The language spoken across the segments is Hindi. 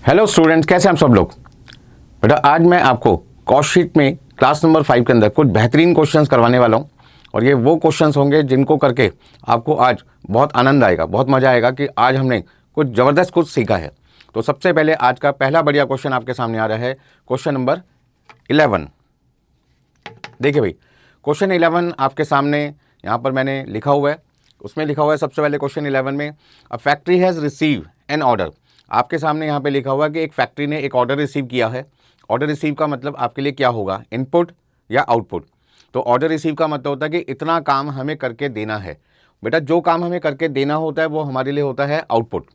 हेलो स्टूडेंट्स, कैसे हैं आप सब लोग। बेटा आज मैं आपको कॉस्ट शीट में क्लास नंबर 5 के अंदर कुछ बेहतरीन क्वेश्चंस करवाने वाला हूं और ये वो क्वेश्चंस होंगे जिनको करके आपको आज बहुत आनंद आएगा, बहुत मज़ा आएगा कि आज हमने कुछ ज़बरदस्त कुछ सीखा है। तो सबसे पहले आज का पहला बढ़िया क्वेश्चन आपके सामने आ रहा है, क्वेश्चन नंबर 11। देखिए भाई, क्वेश्चन 11 आपके सामने यहाँ पर मैंने लिखा हुआ है। उसमें लिखा हुआ है सबसे पहले क्वेश्चन 11 में, a factory has receive an order. आपके सामने यहाँ पे लिखा हुआ है कि एक फैक्ट्री ने एक ऑर्डर रिसीव किया है। ऑर्डर रिसीव का मतलब आपके लिए क्या होगा, इनपुट या आउटपुट। तो ऑर्डर रिसीव का मतलब होता है कि इतना काम हमें करके देना है। बेटा जो काम हमें करके देना होता है वो हमारे लिए होता है आउटपुट।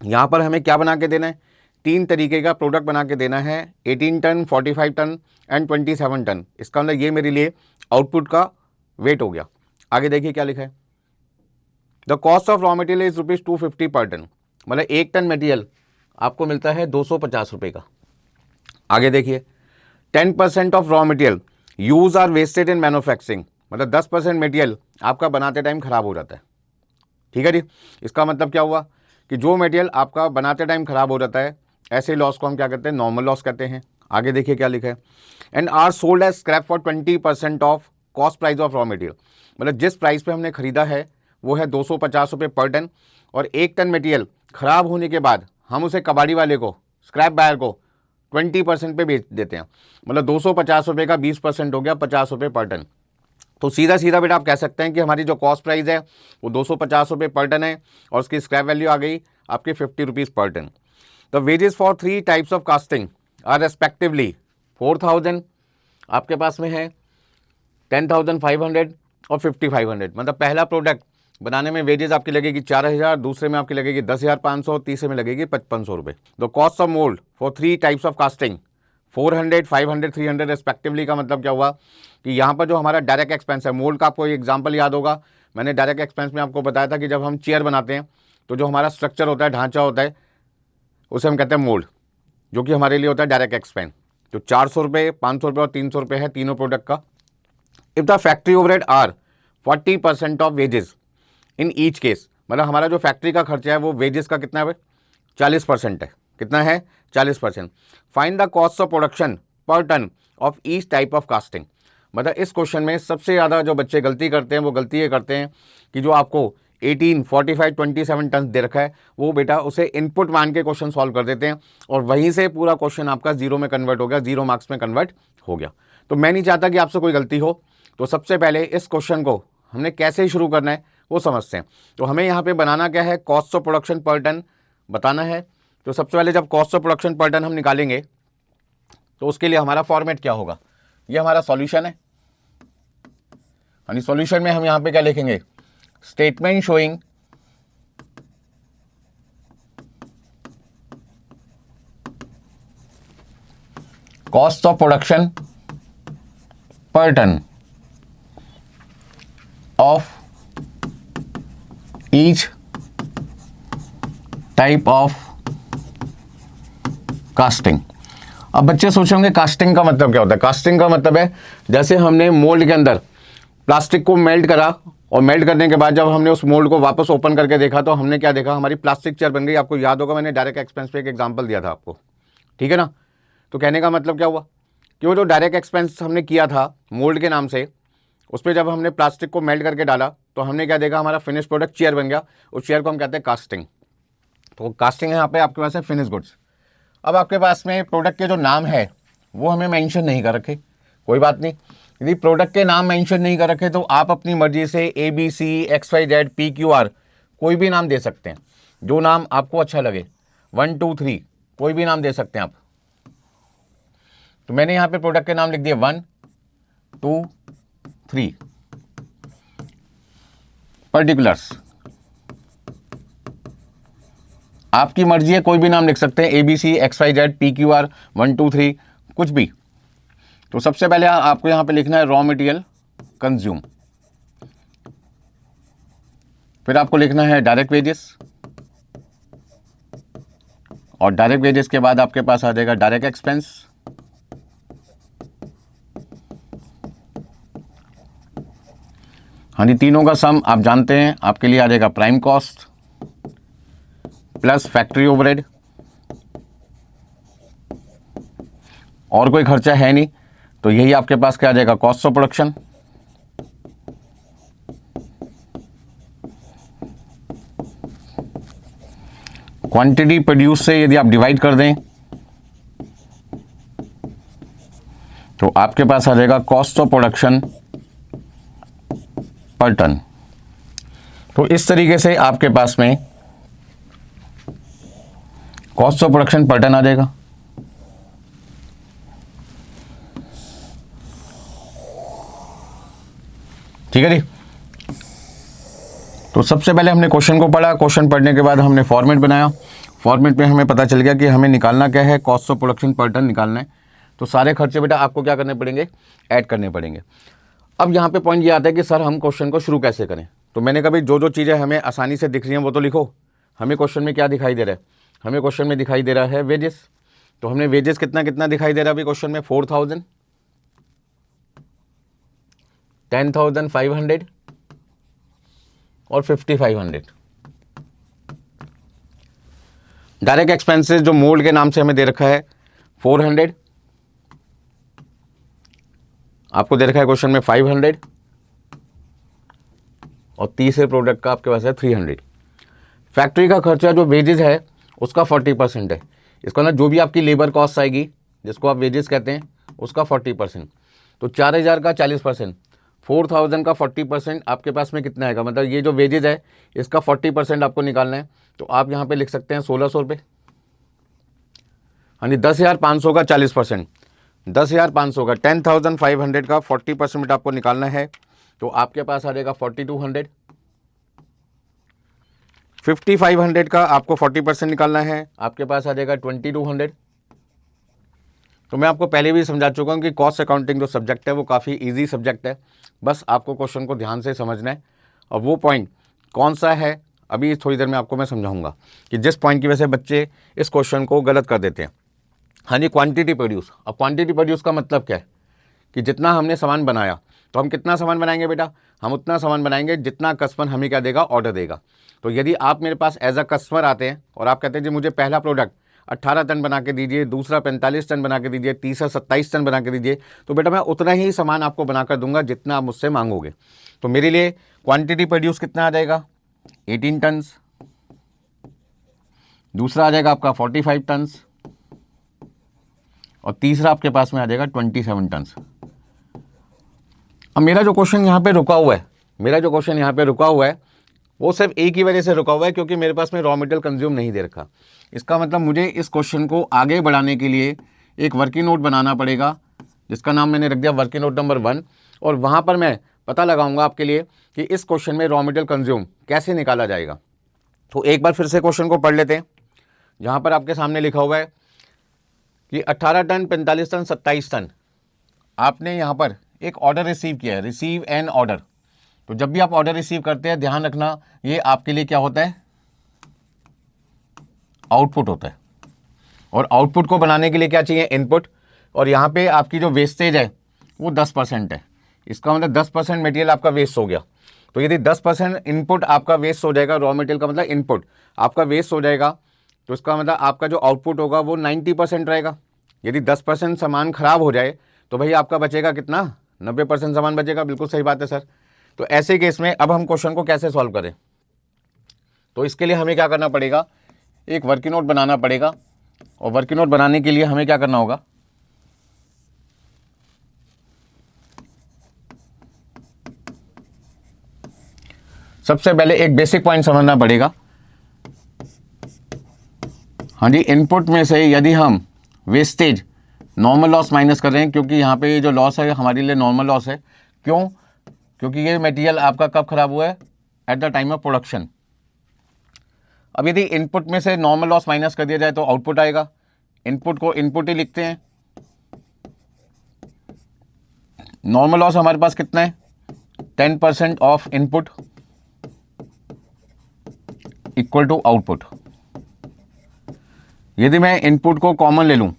यहाँ पर हमें क्या बना के देना है, 3 तरीके का प्रोडक्ट बना के देना है, 18 टन, 45 टन एंड 27 टन। इसका मतलब ये मेरे लिए आउटपुट का वेट हो गया। आगे देखिए क्या लिखा है, the cost of raw material is ₹250 पर टन। मतलब 1 टन मटेरियल आपको मिलता है 250 रुपये का। आगे देखिए, 10% of raw material used are wasted in manufacturing. मतलब 10% मटेरियल आपका बनाते टाइम खराब हो जाता है। ठीक है जी, इसका मतलब क्या हुआ कि जो मटेरियल आपका बनाते टाइम खराब हो जाता है, ऐसे लॉस को हम क्या कहते हैं, नॉर्मल लॉस कहते हैं। आगे देखिए क्या लिखा है, and are sold as scrap for 20% of cost price of raw material. मतलब जिस प्राइस पे हमने खरीदा है वो है 250 रुपये पर टन, और 1 टन मटेरियल खराब होने के बाद हम उसे कबाड़ी वाले को, स्क्रैप बायर को 20% पे बेच देते हैं। मतलब 250 रुपये का 20% हो गया 50 रुपये पर टन। तो सीधा सीधा बेटा आप कह सकते हैं कि हमारी जो कॉस्ट प्राइस है वो 250 रुपये पर टन है और उसकी स्क्रैप वैल्यू आ गई आपके 50 रुपीज़ पर ton. The wages for 3 types of casting are respectively 4000 आपके पास में है, 10,500 और 5,500। मतलब पहला प्रोडक्ट बनाने में वेजेस आपकी लगेगी 4,000, दूसरे में आपकी लगेगी 10,500, तीसरे में लगेगी 5,500 रुपये। The cost of mould for 3 types of casting 400, 500, 300 respectively. का मतलब क्या हुआ कि यहाँ पर जो हमारा डायरेक्ट एक्सपेंस है, मोल्ड का आपको एग्जाम्पल याद होगा, मैंने डायरेक्ट एक्सपेंस में आपको बताया था कि जब हम चेयर बनाते हैं तो जो हमारा स्ट्रक्चर होता है, ढांचा होता है, उसे हम कहते हैं मोल्ड, जो कि हमारे लिए होता है डायरेक्ट एक्सपेंस। तो 400 रुपये, 500 रुपये और 300 रुपये है तीनों प्रोडक्ट का। If the factory overhead are 40% of wages in each case. मतलब हमारा जो फैक्ट्री का खर्चा है वो वेजेस का कितना है, 40% है। कितना है, 40%। Find the cost of production per ton of each type of casting. मतलब इस क्वेश्चन में सबसे ज़्यादा जो बच्चे गलती करते हैं वो गलती ये करते हैं कि जो आपको 18, 45, 27 टन दे रखा है वो बेटा उसे इनपुट मान के क्वेश्चन सॉल्व कर देते हैं और वहीं से पूरा क्वेश्चन आपका जीरो में कन्वर्ट हो गया, 0 मार्क्स में कन्वर्ट हो गया। तो मैं नहीं चाहता कि आपसे कोई गलती हो। तो सबसे पहले इस क्वेश्चन को हमने कैसे शुरू करना है वो समझते हैं। तो हमें यहाँ पे बनाना क्या है, cost of production per ton बताना है। तो सबसे पहले जब cost of production per ton हम निकालेंगे तो उसके लिए हमारा फॉर्मेट क्या होगा, ये हमारा सॉल्यूशन है। यानी सॉल्यूशन में हम यहाँ पे क्या लिखेंगे, statement showing cost of production per ton of each type of casting. अब बच्चे सोचेंगे कास्टिंग का मतलब क्या होता है। कास्टिंग का मतलब है जैसे हमने मोल्ड के अंदर प्लास्टिक को मेल्ट करा और मेल्ट करने के बाद जब हमने उस मोल्ड को वापस ओपन करके देखा तो हमने क्या देखा, हमारी प्लास्टिक चेयर बन गई। आपको याद होगा मैंने डायरेक्ट एक्सपेंस पे एक एग्जांपल दिया था आपको, ठीक है ना। तो कहने का मतलब क्या हुआ कि वो जो डायरेक्ट एक्सपेंस हमने किया था मोल्ड के नाम से, उस पर जब हमने प्लास्टिक को मेल्ट करके डाला तो हमने क्या देखा, हमारा फिनिश प्रोडक्ट चेयर बन गया। उस चेयर को हम कहते हैं कास्टिंग। तो कास्टिंग यहाँ पे आपके पास है फिनिश गुड्स। अब आपके पास में प्रोडक्ट के जो नाम है वो हमें मेंशन नहीं कर रखे, कोई बात नहीं। यदि प्रोडक्ट के नाम मेंशन नहीं कर रखे तो आप अपनी मर्जी से ABC, XYZ, PQR कोई भी नाम दे सकते हैं, जो नाम आपको अच्छा लगे। 1, 2, 3 कोई भी नाम दे सकते हैं आप। तो मैंने यहाँ पे प्रोडक्ट के नाम लिख दिए 1, 2, 3 पर्टिकुलर्स। आपकी मर्जी है, कोई भी नाम लिख सकते हैं, ABC, XYZ, PQR, 1, 2, 3 कुछ भी। तो सबसे पहले आपको यहां पे लिखना है रॉ मटेरियल कंज्यूम, फिर आपको लिखना है डायरेक्ट वेजेस, और डायरेक्ट वेजेस के बाद आपके पास आ जाएगा डायरेक्ट एक्सपेंस, हाँ जी, तीनों का सम आप जानते हैं आपके लिए आ जाएगा prime cost plus factory overhead और कोई खर्चा है नहीं, तो यही आपके पास क्या आ जाएगा, cost of production. Quantity produce से यदि आप डिवाइड कर दें तो आपके पास आ जाएगा cost of production per ton. तो इस तरीके से आपके पास में cost of production per ton आ जाएगा। ठीक है जी। तो सबसे पहले हमने क्वेश्चन को पढ़ा, क्वेश्चन पढ़ने के बाद हमने फॉर्मेट बनाया, फॉर्मेट में हमें पता चल गया कि हमें निकालना क्या है, cost of production per ton निकालना है। तो सारे खर्चे बेटा आपको क्या करने पड़ेंगे, ऐड करने पड़ेंगे। अब यहाँ पे पॉइंट ये आता है कि सर हम क्वेश्चन को शुरू कैसे करें। तो मैंने कहा भाई जो जो चीज़ें हमें आसानी से दिख रही हैं वो तो लिखो। हमें क्वेश्चन में क्या दिखाई दे रहा है, हमें क्वेश्चन में दिखाई दे रहा है वेजेस। तो हमने वेजेस कितना कितना दिखाई दे रहा है अभी क्वेश्चन में, 4000, 10,500 और 5,500। डायरेक्ट एक्सपेंसेस जो मोड के नाम से हमें दे रखा है 400, आपको दे रखा है क्वेश्चन में 500, और तीसरे प्रोडक्ट का आपके पास है 300। फैक्ट्री का खर्चा जो वेजेस है उसका 40% है। इसका ना जो भी आपकी लेबर कॉस्ट आएगी जिसको आप वेजेस कहते हैं उसका 40%। तो 4,000 का 40%, 4,000 का 40% आपके पास में कितना आएगा, मतलब ये जो वेजेस है इसका 40% आपको निकालना है। तो आप यहाँ पे लिख सकते हैं 1,600 रुपये। हाँ जी, 10,500 का 40%, 10,500 का 10,500 का 40% आपको निकालना है। तो आपके पास आ जाएगा 4,200। 5,500 का आपको 40% निकालना है, आपके पास आ जाएगा 2,200। तो मैं आपको पहले भी समझा चुका हूँ कि कॉस्ट अकाउंटिंग जो सब्जेक्ट है वो काफ़ी इजी सब्जेक्ट है। बस आपको क्वेश्चन को ध्यान से समझना है, और वो पॉइंट कौन सा है अभी थोड़ी देर में आपको मैं समझाऊंगा कि जिस पॉइंट की वजह से बच्चे इस क्वेश्चन को गलत कर देते हैं। हाँ जी, क्वांटिटी प्रोड्यूस। अब क्वांटिटी प्रोड्यूस का मतलब क्या है कि जितना हमने सामान बनाया, तो हम कितना सामान बनाएंगे बेटा, हम उतना सामान बनाएंगे जितना कस्टमर हमें क्या देगा, ऑर्डर देगा। तो यदि आप मेरे पास एज अ कस्टमर आते हैं और आप कहते हैं जी मुझे पहला प्रोडक्ट 18 टन बना के दीजिए, दूसरा 45 टन बना के दीजिए, तीसरा 27 टन बना के दीजिए, तो बेटा मैं उतना ही सामान आपको बनाकर दूंगा जितना आप मुझसे मांगोगे। तो मेरे लिए क्वांटिटी प्रोड्यूस कितना आ जाएगा, 18 टन्स, दूसरा आ जाएगा आपका 45 टन्स, और तीसरा आपके पास में आ जाएगा 27 टन्स। अब मेरा जो क्वेश्चन यहाँ पे रुका हुआ है, मेरा जो क्वेश्चन यहाँ पे रुका हुआ है वो सिर्फ एक ही वजह से रुका हुआ है क्योंकि मेरे पास में रॉ मटेरियल कंज्यूम नहीं दे रखा। इसका मतलब मुझे इस क्वेश्चन को आगे बढ़ाने के लिए एक वर्किंग नोट बनाना पड़ेगा जिसका नाम मैंने रख दिया वर्किंग नोट नंबर 1, और वहाँ पर मैं पता लगाऊंगा आपके लिए कि इस क्वेश्चन में रॉ मटेरियल कंज्यूम कैसे निकाला जाएगा। तो एक बार फिर से क्वेश्चन को पढ़ लेते हैं। जहाँ पर आपके सामने लिखा हुआ है कि 18 टन, 45 टन, 27 टन, आपने यहाँ पर एक ऑर्डर रिसीव किया है, रिसीव एन ऑर्डर। तो जब भी आप ऑर्डर रिसीव करते हैं ध्यान रखना ये आपके लिए क्या होता है, आउटपुट होता है, और आउटपुट को बनाने के लिए क्या चाहिए, इनपुट। और यहाँ पे आपकी जो वेस्टेज है वो 10% है। इसका मतलब 10% मटेरियल आपका वेस्ट हो गया। तो यदि 10% इनपुट आपका वेस्ट हो जाएगा, रॉ मटेरियल का मतलब इनपुट आपका वेस्ट हो जाएगा, तो इसका मतलब आपका जो आउटपुट होगा वो 90% रहेगा। यदि 10% सामान खराब हो जाए तो भाई आपका बचेगा कितना, 90% सामान बचेगा। बिल्कुल सही बात है सर। तो ऐसे केस में अब हम क्वेश्चन को कैसे सॉल्व करें, तो इसके लिए हमें क्या करना पड़ेगा, एक वर्किंग नोट बनाना पड़ेगा। और वर्किंग नोट बनाने के लिए हमें क्या करना होगा, सबसे पहले एक बेसिक पॉइंट समझना पड़ेगा। हाँ जी, इनपुट में से यदि हम वेस्टेज नॉर्मल लॉस माइनस कर रहे हैं, क्योंकि यहाँ पे जो लॉस है हमारे लिए नॉर्मल लॉस है। क्यों, क्योंकि ये मटेरियल आपका कब खराब हुआ है, at the time of production. अब यदि इनपुट में से नॉर्मल लॉस माइनस कर दिया जाए तो आउटपुट आएगा। इनपुट को इनपुट ही लिखते हैं। नॉर्मल लॉस हमारे पास कितना है, 10% of input equal to output. यदि मैं इनपुट को कॉमन ले लूं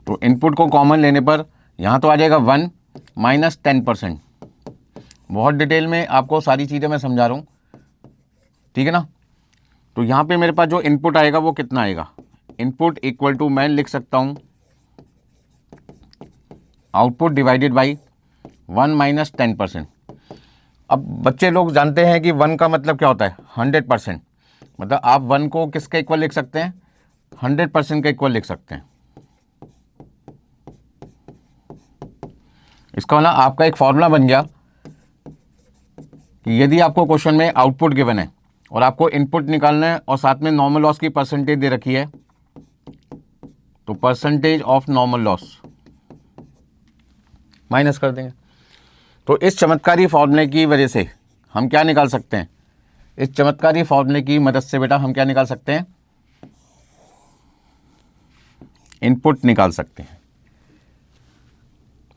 तो इनपुट को कॉमन लेने पर यहां तो आ जाएगा 1 माइनस 10%। बहुत डिटेल में आपको सारी चीज़ें मैं समझा रहा हूं, ठीक है ना। तो यहां पे मेरे पास जो इनपुट आएगा वो कितना आएगा, इनपुट इक्वल टू मैं लिख सकता हूं आउटपुट डिवाइडेड बाई 1 माइनस 10%। अब बच्चे लोग जानते हैं कि 1 का मतलब क्या होता है, 100%। मतलब आप 1 को किसके इक्वल लिख सकते हैं, 100% के इक्वल लिख सकते हैं। इसका मतलब आपका एक फॉर्मूला बन गया कि यदि आपको क्वेश्चन में आउटपुट गिवन है और आपको इनपुट निकालना है और साथ में नॉर्मल लॉस की परसेंटेज दे रखी है, तो percentage of normal loss minus कर देंगे। तो इस चमत्कारी फॉर्मूले की वजह से हम क्या निकाल सकते हैं, इस चमत्कारी फॉर्मूले की मदद से बेटा हम क्या निकाल सकते हैं, इनपुट निकाल सकते हैं।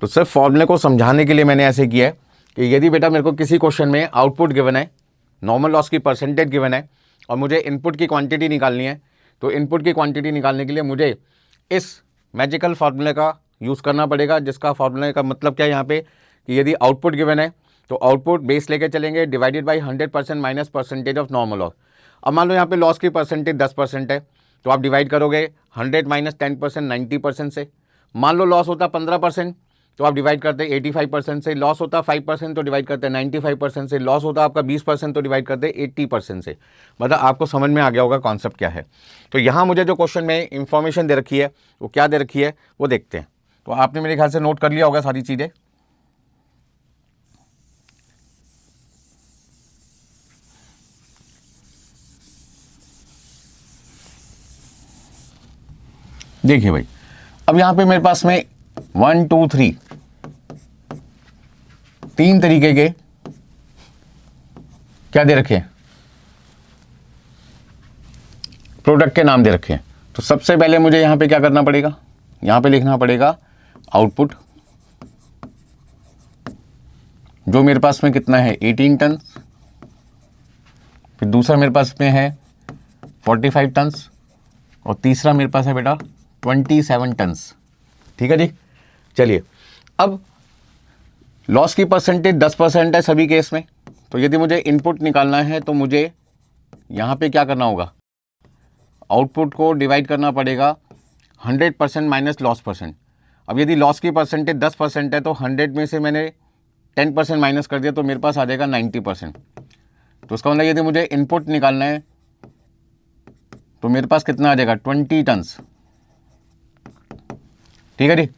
तो सिर्फ फॉर्मूले को समझाने के लिए मैंने ऐसे किया है कि यदि बेटा मेरे को किसी क्वेश्चन में आउटपुट गिवन है, नॉर्मल लॉस की परसेंटेज गिवन है और मुझे इनपुट की क्वांटिटी निकालनी है, तो इनपुट की क्वांटिटी निकालने के लिए मुझे इस मैजिकल फार्मूले का यूज़ करना पड़ेगा, जिसका फार्मूले का मतलब क्या है यहाँ पे कि यदि आउटपुट गिवन है तो आउटपुट बेस लेके चलेंगे divided by 100% minus percentage of normal loss. अब मान लो यहाँ पे लॉस की परसेंटेज 10% है, तो आप डिवाइड करोगे 100 माइनस 10% 90% से। मान लो लॉस होता 15%, तो आप डिवाइड करते 85% से। लॉस होता 5% तो डिवाइड करते 95% से। लॉस होता आपका 20% तो डिवाइड करते 80% से। मतलब आपको समझ में आ गया होगा कॉन्सेप्ट क्या है। तो यहाँ मुझे जो क्वेश्चन में इंफॉर्मेशन दे रखी है वो क्या दे रखी है वो देखते हैं। तो आपने मेरे ख्याल से नोट कर लिया होगा सारी चीज़ें। देखिए भाई, अब यहाँ पे मेरे पास में 1 2 3 तीन तरीके के क्या दे रखे हैं, प्रोडक्ट के नाम दे रखे हैं। तो सबसे पहले मुझे यहाँ पे क्या करना पड़ेगा, यहाँ पे लिखना पड़ेगा आउटपुट, जो मेरे पास में कितना है 18 टन। फिर दूसरा मेरे पास में है 45 टन्स और तीसरा मेरे पास है बेटा 27 टन्स। ठीक है जी। चलिए, अब लॉस की परसेंटेज 10% है सभी केस में। तो यदि मुझे इनपुट निकालना है तो मुझे यहाँ पे क्या करना होगा, आउटपुट को डिवाइड करना पड़ेगा 100% माइनस लॉस परसेंट। अब यदि लॉस की परसेंटेज 10% है तो 100 में से मैंने 10% माइनस कर दिया तो मेरे पास आ जाएगा 90%। तो उसका मतलब यदि मुझे इनपुट निकालना है तो मेरे पास कितना आ जाएगा 20 टन्स। ठीक है जी।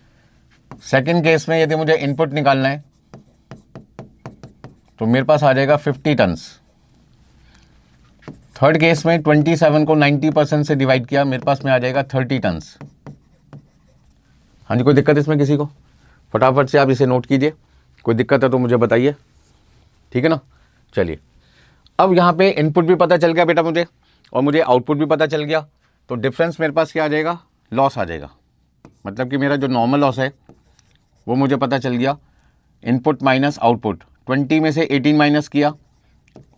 सेकंड केस में यदि मुझे इनपुट निकालना है तो मेरे पास आ जाएगा 50 टन्स। थर्ड केस में 27 को 90% से डिवाइड किया, मेरे पास में आ जाएगा 30 टन्स। हाँ जी, कोई दिक्कत इसमें किसी को? फटाफट से आप इसे नोट कीजिए, कोई दिक्कत है तो मुझे बताइए। ठीक है ना। चलिए, अब यहाँ पे इनपुट भी पता चल गया बेटा मुझे और मुझे आउटपुट भी पता चल गया। तो डिफरेंस मेरे पास क्या आ जाएगा, लॉस आ जाएगा। मतलब कि मेरा जो नॉर्मल लॉस है वो मुझे पता चल गया, इनपुट माइनस आउटपुट। 20 में से 18 माइनस किया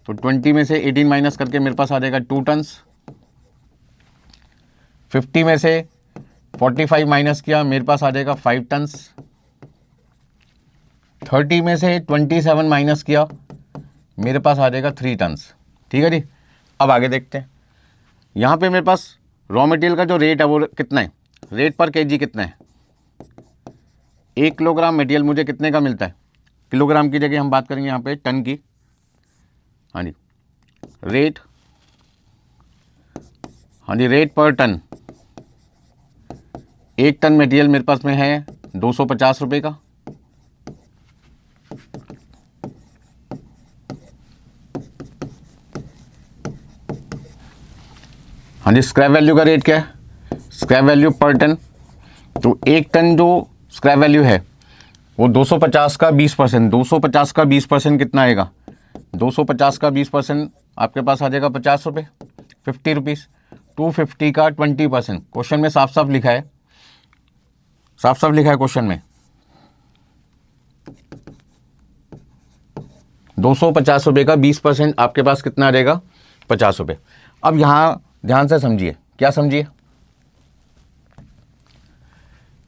तो 20 में से 18 माइनस करके मेरे पास आ जाएगा 2 टन्स। 50 में से 45 माइनस किया, मेरे पास आ जाएगा 5 टन्स। 30 में से 27 माइनस किया, मेरे पास आ जाएगा 3 टन्स। ठीक है जी। अब आगे देखते हैं। यहाँ पे मेरे पास रॉ मटेरियल का जो रेट है वो कितना है, रेट पर केजी कितना है। 1 किलोग्राम मटेरियल मुझे कितने का मिलता है, किलोग्राम की जगह हम बात करेंगे यहाँ पे टन की। हाँ जी, रेट, हाँ जी, रेट पर टन। 1 टन मटेरियल मेरे पास में है 250 रुपये का। हाँ जी, स्क्रैप वैल्यू का रेट क्या है, स्क्रैप वैल्यू पर टन। तो 1 टन जो स्क्रैप वैल्यू है वो 250 का 20%, 250 का 20% कितना आएगा, 250 का 20% आपके पास आ जाएगा 50 रुपये, 50 रुपीज़। 250 का 20%, क्वेश्चन में साफ साफ लिखा है, साफ साफ लिखा है क्वेश्चन में 250 रुपये का 20% आपके पास कितना आ जाएगा, 50 रुपये। अब यहाँ ध्यान से समझिए, क्या समझिए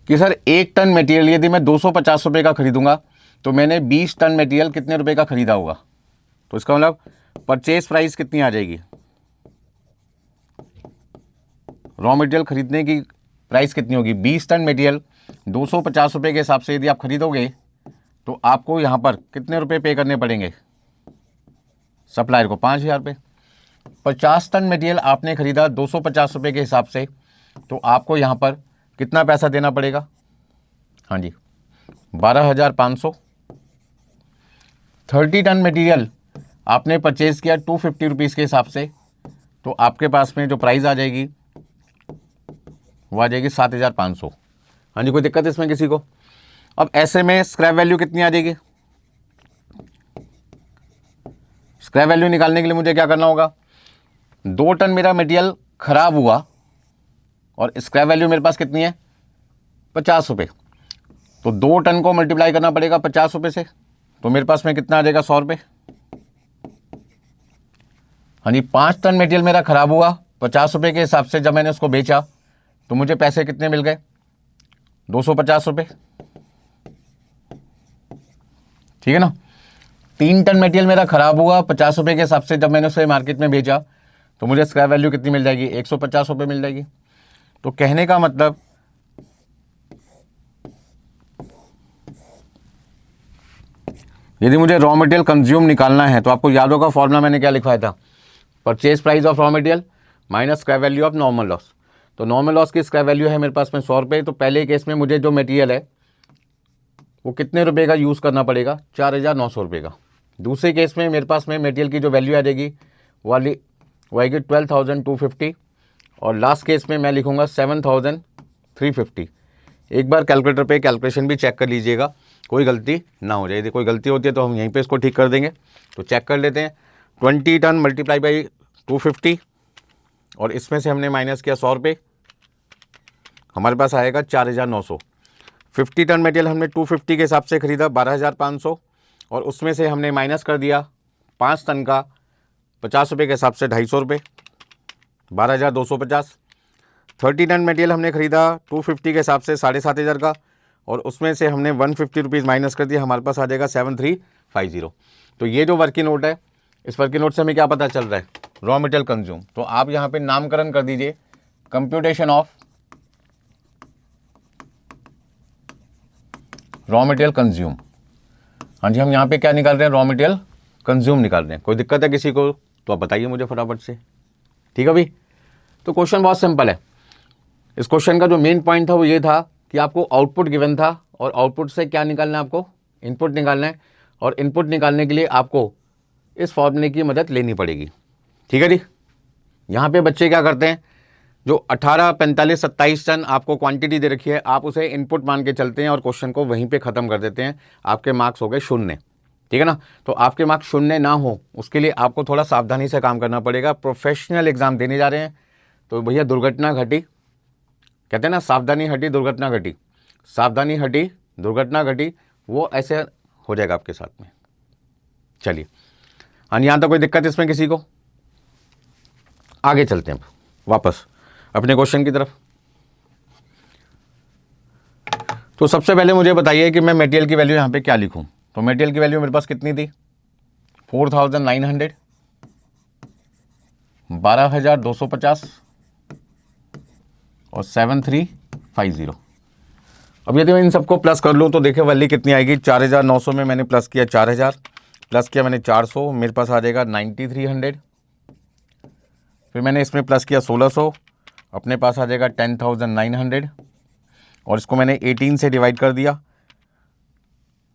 कि सर 1 टन मटेरियल यदि मैं 250 रुपये का खरीदूंगा तो मैंने 20 टन मटेरियल कितने रुपए का खरीदा होगा। तो इसका मतलब परचेज प्राइस कितनी आ जाएगी, रॉ मटेरियल खरीदने की प्राइस कितनी होगी। 20 टन मटेरियल 250 रुपये के हिसाब से यदि आप खरीदोगे तो आपको यहाँ पर कितने रुपए पे करने पड़ेंगे सप्लायर को, 5,000 रुपये। 50 टन मटेरियल आपने खरीदा 250 रुपये के हिसाब से, तो आपको यहाँ पर कितना पैसा देना पड़ेगा, हाँ जी 12,500। 30 टन मटेरियल आपने परचेज किया 250 रुपीज़ के हिसाब से, तो आपके पास में जो प्राइस आ जाएगी वो आ जाएगी 7,500। हाँ जी, कोई दिक्कत इसमें किसी को। अब ऐसे में स्क्रैप वैल्यू कितनी आ जाएगी। स्क्रैप वैल्यू निकालने के लिए मुझे क्या करना होगा, 2 टन मेरा मटेरियल खराब हुआ और स्क्रैप वैल्यू मेरे पास कितनी है 50 रुपये, तो 2 टन को मल्टीप्लाई करना पड़ेगा 50 रुपये से, तो मेरे पास में कितना आ जाएगा 100 रुपये। हाँ जी, 5 टन मटेरियल मेरा खराब हुआ 50 रुपये के हिसाब से, जब मैंने उसको बेचा तो मुझे पैसे कितने मिल गए 250 रुपये, ठीक है ना। 3 टन मटेरियल मेरा खराब हुआ 50 रुपये के हिसाब से, जब मैंने उसे मार्केट में बेचा तो मुझे स्क्रैप वैल्यू कितनी मिल जाएगी 150 रुपये मिल जाएगी। तो कहने का मतलब यदि मुझे रॉ मटेरियल कंज्यूम निकालना है तो आपको याद होगा फॉर्मूला मैंने क्या लिखवाया था, purchase price of raw material minus scrap value of normal loss. तो नॉर्मल लॉस की स्क्रैप वैल्यू है मेरे पास में 100 रुपये, तो पहले केस में मुझे जो मटेरियल है वो कितने रुपए का यूज़ करना पड़ेगा 4,900 रुपये का। दूसरे केस में मेरे पास में मटेरियल की जो वैल्यू आ जाएगी वो आएगी 12,250, और लास्ट केस में मैं लिखूँगा 7,350। एक बार कैलकुलेटर पे कैलकुलेशन भी चेक कर लीजिएगा, कोई गलती ना हो जाए। यदि कोई गलती होती है तो हम यहीं पे इसको ठीक कर देंगे। तो चेक कर लेते हैं, 20 टन मल्टीप्लाई बाई 250 और इसमें से हमने माइनस किया 100 रुपये, हमारे पास आएगा 4,900। 50 टन मटेरियल हमने 250 के हिसाब से ख़रीदा 12,500, और उसमें से हमने माइनस कर दिया 5 टन का 50 रुपये के हिसाब से 250 रुपये, 12,250। 30 टन मटेरियल हमने ख़रीदा 250 के हिसाब से 7,500 का, और उसमें से हमने 150 रुपीज़ माइनस कर दिया, हमारे पास आ जाएगा 7,350। तो ये जो वर्किंग नोट है, इस वर्किंग नोट से हमें क्या पता चल रहा है, रॉ मटेरियल कंज्यूम। तो आप यहाँ पे नामकरण कर दीजिए computation of raw material consume. हाँ जी, हम यहाँ पे क्या निकाल रहे हैं, रॉ मटेरियल कंज्यूम निकाल रहे हैं। कोई दिक्कत है किसी को तो आप बताइए मुझे फटाफट से, ठीक है भाई। तो क्वेश्चन बहुत सिंपल है। इस क्वेश्चन का जो मेन पॉइंट था वो ये था कि आपको आउटपुट गिवन था, और आउटपुट से क्या निकालना है, आपको इनपुट निकालना है, और इनपुट निकालने के लिए आपको इस फॉर्मूले की मदद लेनी पड़ेगी, ठीक है जी। यहाँ पे बच्चे क्या करते हैं, जो 18, 45, 27 टन आपको क्वांटिटी दे रखी है, आप उसे इनपुट मान के चलते हैं और क्वेश्चन को वहीं पे ख़त्म कर देते हैं। आपके मार्क्स हो गए 0, ठीक है ना। तो आपके मार्क्स 0 ना हो उसके लिए आपको थोड़ा सावधानी से काम करना पड़ेगा। प्रोफेशनल एग्ज़ाम देने जा रहे हैं तो भैया दुर्घटना घटी, कहते हैं ना, सावधानी हटी दुर्घटना घटी, सावधानी हटी दुर्घटना घटी, वो ऐसे हो जाएगा आपके साथ में। चलिए, हाँ, यहाँ तक कोई दिक्कत इसमें किसी को। आगे चलते हैं वापस अपने क्वेश्चन की तरफ। तो सबसे पहले मुझे बताइए कि मैं मटेरियल की वैल्यू यहाँ पे क्या लिखूँ। तो मटेरियल की वैल्यू मेरे पास कितनी थी 4,900, 12,250 और 7,350। अब यदि मैं इन सबको प्लस कर लूँ तो देखिए वैल्यू कितनी आएगी, 4,900 में मैंने प्लस किया 4,000, प्लस किया मैंने 400, मेरे पास आ जाएगा 9,300। फिर मैंने इसमें प्लस किया 1,600, अपने पास आ जाएगा 10,900, और इसको मैंने 18 से डिवाइड कर दिया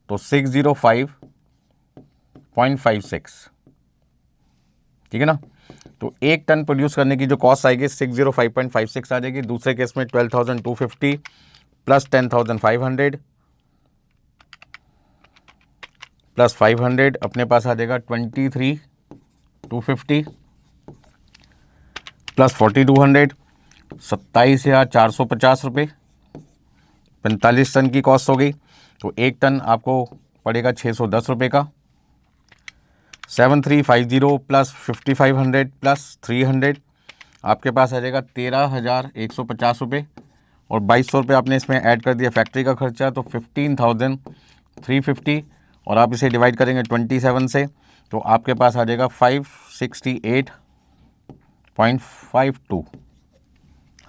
तो 605.56, ठीक है ना। तो 1 टन प्रोड्यूस करने की जो कॉस्ट आएगी 605.56 आ जाएगी। दूसरे केस में 12,250 प्लस 10,500 प्लस 500, अपने पास आ जाएगा 23,250 प्लस 4,200, 27,450 रुपये। 45 टन की कॉस्ट हो गई, तो 1 टन आपको पड़ेगा 610 रुपये का। 7,350 प्लस 5,500 प्लस 300, आपके पास आ जाएगा 13,150 रुपये, और 2,200 रुपये आपने इसमें ऐड कर दिया फैक्ट्री का खर्चा, तो 15,350, और आप इसे डिवाइड करेंगे 27 से तो आपके पास आ जाएगा 568.52।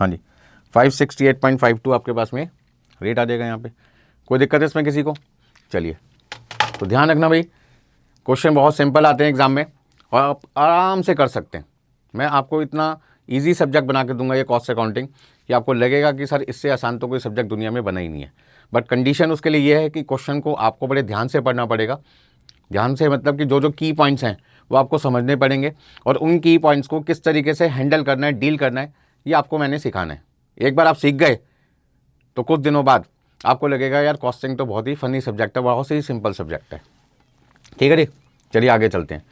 हाँ जी, 568.52 आपके पास में रेट आ जाएगा यहाँ पे। कोई दिक्कत है इसमें किसी को? चलिए, तो ध्यान रखना भाई, क्वेश्चन बहुत सिंपल आते हैं एग्जाम में और आप आराम से कर सकते हैं। मैं आपको इतना इजी सब्जेक्ट बना के दूंगा ये कॉस्ट अकाउंटिंग कि आपको लगेगा कि सर इससे आसान तो कोई सब्जेक्ट दुनिया में बना ही नहीं है। बट कंडीशन उसके लिए ये है कि क्वेश्चन को आपको बड़े ध्यान से पढ़ना पड़ेगा। ध्यान से मतलब कि जो जो की पॉइंट्स हैं वो आपको समझने पड़ेंगे और उन की पॉइंट्स को किस तरीके से हैंडल करना है, डील करना है, ये आपको मैंने सिखाना है। एक बार आप सीख गए तो कुछ दिनों बाद आपको लगेगा यार कॉस्टिंग तो बहुत ही फनी सब्जेक्ट है, बहुत ही सिंपल सब्जेक्ट है। ठीक है जी, चलिए आगे चलते हैं।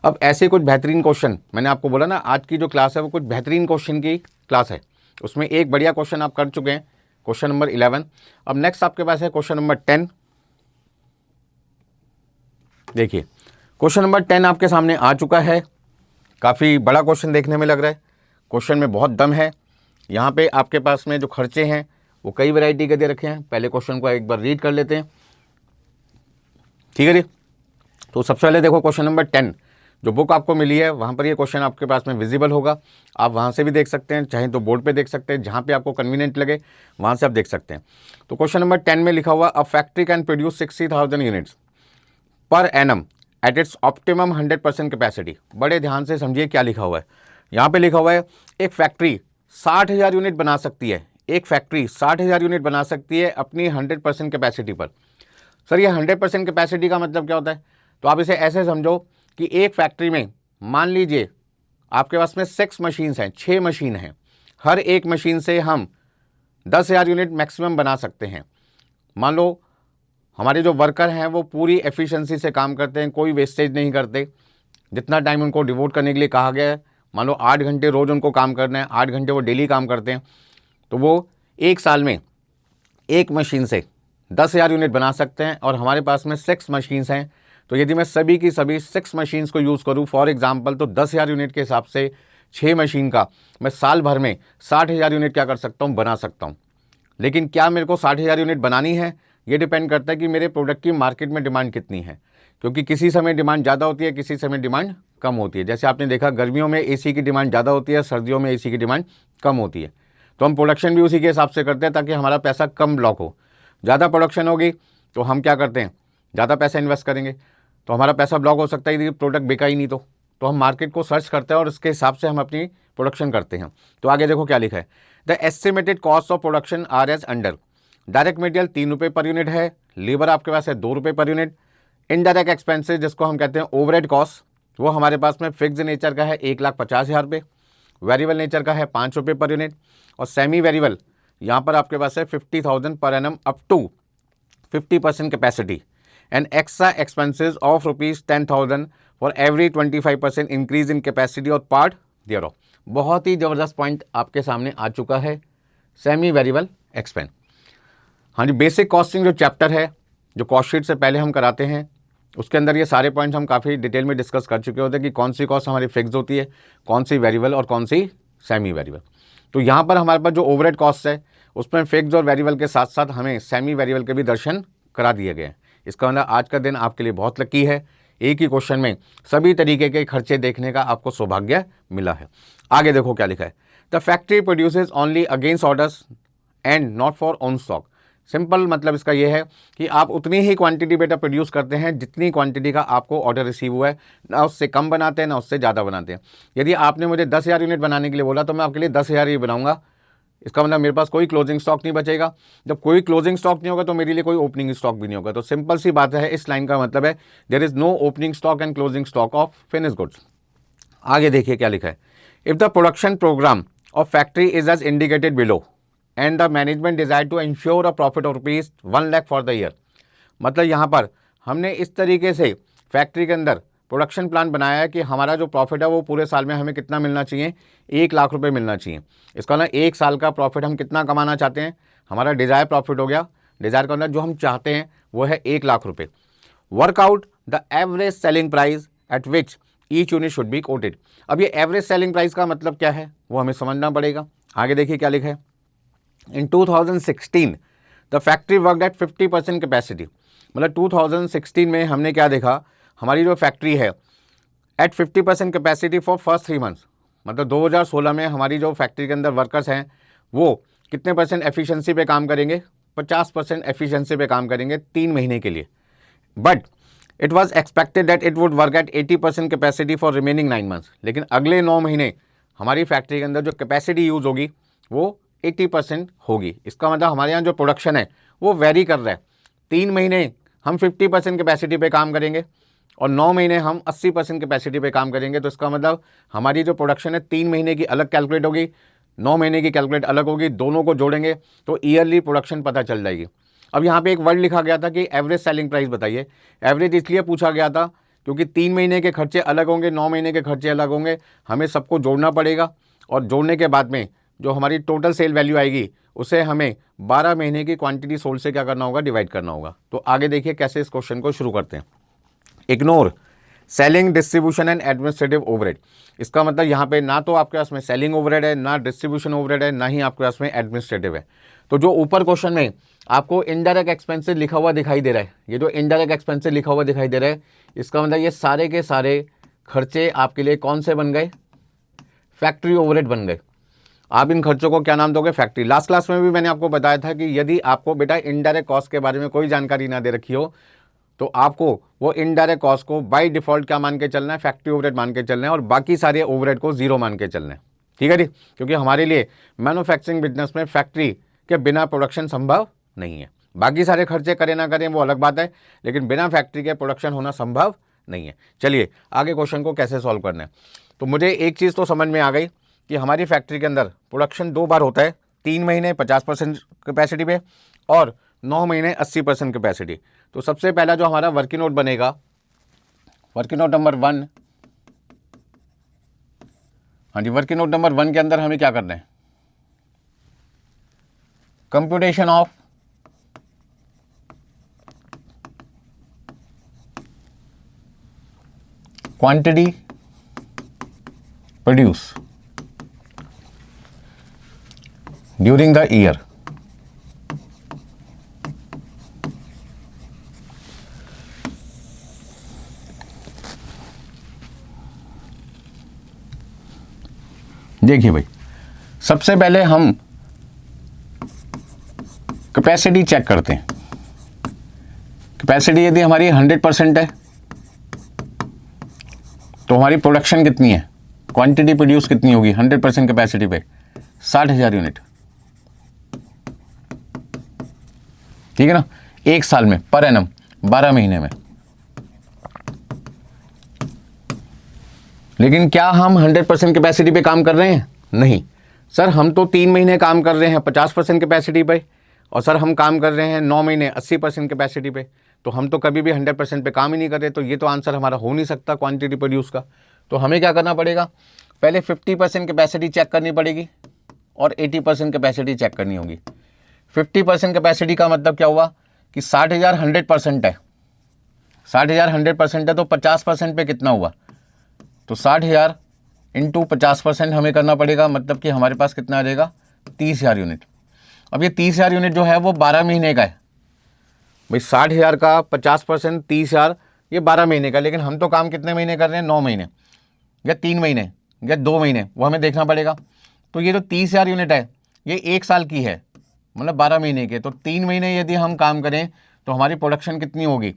अब ऐसे कुछ बेहतरीन क्वेश्चन, मैंने आपको बोला ना आज की जो क्लास है वो कुछ बेहतरीन क्वेश्चन की क्लास है। उसमें एक बढ़िया क्वेश्चन आप कर चुके हैं, क्वेश्चन नंबर 11। अब नेक्स्ट आपके पास है क्वेश्चन नंबर 10। देखिए क्वेश्चन नंबर 10 आपके सामने आ चुका है। काफ़ी बड़ा क्वेश्चन देखने में लग रहा है, क्वेश्चन में बहुत दम है। यहाँ पे आपके पास में जो खर्चे हैं वो कई वैरायटी के दे रखे हैं। पहले क्वेश्चन को एक बार रीड कर लेते हैं, ठीक है जी। तो सबसे पहले देखो क्वेश्चन नंबर 10, जो बुक आपको मिली है वहाँ पर ये क्वेश्चन आपके पास में विजिबल होगा। आप वहाँ से भी देख सकते हैं, चाहे तो बोर्ड पे देख सकते हैं, जहाँ पे आपको कन्वीनियंट लगे वहाँ से आप देख सकते हैं। तो क्वेश्चन नंबर 10 में लिखा हुआ a factory can produce 60,000 units per annum at its optimum 100% capacity. बड़े ध्यान से समझिए क्या लिखा हुआ है। यहाँ पे लिखा हुआ है एक फैक्ट्री 60,000 यूनिट बना सकती है। एक फैक्ट्री 60,000 यूनिट बना सकती है अपनी 100% कैपेसिटी पर। सर ये 100% कैपेसिटी का मतलब क्या होता है? तो आप इसे ऐसे समझो कि एक फैक्ट्री में मान लीजिए आपके पास में 6 मशीन्स हैं, 6 मशीन हैं। हर एक मशीन से हम 10,000 यूनिट मैक्सिमम बना सकते हैं। मान लो हमारे जो वर्कर हैं वो पूरी एफिशिएंसी से काम करते हैं, कोई वेस्टेज नहीं करते। जितना टाइम उनको डिवोट करने के लिए कहा गया है, मान लो 8 घंटे रोज़ उनको काम करना है, 8 घंटे वो डेली काम करते हैं, तो वो एक साल में एक मशीन से 10,000 यूनिट बना सकते हैं। और हमारे पास में 6 मशीन्स हैं, तो यदि मैं सभी की सभी 6 मशीन्स को यूज़ करूँ फॉर एग्जांपल, तो 10,000 यूनिट के हिसाब से 6 मशीन का मैं साल भर में 60,000 यूनिट क्या कर सकता हूँ, बना सकता हूँ। लेकिन क्या मेरे को 60,000 यूनिट बनानी है? ये डिपेंड करता है कि मेरे प्रोडक्ट की मार्केट में डिमांड कितनी है, क्योंकि किसी समय डिमांड ज़्यादा होती है, किसी समय डिमांड कम होती है। जैसे आपने देखा गर्मियों में एसी की डिमांड ज़्यादा होती है, सर्दियों में एसी की डिमांड कम होती है। तो हम प्रोडक्शन भी उसी के हिसाब से करते हैं ताकि हमारा पैसा कम ब्लॉक हो। ज़्यादा प्रोडक्शन होगी तो हम क्या करते हैं, ज़्यादा पैसा इन्वेस्ट करेंगे, तो हमारा पैसा ब्लॉक हो सकता है यदि प्रोडक्ट बिका ही नहीं तो हम मार्केट को सर्च करते हैं और उसके हिसाब से हम अपनी प्रोडक्शन करते हैं। तो आगे देखो क्या लिखा है, the estimated cost of production are as under. Direct material 3 रुपये पर यूनिट है, लेबर आपके पास है 2 रुपये पर यूनिट। इनडायरेक्ट एक्सपेंसेस जिसको हम कहते हैं ओवरहेड कॉस्ट, वो हमारे पास में फिक्स नेचर का है 1,50,000 रुपये, वेरिएबल नेचर का है 5 रुपये पर यूनिट, और सेमी वेरिएबल यहाँ पर आपके पास है 50,000 per annum up to 50% capacity, and extra expenses of ₹10,000 for every 25% increase in capacity or part thereof. बहुत ही ज़बरदस्त पॉइंट आपके सामने आ चुका है, सेमी वेरिएबल एक्सपेंस। हाँ जी, बेसिक कॉस्टिंग जो चैप्टर है, जो कॉस्ट शीट से पहले हम कराते हैं, उसके अंदर ये सारे पॉइंट्स हम काफ़ी डिटेल में डिस्कस कर चुके होते हैं कि कौन सी कॉस्ट हमारी फिक्स होती है, कौन सी वेरिएबल और कौन सी सेमी वेरिएबल। तो यहाँ पर हमारे पास जो ओवरहेड कॉस्ट है उसमें फिक्स और वेरिएबल के साथ साथ हमें सेमी वेरिएबल के भी दर्शन करा दिए गए हैं। इसका मतलब आज का दिन आपके लिए बहुत लकी है, एक ही क्वेश्चन में सभी तरीके के खर्चे देखने का आपको सौभाग्य मिला है। आगे देखो क्या लिखा है, the factory produces only against orders and not for own stock. Simple मतलब इसका ये है कि आप उतनी ही क्वांटिटी बेटा प्रोड्यूस करते हैं जितनी क्वांटिटी का आपको ऑर्डर रिसीव हुआ है, ना उससे कम बनाते हैं ना उससे ज़्यादा बनाते हैं। यदि आपने मुझे 10,000 यूनिट बनाने के लिए बोला तो मैं आपके लिए 10,000 ही बनाऊंगा। इसका मतलब मेरे पास कोई क्लोजिंग स्टॉक नहीं बचेगा। जब कोई क्लोजिंग स्टॉक नहीं होगा तो मेरे लिए कोई ओपनिंग स्टॉक भी नहीं होगा। तो सिंपल सी बात है, इस लाइन का मतलब है there is no opening stock and closing stock of finish goods. आगे देखिए क्या लिखा है, if the production program of factory is as indicated below and the management desire to ensure a profit of ₹1 lakh for the year. मतलब यहाँ पर हमने इस तरीके से फैक्ट्री के अंदर प्रोडक्शन प्लान बनाया है कि हमारा जो प्रॉफिट है वो पूरे साल में हमें कितना मिलना चाहिए, 1 लाख रुपए मिलना चाहिए। इसका मतलब 1 साल का प्रॉफिट हम कितना कमाना चाहते हैं, हमारा डिज़ायर प्रॉफिट हो गया। डिज़ायर का मतलब जो हम चाहते हैं वो है 1 लाख रुपये। Workout the average selling price at which each unit should be coated. अब ये एवरेज सेलिंग प्राइस का मतलब क्या है वो हमें समझना पड़ेगा। आगे देखिए क्या लिखा है, इन 2016 the factory worked eight 50% capacity. मतलब 2016 में हमने क्या देखा, हमारी जो फैक्ट्री है at 50% capacity for first 3 months. मतलब 2016 में हमारी जो फैक्ट्री के अंदर वर्कर्स हैं वो कितने % एफिशिएंसी पे काम करेंगे? 50% एफिशिएंसी पे काम करेंगे 3 महीने के लिए। But it was expected that it would work at 80% capacity for remaining 9 months. लेकिन अगले 9 महीने हमारी फैक्ट्री के अंदर जो कैपेसिटी यूज़ होगी वो 80% होगी। इसका मतलब हमारे यहाँ जो प्रोडक्शन है वो वेरी कर रहा है। 3 महीने हम 50% कैपेसिटी पे काम करेंगे और 9 महीने हम 80% कैपेसिटी पे काम करेंगे। तो इसका मतलब हमारी जो प्रोडक्शन है 3 महीने की अलग कैलकुलेट होगी, 9 महीने की कैलकुलेट अलग होगी, दोनों को जोड़ेंगे तो ईयरली प्रोडक्शन पता चल जाएगी। अब यहाँ पे एक वर्ड लिखा गया था कि एवरेज सेलिंग प्राइस बताइए। एवरेज इसलिए पूछा गया था क्योंकि 3 महीने के खर्चे अलग होंगे, 9 महीने के खर्चे अलग होंगे, हमें सबको जोड़ना पड़ेगा और जोड़ने के बाद में जो हमारी टोटल सेल वैल्यू आएगी उसे हमें 12 महीने की क्वांटिटी सोल्ड से क्या करना होगा? डिवाइड करना होगा। तो आगे देखिए कैसे इस क्वेश्चन को शुरू करते हैं। Ignore selling, distribution and administrative overhead. इसका मतलब यहाँ पे ना तो आपके पास में सेलिंग ओवरहेड है, ना डिस्ट्रीब्यूशन ओवरहेड है, ना ही आपके पास में एडमिनिस्ट्रेटिव है। तो जो ऊपर क्वेश्चन में आपको इनडायरेक्ट एक्सपेंसेस लिखा हुआ दिखाई दे रहा है, ये जो इनडायरेक्ट एक्सपेंसेस लिखा हुआ दिखाई दे रहा है, इसका मतलब ये सारे के सारे खर्चे आपके लिए कौन से बन गए? फैक्ट्री ओवरहेड बन गए। आप इन खर्चों को क्या नाम दोगे? फैक्ट्री। लास्ट क्लास में भी मैंने आपको बताया था कि यदि आपको बेटा इनडायरेक्ट कॉस्ट के बारे में कोई जानकारी ना दे रखी हो तो आपको वो इनडायरेक्ट कॉस्ट को बाय डिफॉल्ट क्या मान के चलना है? फैक्ट्री ओवरहेड मान के चलना है और बाकी सारे ओवरहेड को जीरो मान के चलना है। ठीक है जी, क्योंकि हमारे लिए मैन्युफैक्चरिंग बिजनेस में फैक्ट्री के बिना प्रोडक्शन संभव नहीं है। बाकी सारे खर्चे करें ना करें वो अलग बात है, लेकिन बिना फैक्ट्री के प्रोडक्शन होना संभव नहीं है। चलिए आगे क्वेश्चन को कैसे सॉल्व करना है। तो मुझे एक चीज़ तो समझ में आ गई कि हमारी फैक्ट्री के अंदर प्रोडक्शन 2 बार होता है, 3 महीने 50% कैपेसिटी पे और 9 महीने 80% कैपेसिटी। तो सबसे पहला जो हमारा वर्किंग नोट बनेगा, वर्किंग नोट नंबर 1, हाँ जी, वर्किंग नोट नंबर 1 के अंदर हमें क्या करना है? Computation of quantity produce during the year. देखिए भाई, सबसे पहले हम कैपेसिटी चेक करते हैं। कैपेसिटी यदि हमारी 100% है तो हमारी प्रोडक्शन कितनी है? क्वांटिटी प्रोड्यूस कितनी होगी 100% कैपेसिटी पे? 60,000 यूनिट। ठीक है ना, एक साल में, पर एनम, 12 महीने में। लेकिन क्या हम 100% कैपेसिटी पे काम कर रहे हैं? नहीं सर, हम तो 3 महीने काम कर रहे हैं 50% कैपेसिटी पे और सर हम काम कर रहे हैं 9 महीने 80% कैपेसिटी पे। तो हम तो कभी भी 100% पे काम ही नहीं कर रहे। तो ये तो आंसर हमारा हो नहीं सकता क्वांटिटी प्रोड्यूस का। तो हमें क्या करना पड़ेगा? पहले 50% कैपेसिटी चेक करनी पड़ेगी और 80% कैपेसिटी चेक करनी होगी। 50% कैपेसिटी का मतलब क्या हुआ कि 60,000 100% है, 60,000 100% है तो 50% पे कितना हुआ? तो 60,000 इंटू 50% हमें करना पड़ेगा, मतलब कि हमारे पास कितना आ जाएगा? 30,000 यूनिट। अब ये 30,000 यूनिट जो है वो 12 महीने का है भाई। 60,000 का 50% 30,000, ये 12 महीने का। लेकिन हम तो काम कितने महीने कर रहे हैं? 9 महीने या 3 महीने या 2 महीने, वो हमें देखना पड़ेगा। तो ये जो 30,000 यूनिट है ये एक साल की है, मतलब 12 महीने के। तो 3 महीने यदि हम काम करें तो हमारी प्रोडक्शन कितनी होगी?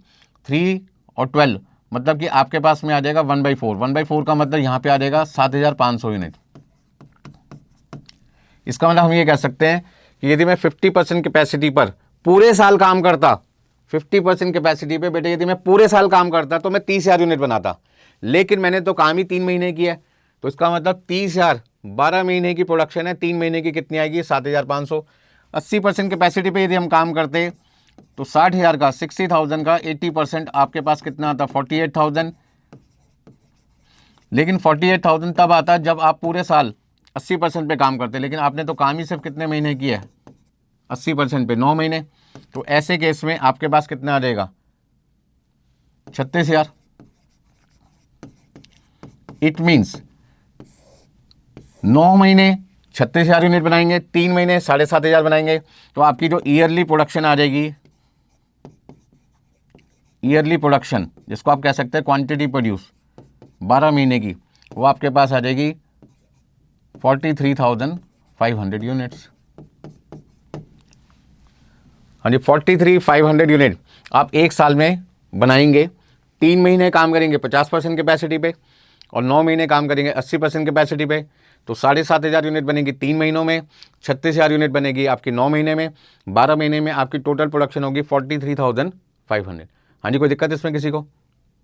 3 और 12, मतलब कि आपके पास में आ जाएगा 1/4। 1/4 का मतलब यहाँ पे आ जाएगा 7,500 यूनिट। इसका मतलब हम ये कह सकते हैं कि यदि मैं 50% कैपेसिटी पर पूरे साल काम करता, 50% कैपेसिटी पे बेटे यदि मैं पूरे साल काम करता तो मैं 30,000 यूनिट बनाता। लेकिन मैंने तो काम ही 3 महीने की है। तो इसका मतलब 30,000 12 महीने की प्रोडक्शन है, 3 महीने की कितनी आएगी? 7,500। 80% कैपेसिटी पे यदि हम काम करते तो 60,000 का 60,000 का 80% आपके पास कितना आता? 48,000। लेकिन 48,000 तब आता जब आप पूरे साल 80% पे काम करते। लेकिन आपने तो काम ही सिर्फ कितने महीने किया है? 80% पे 9 महीने। तो ऐसे केस में आपके पास कितना आ जाएगा? 36,000। इट मीन्स 9 महीने 36,000 यूनिट बनाएंगे, 3 महीने 7,500 बनाएंगे, तो आपकी जो ईयरली प्रोडक्शन आ जाएगी, ईयरली प्रोडक्शन जिसको आप कह सकते हैं क्वांटिटी प्रोड्यूस 12 महीने की, वो आपके पास आ जाएगी 43,500 यूनिट्स। हाँ जी, 43,500 यूनिट आप एक साल में बनाएंगे। 3 महीने काम करेंगे 50% कैपेसिटी पे और 9 महीने काम करेंगे 80% कैपेसिटी पे, तो 7,500 यूनिट बनेगी 3 महीनों में, 36,000 यूनिट बनेगी आपकी 9 महीने में, 12 महीने में आपकी टोटल प्रोडक्शन होगी 43,500। हाँ जी, कोई दिक्कत इसमें किसी को?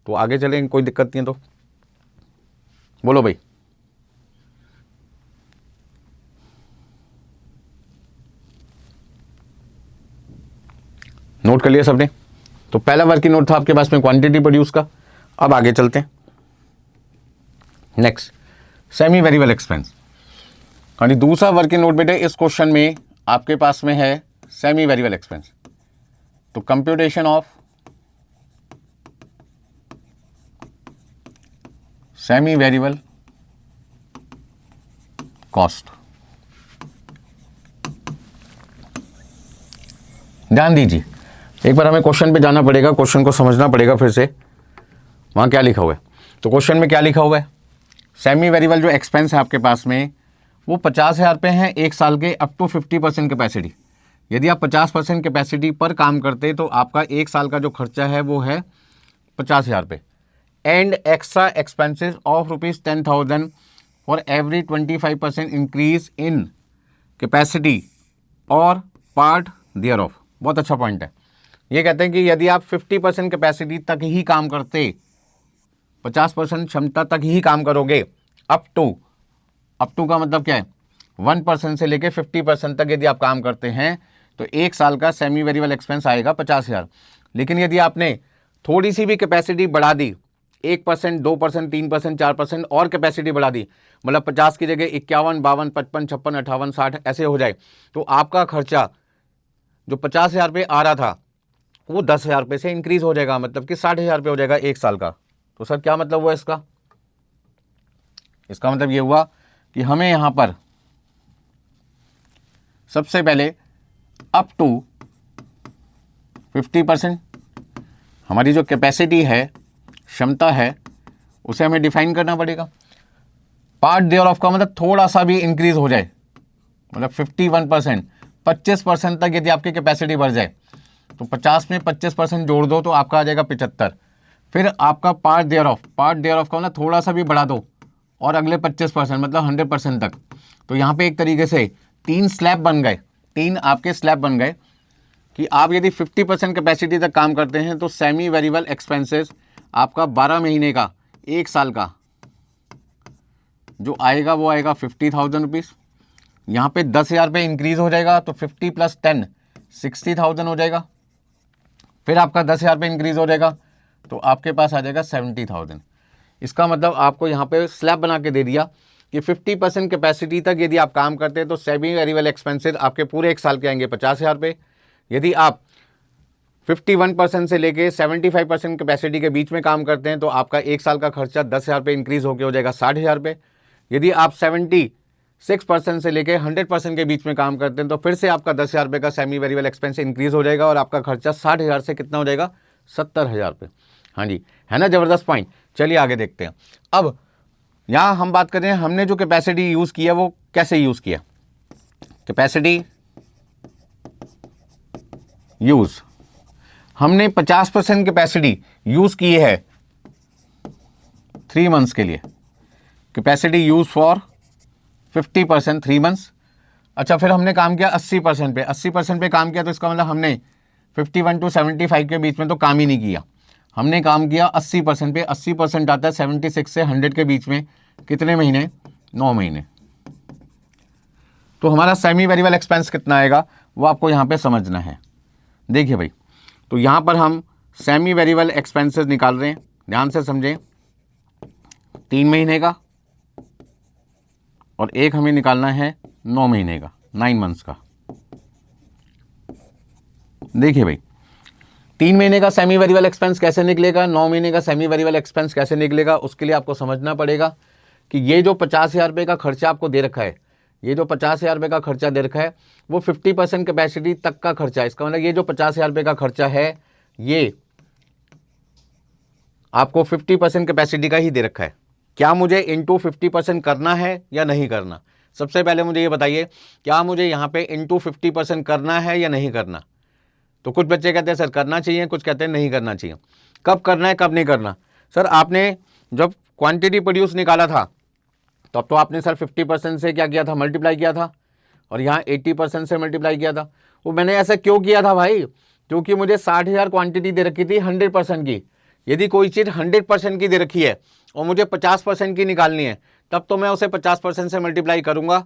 तो आगे चलेंगे, कोई दिक्कत नहीं है तो बोलो भाई। नोट कर लिया सबने? तो पहला वर्किंग नोट था आपके पास में क्वांटिटी प्रोड्यूस का। अब आगे चलते हैं नेक्स्ट, सेमी वेरिएबल एक्सपेंस। हाँ जी, दूसरा वर्किंग नोट बेटे इस क्वेश्चन में आपके पास में है सेमी वेरिएबल एक्सपेंस। तो computation of semi variable cost. ध्यान दीजिए, एक बार हमें क्वेश्चन पे जाना पड़ेगा, क्वेश्चन को समझना पड़ेगा फिर से वहाँ क्या लिखा हुआ है। तो क्वेश्चन में क्या लिखा हुआ है, सेमी वेरिएबल जो एक्सपेंस है आपके पास में वो 50,000 रुपये हैं एक साल के, अप टू 50% कैपेसिटी। यदि आप 50% कैपेसिटी पर काम करते तो आपका एक साल का जो खर्चा है वो है 50,000 रुपये। And extra expenses of ₹10,000 for every 25% increase in capacity or part there of. बहुत अच्छा पॉइंट है। ये कहते हैं कि यदि आप 50% कैपेसिटी तक ही काम करते, 50% क्षमता तक ही काम करोगे, अप टू का मतलब क्या है, 1% से लेके 50% तक यदि आप काम करते हैं तो एक साल का सेमी वेरिएबल एक्सपेंस आएगा 50,000। लेकिन यदि आपने थोड़ी सी भी कैपेसिटी बढ़ा दी, 1%, 2%, 3%, 4% और कैपेसिटी बढ़ा दी, मतलब 50 की जगह 51, 52, 55, 56, 58, 60 ऐसे हो जाए, तो आपका खर्चा जो 50,000 रुपये आ रहा था वो 10,000 रुपये से इंक्रीज हो जाएगा, मतलब कि 60,000 रुपये हो जाएगा एक साल का। तो सर क्या मतलब हुआ इसका? इसका मतलब ये हुआ कि हमें यहां पर सबसे पहले अप टू 50% हमारी जो कैपेसिटी है, क्षमता है, उसे हमें डिफाइन करना पड़ेगा। पार्ट देयर ऑफ का मतलब थोड़ा सा भी इंक्रीज हो जाए, मतलब 51%, 25% तक यदि आपकी कैपेसिटी बढ़ जाए तो 50 में 25% जोड़ दो तो आपका आ जाएगा 75। फिर आपका पार्ट देयर ऑफ का मतलब थोड़ा सा भी बढ़ा दो और अगले 25% मतलब 100% तक। तो यहाँ पे एक तरीके से 3 स्लैब बन गए, 3 आपके स्लैब बन गए कि आप यदि 50% कैपेसिटी तक काम करते हैं तो सेमी वेरिएबल एक्सपेंसेस आपका 12 महीने का, एक साल का जो आएगा वो आएगा 50,000 रुपीज़। यहाँ पे 10,000 रुपये इंक्रीज हो जाएगा तो 50 + 10 60,000 हो जाएगा। फिर आपका 10,000 रुपये इंक्रीज हो जाएगा तो आपके पास आ जाएगा 70,000। इसका मतलब आपको यहाँ पे स्लैब बना के दे दिया कि 50% कैपेसिटी तक यदि आप काम करते हैं तो सेमी वेरिएबल एक्सपेंसेस आपके पूरे एक साल के आएंगे 50,000 रुपये। यदि आप 51% से लेके 75% कैपेसिटी के बीच में काम करते हैं तो आपका एक साल का खर्चा 10,000 रुपये इंक्रीज होकर हो जाएगा 60,000 रुपये। यदि आप 76% से लेके 100% के बीच में काम करते हैं तो फिर से आपका 10,000 रुपये का सेमी वेरिएबल एक्सपेंस इंक्रीज हो जाएगा और आपका खर्चा 60,000 से कितना हो जाएगा, 70,000 रुपये। हाँ जी, है ना जबरदस्त पॉइंट। चलिए आगे देखते हैं। अब यहाँ हम बात कर रहे हैं हमने जो कैपेसिटी यूज़ किया वो कैसे यूज़ किया। कैपेसिटी यूज़ हमने 50% कैपेसिटी यूज़ की है 3 मंथ्स के लिए। Capacity use for 50% 3 months. अच्छा, फिर हमने काम किया 80% पे, 80% पे काम किया तो इसका मतलब हमने 51 to 75 के बीच में तो काम ही नहीं किया। हमने काम किया 80% पे। 80% आता है 76 से 100 के बीच में, कितने महीने, 9 महीने। तो हमारा सेमी वेरिएबल एक्सपेंस कितना आएगा वो आपको यहाँ पे समझना है। देखिए भाई, तो यहाँ पर हम सेमी वेरिएबल एक्सपेंसेस निकाल रहे हैं, ध्यान से समझें। 3 महीने का और एक हमें निकालना है 9 महीने का, 9 मंथ्स का। देखिए भाई, 3 महीने का सेमी वेरिएबल एक्सपेंस कैसे निकलेगा, 9 महीने का सेमी वेरिएबल एक्सपेंस कैसे निकलेगा, उसके लिए आपको समझना पड़ेगा कि ये जो 50,000 रुपये का खर्चा आपको दे रखा है, ये जो 50,000 रुपये का खर्चा दे रखा है वो 50% कैपेसिटी तक का खर्चा है। इसका मतलब ये जो 50,000 रुपये का खर्चा है ये आपको 50% कैपेसिटी का ही दे रखा है। क्या मुझे इंटू 50% करना है या नहीं करना? सबसे पहले मुझे ये बताइए, क्या मुझे यहाँ पे इंटू 50% करना है या नहीं करना? तो कुछ बच्चे कहते हैं सर करना चाहिए, कुछ कहते हैं नहीं करना चाहिए। कब करना है कब नहीं करना? सर आपने जब क्वांटिटी प्रोड्यूस निकाला था तब तो आपने सर 50% से क्या किया था, मल्टीप्लाई किया था, और यहाँ 80% से मल्टीप्लाई किया था। वो मैंने ऐसा क्यों किया था भाई? क्योंकि मुझे 60,000 क्वांटिटी दे रखी थी 100% की। यदि कोई चीज़ 100% की दे रखी है और मुझे 50% की निकालनी है, तब तो मैं उसे 50% से मल्टीप्लाई करूंगा।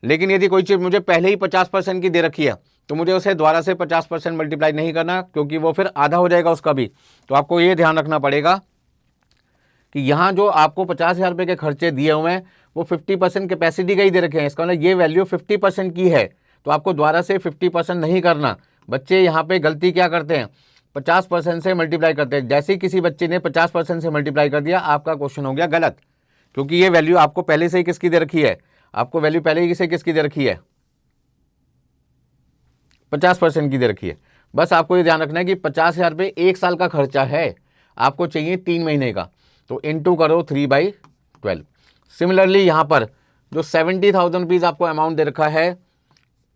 लेकिन यदि कोई चीज़ मुझे पहले ही 50% की दे रखी है तो मुझे उसे दोबारा से 50% मल्टीप्लाई नहीं करना, क्योंकि वो फिर आधा हो जाएगा उसका भी। तो आपको ये ध्यान रखना पड़ेगा कि यहाँ जो आपको 50,000 रुपये के खर्चे दिए हुए हैं वो 50% कैपेसिटी का ही दे रखे हैं। इसका मतलब ये वैल्यू 50% की है, तो आपको दोबारा से 50% नहीं करना। बच्चे यहाँ पे गलती क्या करते हैं, 50% से मल्टीप्लाई करते हैं। जैसे ही किसी बच्चे ने 50% से मल्टीप्लाई कर दिया, आपका क्वेश्चन हो गया गलत, क्योंकि ये वैल्यू आपको पहले से ही किसकी दे रखी है, आपको वैल्यू पहले ही से किसकी दे रखी है, 50% की दे रखी है। बस आपको ये ध्यान रखना है कि 50,000 रुपये 1 साल का खर्चा है, आपको चाहिए 3 महीने का, तो इंटू करो 3/12। सिमिलरली यहाँ पर जो 70,000 रुपीज़ आपको अमाउंट दे रखा है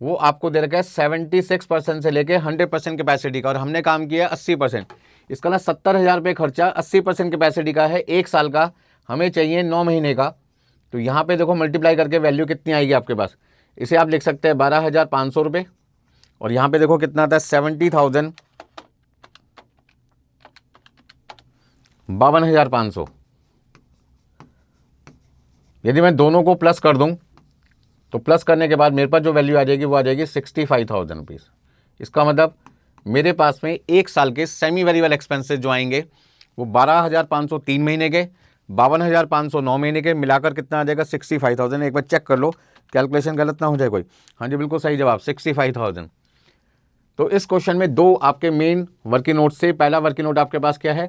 वो आपको दे रखा है 76% से लेके 100% कैपेसिटी का, और हमने काम किया 80%। इसका ना 70,000 रुपये खर्चा 80% कैपेसिटी का है 1 साल का, हमें चाहिए 9 महीने का। तो यहाँ पे देखो मल्टीप्लाई करके वैल्यू कितनी आएगी आपके पास, इसे आप लिख सकते हैं 12,500 रुपये, और यहाँ पे देखो कितना आता है 70,000, 52,500। यदि मैं दोनों को प्लस कर दूं तो प्लस करने के बाद मेरे पास जो वैल्यू आ जाएगी वो आ जाएगी 65,000 रुपीज़। इसका मतलब मेरे पास में 1 साल के सेमी वेरिएबल एक्सपेंसेस जो आएंगे वो 12,500 3 महीने के, 52,500 9 महीने के, मिलाकर कितना आ जाएगा 65,000। एक बार चेक कर लो कैलकुलेशन गलत ना हो जाए कोई। हाँ जी बिल्कुल सही जवाब 65,000। तो इस क्वेश्चन में दो आपके मेन वर्किंग नोट से, पहला वर्किंग नोट आपके पास क्या है,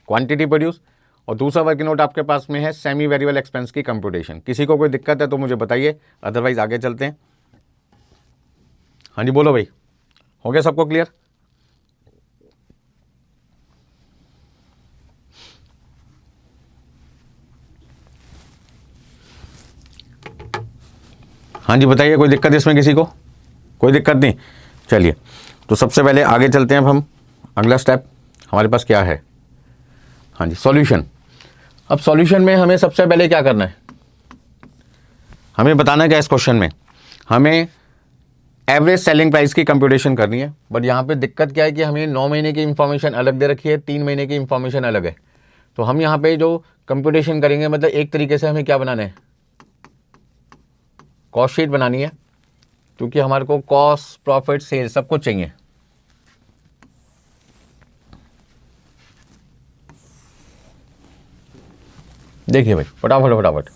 क्वांटिटी प्रोड्यूस, और दूसरा वर्किंग नोट आपके पास में है सेमी वेरिएबल एक्सपेंस की कंप्यूटेशन। किसी को कोई दिक्कत है तो मुझे बताइए, अदरवाइज आगे चलते हैं। हाँ जी बोलो भाई, हो गया सबको क्लियर? हाँ जी बताइए, कोई दिक्कत इसमें किसी को? कोई दिक्कत नहीं। चलिए तो सबसे पहले आगे चलते हैं। अब हम अगला स्टेप हमारे पास क्या है, हाँ जी सॉल्यूशन। अब सॉल्यूशन में हमें सबसे पहले क्या करना है, हमें बताना है क्या इस क्वेश्चन में, हमें एवरेज सेलिंग प्राइस की कंप्यूटेशन करनी है। बट यहाँ पे दिक्कत क्या है कि हमें 9 महीने की इंफॉर्मेशन अलग दे रखी है, 3 महीने की इंफॉर्मेशन अलग है। तो हम यहाँ पे जो कंप्यूटेशन करेंगे, मतलब एक तरीके से हमें क्या बनाना है, कॉस्ट शीट बनानी है, क्योंकि हमारे को कॉस्ट प्रॉफिट सेल सब कुछ चाहिए। देखिए भाई फटाफट फटाफट,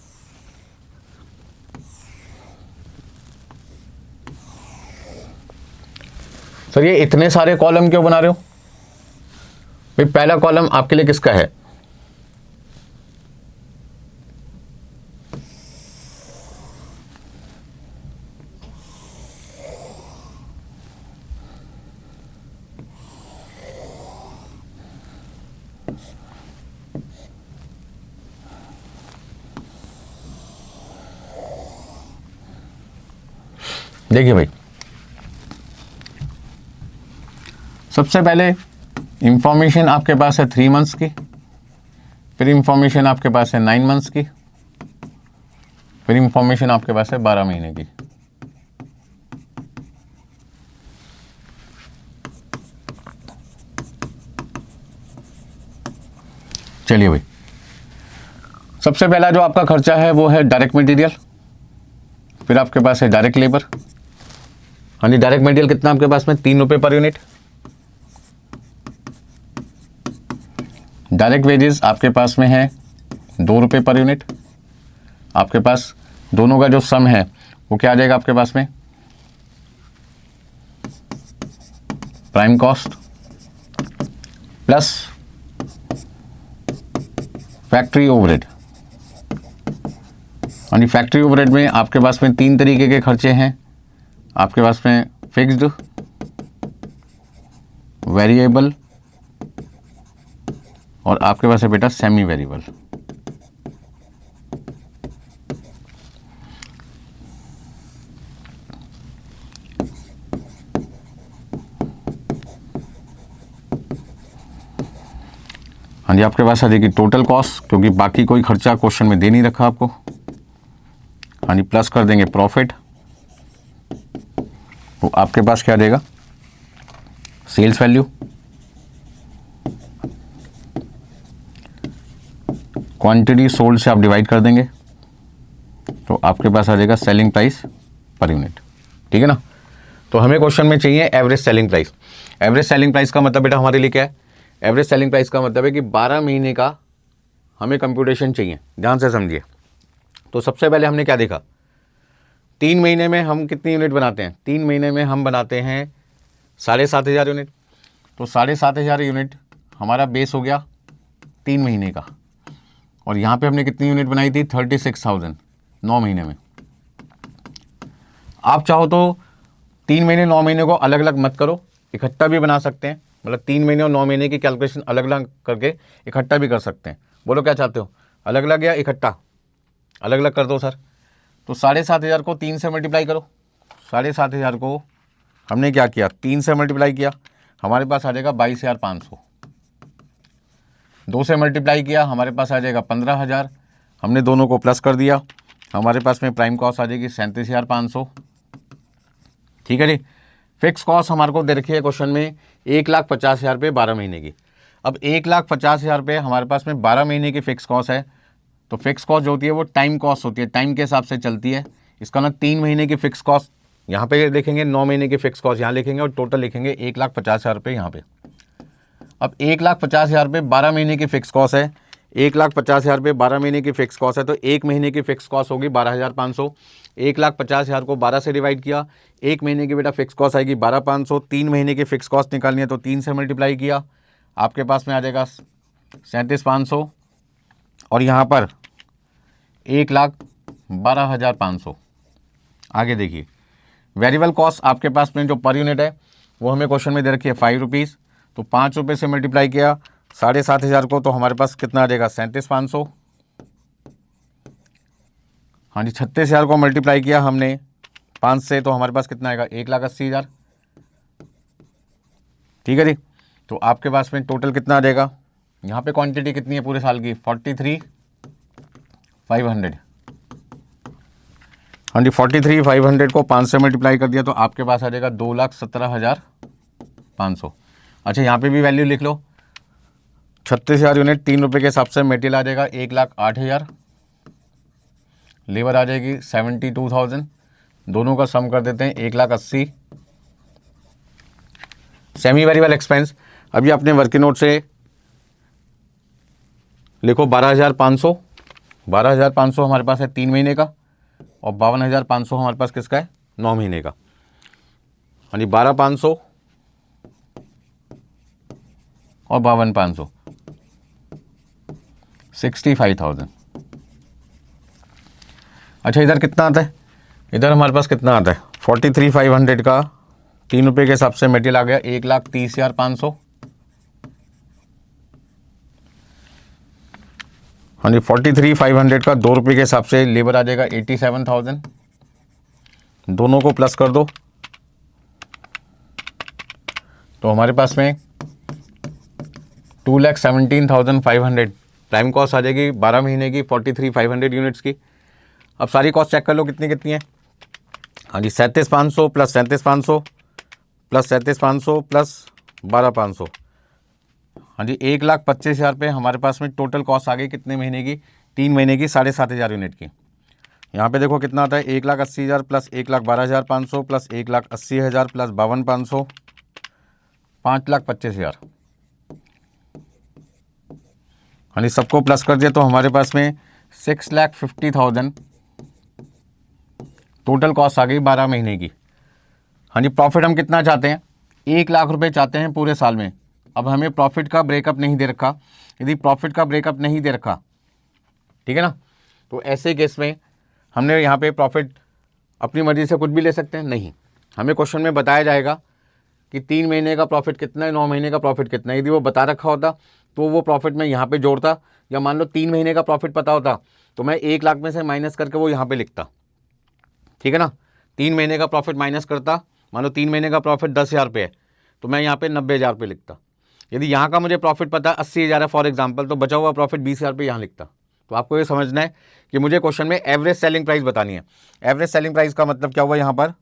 सर ये इतने सारे कॉलम क्यों बना रहे हो भाई? पहला कॉलम आपके लिए किसका है, देखिए भाई सबसे पहले इंफॉर्मेशन आपके पास है 3 मंथ्स की, फिर इंफॉर्मेशन आपके पास है 9 मंथ्स की, फिर इंफॉर्मेशन आपके पास है 12 महीने की। चलिए भाई सबसे पहला जो आपका खर्चा है वो है डायरेक्ट मटेरियल, फिर आपके पास है डायरेक्ट लेबर। हाँ जी डायरेक्ट मटेरियल कितना आपके पास में, 3 रुपये पर यूनिट। डायरेक्ट वेजेस आपके पास में है 2 रुपये पर यूनिट। आपके पास दोनों का जो सम है वो क्या आ जाएगा आपके पास में, prime cost plus factory overhead. यानी फैक्ट्री ओवरहेड में आपके पास में 3 तरीके के खर्चे हैं, आपके पास में फिक्स्ड, वेरिएबल और आपके पास है बेटा सेमी वेरिएबल। हाँ जी, आपके पास आ जाएगी टोटल कॉस्ट, क्योंकि बाकी कोई खर्चा क्वेश्चन में दे नहीं रखा आपको। हाँ जी, प्लस कर देंगे प्रॉफिट, तो आपके पास क्या आ जाएगा, सेल्स वैल्यू, क्वांटिटी सोल्ड से आप डिवाइड कर देंगे, तो आपके पास आ जाएगा सेलिंग प्राइस पर यूनिट। ठीक है ना। तो हमें क्वेश्चन में चाहिए average selling price. Average selling price का मतलब बेटा हमारे लिए क्या है, एवरेज सेलिंग प्राइस का मतलब है कि 12 महीने का हमें कंप्यूटेशन चाहिए। ध्यान से समझिए। तो सबसे पहले हमने क्या देखा, 3 महीने में हम कितनी यूनिट बनाते हैं, 3 महीने में हम बनाते हैं 7,500 यूनिट। तो 7,500 यूनिट हमारा बेस हो गया 3 महीने का, और यहाँ पे हमने कितनी यूनिट बनाई थी, 36,000 9 महीने में। आप चाहो तो 3 महीने 9 महीने को अलग अलग मत करो, इकट्ठा भी बना सकते हैं, मतलब 3 महीने और 9 महीने की कैलकुलेशन अलग अलग करके इकट्ठा भी कर सकते हैं। बोलो क्या चाहते हो, अलग अलग या इकट्ठा? अलग अलग कर दो सर। तो 7,500 को 3 से मल्टीप्लाई करो। 7,500 को हमने क्या किया, 3 से मल्टीप्लाई किया, हमारे पास आ जाएगा 22,500। 2 से मल्टीप्लाई किया, हमारे पास आ जाएगा 15,000। हमने दोनों को प्लस कर दिया, हमारे पास में प्राइम कॉस्ट आ जाएगी 37,500। ठीक है जी। फिक्स कॉस्ट हमारे को दे रखी है क्वेश्चन में 1,50,000 रुपये 12 महीने की। अब 1,50,000 रुपये हमारे पास में 12 महीने की फिक्स कॉस्ट है। तो फिक्स कॉस्ट जो होती है वो टाइम कॉस्ट होती है, टाइम के हिसाब से चलती है। इसका ना 3 महीने की फिक्स कॉस्ट यहाँ पे लिखेंगे, 9 महीने की फिक्स कॉस्ट यहाँ लिखेंगे, और टोटल लिखेंगे 1,50,000 रुपये यहाँ पे। अब 1,50,000 रुपये 12 महीने की फिक्स कॉस्ट है, 1,50,000 रुपये 12 महीने की फिक्स कॉस्ट है, तो 1 महीने की फिक्स कॉस्ट होगी 12,500। 1,50,000 को 12 से डिवाइड किया, 1 महीने की बेटा फिक्स कॉस्ट आएगी 12,500। 3 महीने की फिक्स कॉस्ट निकालनी है तो 3 से मल्टीप्लाई किया, आपके पास में आ जाएगा 37,500, और यहाँ पर 1,12,500। आगे देखिए, वेरिएबल कॉस्ट आपके पास में जो पर यूनिट है वो हमें क्वेश्चन में दे रखी है 5 रुपीज़। तो 5 रुपये से मल्टीप्लाई किया 7,500 को, तो हमारे पास कितना आ जाएगा, 37,500। हाँ जी, 36,000 को मल्टीप्लाई किया हमने 5 से, तो हमारे पास कितना आएगा, 1,80,000। ठीक है जी। तो आपके पास में टोटल कितना आ जाएगा, यहाँ पे क्वांटिटी कितनी है पूरे साल की, 43,500। हाँ जी, 43,500 को 5 से मल्टीप्लाई कर दिया, तो आपके पास आ जाएगा 2,17,500। अच्छा, यहाँ पे भी वैल्यू लिख लो, 36,000 यूनिट 3 रुपये के हिसाब से मटेरियल आ जाएगा 1,08,000, लेबर आ जाएगी 72,000, दोनों का सम कर देते हैं 1,80,000। सेमी वेरिएबल एक्सपेंस अभी अपने वर्किंग नोट से लिखो 12,500। 12,500 हमारे पास है 3 महीने का, और 52,500 हमारे पास किसका है, 9 महीने का। हाँ जी, 12,500 और 52,500, 65,000। अच्छा, इधर कितना आता है, इधर हमारे पास कितना आता है, 43,500 का 3 रुपये के हिसाब से मटेरियल आ गया 1,30,500। हाँ जी, 43,500 का 2 रुपये के हिसाब से लेबर आ जाएगा 87,000। दोनों को प्लस कर दो, तो हमारे पास में 2,17,500 प्राइम कॉस्ट आ जाएगी 12 महीने की 43,500 यूनिट्स की। अब सारी कॉस्ट चेक कर लो कितनी कितनी है। हाँ जी, 37,500 प्लस 37,500 प्लस 37,500 प्लस 12,500। हाँ जी, 1,25,000 रुपये हमारे पास में टोटल कॉस्ट आ गई कितने महीने की, 3 महीने की 7,500 यूनिट की। यहाँ पे देखो कितना आता है, 1,80,000 प्लस 1,12,500 प्लस 1,80,000 प्लस 52,500, 5,25,000। हाँ जी, सबको प्लस कर दिया तो हमारे पास में 6,50,000 टोटल कॉस्ट आ गई 12 महीने की। हाँ जी, प्रॉफिट हम कितना चाहते हैं, 1,00,000 रुपये चाहते हैं पूरे साल में। अब हमें प्रॉफिट का ब्रेकअप नहीं दे रखा, यदि प्रॉफिट का ब्रेकअप नहीं दे रखा, ठीक है ना, तो ऐसे केस में हमने यहाँ पे प्रॉफिट अपनी मर्जी से कुछ भी ले सकते हैं, नहीं, हमें क्वेश्चन में बताया जाएगा कि 3 महीने का प्रॉफिट कितना है, 9 महीने का प्रॉफिट कितना है। यदि वो बता रखा होता तो वो प्रॉफिट मैं यहाँ पे जोड़ता, या मान लो 3 महीने का प्रॉफिट पता होता तो मैं 1,00,000 में से माइनस करके वो यहाँ पे लिखता, ठीक है ना। 3 महीने का प्रॉफिट माइनस करता, मान लो 3 महीने का प्रॉफिट 10,000 रुपये है, तो मैं यहाँ पे 90,000 रुपये लिखता। यदि यहाँ का मुझे प्रॉफिट पता 80,000 है फॉर एग्जांपल, तो बचा हुआ प्रॉफिट 20,000 पे यहाँ लिखता। तो आपको ये समझना है कि मुझे क्वेश्चन में एवरेज सेलिंग प्राइस बतानी है। एवरेज सेलिंग प्राइस का मतलब क्या हुआ यहाँ पर,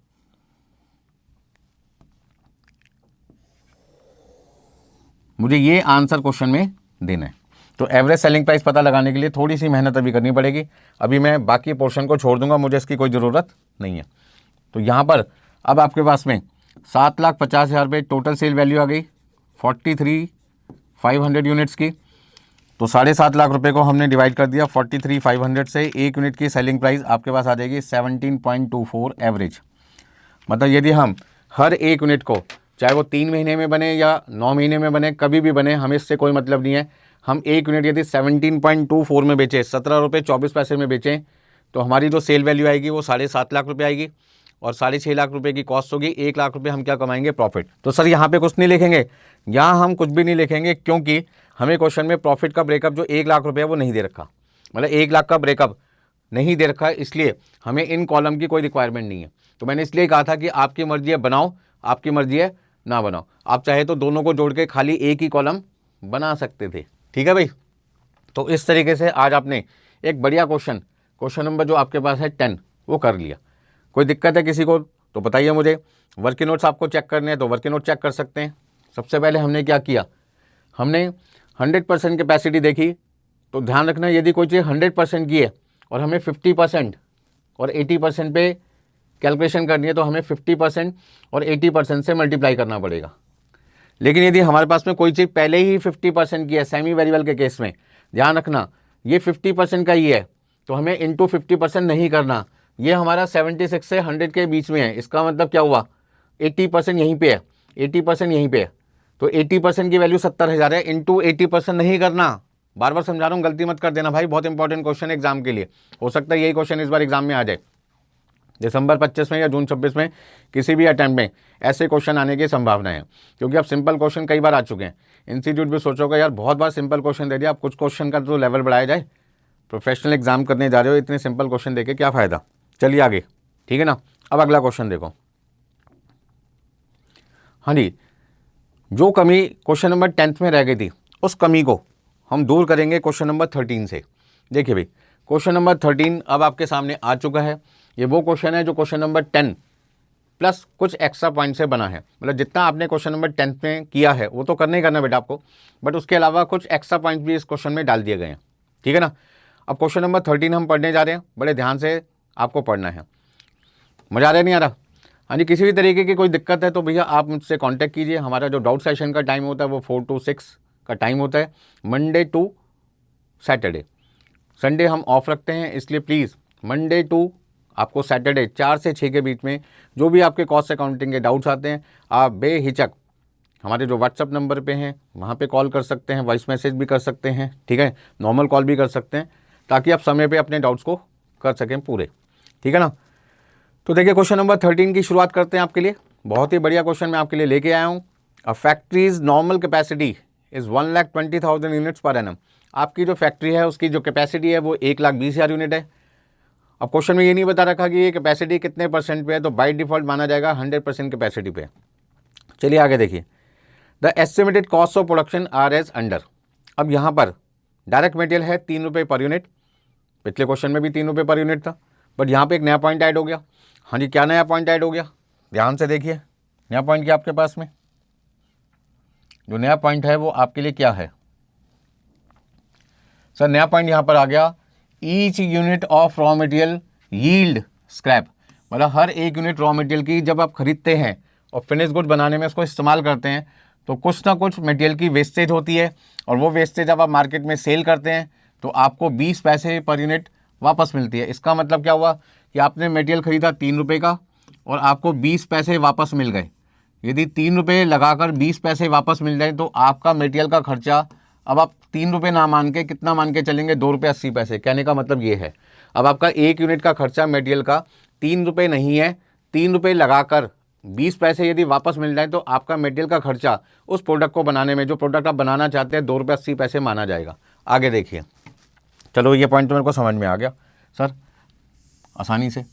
मुझे ये आंसर क्वेश्चन में देना है। तो एवरेज सेलिंग प्राइस पता लगाने के लिए थोड़ी सी मेहनत अभी करनी पड़ेगी। अभी मैं बाकी पोर्शन को छोड़ दूंगा, मुझे इसकी कोई ज़रूरत नहीं है। तो यहाँ पर अब आपके पास में 7,50,000 रुपये टोटल सेल वैल्यू आ गई 43,500 यूनिट्स की। तो 7.5 लाख रुपए को हमने डिवाइड कर दिया 43,500 से। एक यूनिट की सेलिंग प्राइस आपके पास आ जाएगी 17.24 एवरेज। मतलब यदि हम हर एक यूनिट को, चाहे वो 3 महीने में बने या 9 महीने में बने, कभी भी बने, हमें इससे कोई मतलब नहीं है। हम एक यूनिट यदि 17.24 में बेचें, 17 रुपये 24 पैसे में बेचें, तो हमारी जो सेल वैल्यू आएगी वो 7.5 लाख रुपये आएगी और 6.5 लाख रुपये की कॉस्ट होगी। 1 लाख रुपये हम क्या कमाएंगे, प्रॉफिट। तो सर यहाँ पे कुछ नहीं लिखेंगे, यहाँ हम कुछ भी नहीं लिखेंगे, क्योंकि हमें क्वेश्चन में प्रॉफिट का ब्रेकअप जो 1 लाख रुपये है वो नहीं दे रखा। मतलब 1 लाख का ब्रेकअप नहीं दे रखा है, इसलिए हमें इन कॉलम की कोई रिक्वायरमेंट नहीं है। तो मैंने इसलिए कहा था कि आपकी मर्जी है बनाओ, आपकी मर्जी है ना बनाओ। आप चाहे तो दोनों को जोड़ के खाली एक ही कॉलम बना सकते थे। ठीक है भाई। तो इस तरीके से आज आपने एक बढ़िया क्वेश्चन नंबर जो आपके पास है 10 वो कर लिया। कोई दिक्कत है किसी को तो बताइए मुझे। वर्किंग नोट्स आपको चेक करने हैं तो वर्किंग नोट चेक कर सकते हैं। सबसे पहले हमने क्या किया, हमने 100% कैपेसिटी देखी। तो ध्यान रखना, यदि कोई चीज़ 100% की है और हमें 50% और 80% पे कैलकुलेशन करनी है, तो हमें 50% और 80% से मल्टीप्लाई करना पड़ेगा। लेकिन यदि हमारे पास में कोई चीज़ पहले ही 50% की है, सेमी वेरिएबल के केस में, ध्यान रखना ये 50% का ही है, तो हमें इंटू 50% नहीं करना। ये हमारा 76 से 100 के बीच में है, इसका मतलब क्या हुआ, 80% यहीं पे है, 80% यहीं पे है। तो 80% की वैल्यू 70,000 है, इंटू 80% नहीं करना। बार बार समझा रहा हूँ, गलती मत कर देना भाई, बहुत इंपॉर्टेंट क्वेश्चन है एग्जाम के लिए। हो सकता है यही क्वेश्चन इस बार एग्जाम में आ जाए, दिसंबर 25 में या जून 26 में किसी भी अटेम्प्ट में ऐसे क्वेश्चन आने की संभावना है। क्योंकि अब सिंपल क्वेश्चन कई बार आ चुके हैं। इंस्टीट्यूट भी सोचोगे यार बहुत बार सिंपल क्वेश्चन दे दिया, अब कुछ क्वेश्चन का तो लेवल बढ़ाया जाए। प्रोफेशनल एग्जाम करने जा रहे हो, इतने सिंपल क्वेश्चन देके क्या फ़ायदा। चलिए आगे, ठीक है ना। अब अगला क्वेश्चन देखो। हाँ जी, जो कमी क्वेश्चन नंबर 10 में रह गई थी, उस कमी को हम दूर करेंगे क्वेश्चन नंबर 13 से। देखिए भाई, क्वेश्चन नंबर 13 अब आपके सामने आ चुका है। ये वो क्वेश्चन है जो क्वेश्चन नंबर 10 प्लस कुछ एक्स्ट्रा पॉइंट से बना है। मतलब जितना आपने क्वेश्चन नंबर 10 में किया है वो तो करना ही करना बेटा आपको, बट उसके अलावा कुछ एक्स्ट्रा पॉइंट भी इस क्वेश्चन में डाल दिए गए हैं। ठीक है ना। अब क्वेश्चन नंबर 13 हम पढ़ने जा रहे हैं, बड़े ध्यान से आपको पढ़ना है। मजा आ रहा है नहीं आ रहा? हाँ जी, किसी भी तरीके की कोई दिक्कत है तो भैया आप मुझसे कांटेक्ट कीजिए। हमारा जो डाउट सेशन का टाइम होता है वो 4 to 6 का टाइम होता है, मंडे टू सैटरडे। संडे हम ऑफ रखते हैं, इसलिए प्लीज़ मंडे टू आपको सैटरडे 4 से 6 के बीच में जो भी आपके कॉस्ट अकाउंटिंग के डाउट्स आते हैं, आप बेहिचक हमारे जो व्हाट्सअप नंबर पे हैं वहाँ पे कॉल कर सकते हैं, वॉइस मैसेज भी कर सकते हैं, ठीक है, नॉर्मल कॉल भी कर सकते हैं, ताकि आप समय पे अपने डाउट्स को कर सकें पूरे। ठीक है ना। तो देखिए क्वेश्चन नंबर 13 की शुरुआत करते हैं आपके लिए। बहुत ही बढ़िया क्वेश्चन मैं आपके लिए लेके आया हूँ। A factory's normal capacity is 1,20,000 units per annum. आपकी जो फैक्ट्री है उसकी जो कैपेसिटी है वो 1,20,000 यूनिट है। अब क्वेश्चन में ये नहीं बता रखा कि ये कैपेसिटी कितने परसेंट पे है, तो बाय डिफ़ॉल्ट माना जाएगा 100% कैपेसिटी पे। चलिए आगे देखिए। The estimated cost of production are as under. अब यहाँ पर डायरेक्ट मटेरियल है 3 रुपये पर यूनिट, पिछले क्वेश्चन में भी 3 रुपये पर यूनिट था, बट यहाँ पे एक नया पॉइंट ऐड हो गया। हाँ जी, क्या नया पॉइंट ऐड हो गया, ध्यान से देखिए। नया पॉइंट क्या आपके पास में, जो नया पॉइंट है वो आपके लिए क्या है सर? नया पॉइंट यहाँ पर आ गया, each unit of raw material yield scrap. मतलब हर एक यूनिट रॉ मटेरियल की जब आप खरीदते हैं और फिनिश गुड बनाने में उसको इस्तेमाल करते हैं, तो कुछ ना कुछ मटेरियल की वेस्टेज होती है, और वो वेस्टेज जब आप मार्केट में सेल करते हैं तो आपको 20 पैसे पर यूनिट वापस मिलती है। इसका मतलब क्या हुआ कि आपने मटेरियल खरीदा 3 रुपये का और आपको 20 पैसे वापस मिल गए। यदि 3 रुपये लगाकर 20 पैसे वापस मिल जाए तो आपका मटेरियल का खर्चा, अब आप 3 रुपये ना मान के कितना मान के चलेंगे, 2 रुपये 80 पैसे। कहने का मतलब ये है, अब आपका एक यूनिट का खर्चा मटेरियल का 3 रुपये नहीं है, 3 रुपये लगाकर 20 पैसे यदि वापस मिल जाए तो आपका मटेरियल का खर्चा उस प्रोडक्ट को बनाने में, जो प्रोडक्ट आप बनाना चाहते हैं, 2 रुपये 80 पैसे माना जाएगा। आगे देखिए। चलो ये पॉइंट तो मेरे को समझ में आ गया सर आसानी से।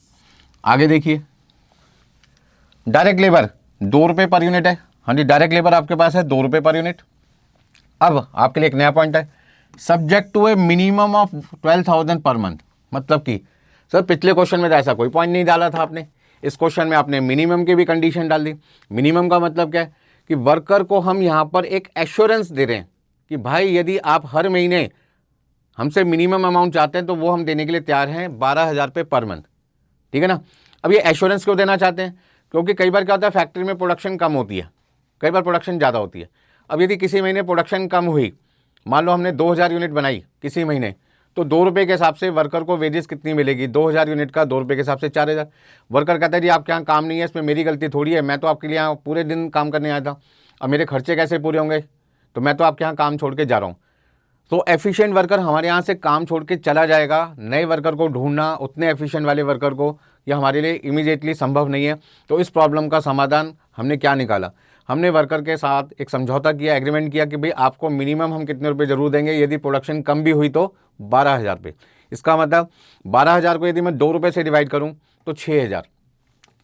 आगे देखिए, डायरेक्ट लेबर 2 रुपये पर यूनिट है। हाँ जी, डायरेक्ट लेबर आपके पास है 2 रुपये पर यूनिट। अब आपके लिए एक नया पॉइंट है, subject to a minimum of 12,000 per month. मतलब कि सर पिछले क्वेश्चन में तो ऐसा कोई पॉइंट नहीं डाला था आपने, इस क्वेश्चन में आपने मिनिमम की भी कंडीशन डाल दी। मिनिमम का मतलब क्या है कि वर्कर को हम यहाँ पर एक एश्योरेंस दे रहे हैं कि भाई यदि आप हर महीने हमसे मिनिमम अमाउंट चाहते हैं तो वो हम देने के लिए तैयार हैं 12,000 रुपये पर मंथ, ठीक है ना। अब ये एश्योरेंस क्यों देना चाहते हैं, क्योंकि कई बार क्या होता है फैक्ट्री में प्रोडक्शन कम होती है, कई बार प्रोडक्शन ज़्यादा होती है। अब यदि किसी महीने प्रोडक्शन कम हुई, मान लो हमने 2,000 यूनिट बनाई किसी महीने, तो 2 रुपये के हिसाब से वर्कर को वेजेस कितनी मिलेगी, 2,000 यूनिट का 2 रुपये के हिसाब से 4,000। वर्कर कहता है जी आपके यहाँ काम नहीं है, इसमें मेरी गलती थोड़ी है, मैं तो आपके लिए यहाँ पूरे दिन काम करने आया था, अब मेरे खर्चे कैसे पूरे होंगे, तो मैं तो आपके यहाँ काम छोड़ के जा रहा हूँ। तो एफिशिएंट वर्कर हमारे यहाँ से काम छोड़ के चला जाएगा, नए वर्कर को ढूंढना उतने एफिशिएंट वाले वर्कर को यह हमारे लिए इमीडिएटली संभव नहीं है। तो इस प्रॉब्लम का समाधान हमने क्या निकाला, हमने वर्कर के साथ एक समझौता किया, एग्रीमेंट किया कि भाई आपको मिनिमम हम कितने रुपए जरूर देंगे, यदि प्रोडक्शन कम भी हुई तो 12,000 रुपये। इसका मतलब 12,000 को यदि मैं 2 रुपये से डिवाइड करूँ तो 6,000।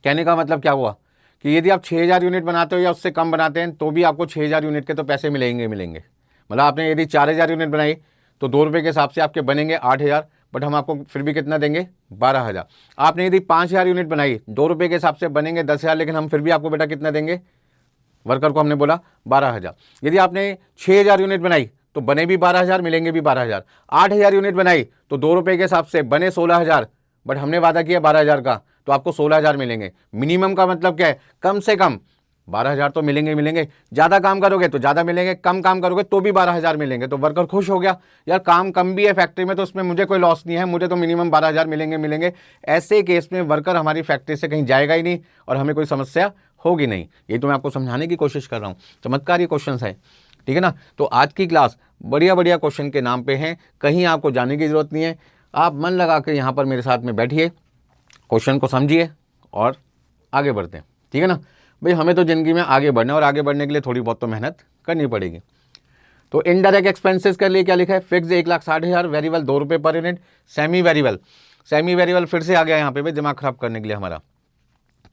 कहने का मतलब क्या हुआ कि यदि आप 6,000 यूनिट बनाते हो या उससे कम बनाते हैं तो भी आपको 6,000 यूनिट के तो पैसे मिलेंगे। मतलब आपने यदि 4,000 यूनिट बनाई तो 2 रुपये के हिसाब से आपके बनेंगे 8,000, बट हम आपको फिर भी कितना देंगे 12,000। आपने यदि 5,000 यूनिट बनाई 2 रुपये के हिसाब से बनेंगे 10,000, लेकिन हम फिर भी आपको बेटा कितना देंगे, वर्कर को हमने बोला 12,000। यदि आपने 6,000 यूनिट बनाई तो बने भी 12,000, मिलेंगे भी 12,000। 8,000 यूनिट बनाई तो 2 रुपये के हिसाब से बने 16,000, बट हमने वादा किया 12,000 का, तो आपको 16,000 मिलेंगे। मिनिमम का मतलब क्या है, कम से कम 12,000 तो मिलेंगे। ज़्यादा काम करोगे तो ज़्यादा मिलेंगे, कम काम करोगे तो भी 12,000 मिलेंगे। तो वर्कर खुश हो गया, यार काम कम भी है फैक्ट्री में तो उसमें मुझे कोई लॉस नहीं है, मुझे तो मिनिमम 12,000 मिलेंगे। ऐसे केस में वर्कर हमारी फैक्ट्री से कहीं जाएगा ही नहीं और हमें कोई समस्या होगी नहीं। ये तो मैं आपको समझाने की कोशिश कर रहा हूँ, चमत्कारी क्वेश्चन है, ठीक है ना। तो आज की क्लास बढ़िया क्वेश्चन के नाम पे है, कहीं आपको जाने की जरूरत नहीं है। आप मन लगा कर यहाँ पर मेरे साथ में बैठिए, क्वेश्चन को समझिए और आगे बढ़ते हैं, ठीक है ना। भाई हमें तो ज़िंदगी में आगे बढ़ना है और आगे बढ़ने के लिए थोड़ी बहुत तो मेहनत करनी पड़ेगी। तो इनडायरेक्ट एक्सपेंसेस के लिए क्या लिखा है, फिक्स 1,60,000, वेरिएबल 2 रुपये पर यूनिट, सेमी वेरिएबल फिर से आ गया यहाँ पे भाई दिमाग खराब करने के लिए हमारा।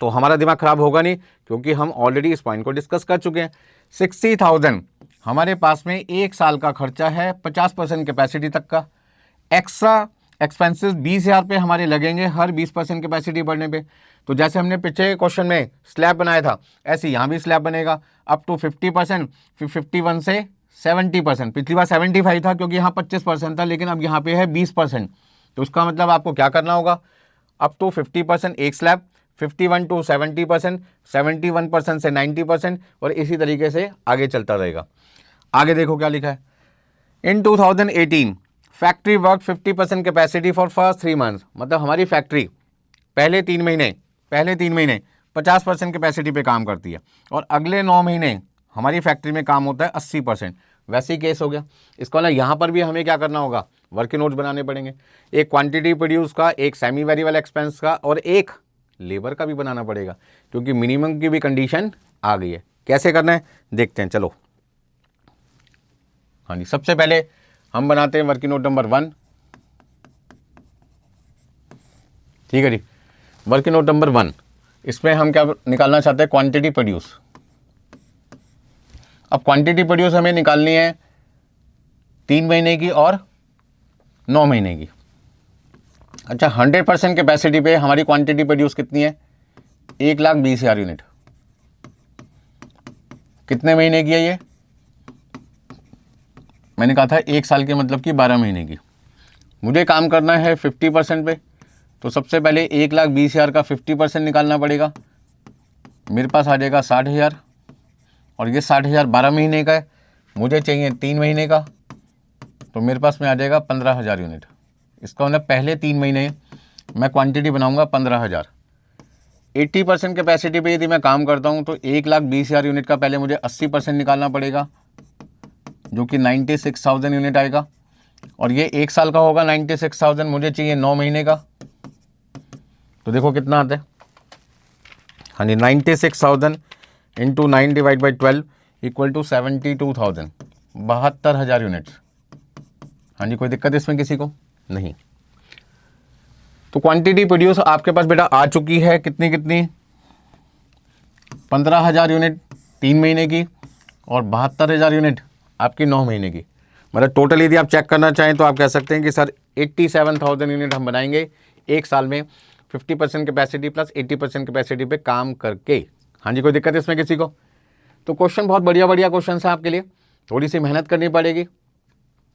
तो हमारा दिमाग खराब होगा नहीं क्योंकि हम ऑलरेडी इस पॉइंट को डिस्कस कर चुके हैं। 60,000 हमारे पास में 1 साल का खर्चा है 50% कैपेसिटी तक का। एक्स्ट्रा एक्सपेंसेस 20,000 पे हमारे लगेंगे हर 20% कैपेसिटी बढ़ने पे। तो जैसे हमने पिछले क्वेश्चन में स्लैब बनाया था, ऐसे यहाँ भी स्लैब बनेगा अप टू 50%, फिर 51 से 70%। पिछली बार 75 था क्योंकि यहाँ 25% था, लेकिन अब यहाँ पे है 20%। तो उसका मतलब आपको क्या करना होगा, अप टू 50% एक स्लैब, 51 टू 70%, 71% से 90%, और इसी तरीके से आगे चलता रहेगा। आगे देखो क्या लिखा है, इन 2018 factory work 50% capacity for first 3 months. मतलब हमारी फैक्ट्री पहले 3 महीने 50% कैपेसिटी पे काम करती है और अगले 9 महीने हमारी फैक्ट्री में काम होता है 80%। वैसे ही केस हो गया। इसको ना यहाँ पर भी हमें क्या करना होगा, वर्किंग नोट्स बनाने पड़ेंगे, एक क्वांटिटी प्रोड्यूस का, एक सेमी वेरिएबल एक्सपेंस का और एक लेबर का भी बनाना पड़ेगा, क्योंकि मिनिमम की भी कंडीशन आ गई है। कैसे करना है देखते हैं, चलो। हाँ जी, सबसे पहले हम बनाते हैं वर्किंग नोट नंबर 1, ठीक है जी। वर्किंग नोट नंबर 1, इसमें हम क्या निकालना चाहते हैं, क्वांटिटी प्रोड्यूस। अब क्वांटिटी प्रोड्यूस हमें निकालनी है 3 महीने की और 9 महीने की। अच्छा, 100% कैपेसिटी पे हमारी क्वांटिटी प्रोड्यूस कितनी है, 1,20,000 यूनिट। कितने महीने की है ये, मैंने कहा था 1 साल के मतलब कि 12 महीने की। मुझे काम करना है 50% पे, तो सबसे पहले 1,20,000 का 50% निकालना पड़ेगा। मेरे पास आ जाएगा 60,000, और ये 60,000 12 महीने का है, मुझे चाहिए 3 महीने का, तो मेरे पास में आ जाएगा 15,000 यूनिट। इसका मतलब पहले 3 महीने मैं क्वांटिटी बनाऊंगा 15,000। 80% कैपेसिटी पे यदि मैं काम करता हूं तो 1,20,000 यूनिट का पहले मुझे 80% निकालना पड़ेगा, जो कि 96,000 यूनिट आएगा, और ये 1 साल का होगा 96,000, मुझे चाहिए 9 महीने का। तो देखो कितना आता है, हाँ जी, 96,000 into 9 divide by 12 equal to 72,000, 72,000 units. हाँ जी, कोई दिक्कत इसमें किसी को नहीं। तो क्वांटिटी प्रोड्यूस आपके पास बेटा आ चुकी है, कितनी 15,000 यूनिट 3 महीने की, और 72,000 यूनिट आपकी 9 महीने की। मतलब टोटल यदि आप चेक करना चाहें तो आप कह सकते हैं कि सर 87,000 यूनिट हम बनाएंगे एक साल में 50% कैपेसिटी प्लस 80% कैपेसिटी पे काम करके। हाँ जी, कोई दिक्कत है इसमें किसी को? तो क्वेश्चन बहुत बढ़िया बढ़िया क्वेश्चन है आपके लिए। थोड़ी सी मेहनत करनी पड़ेगी,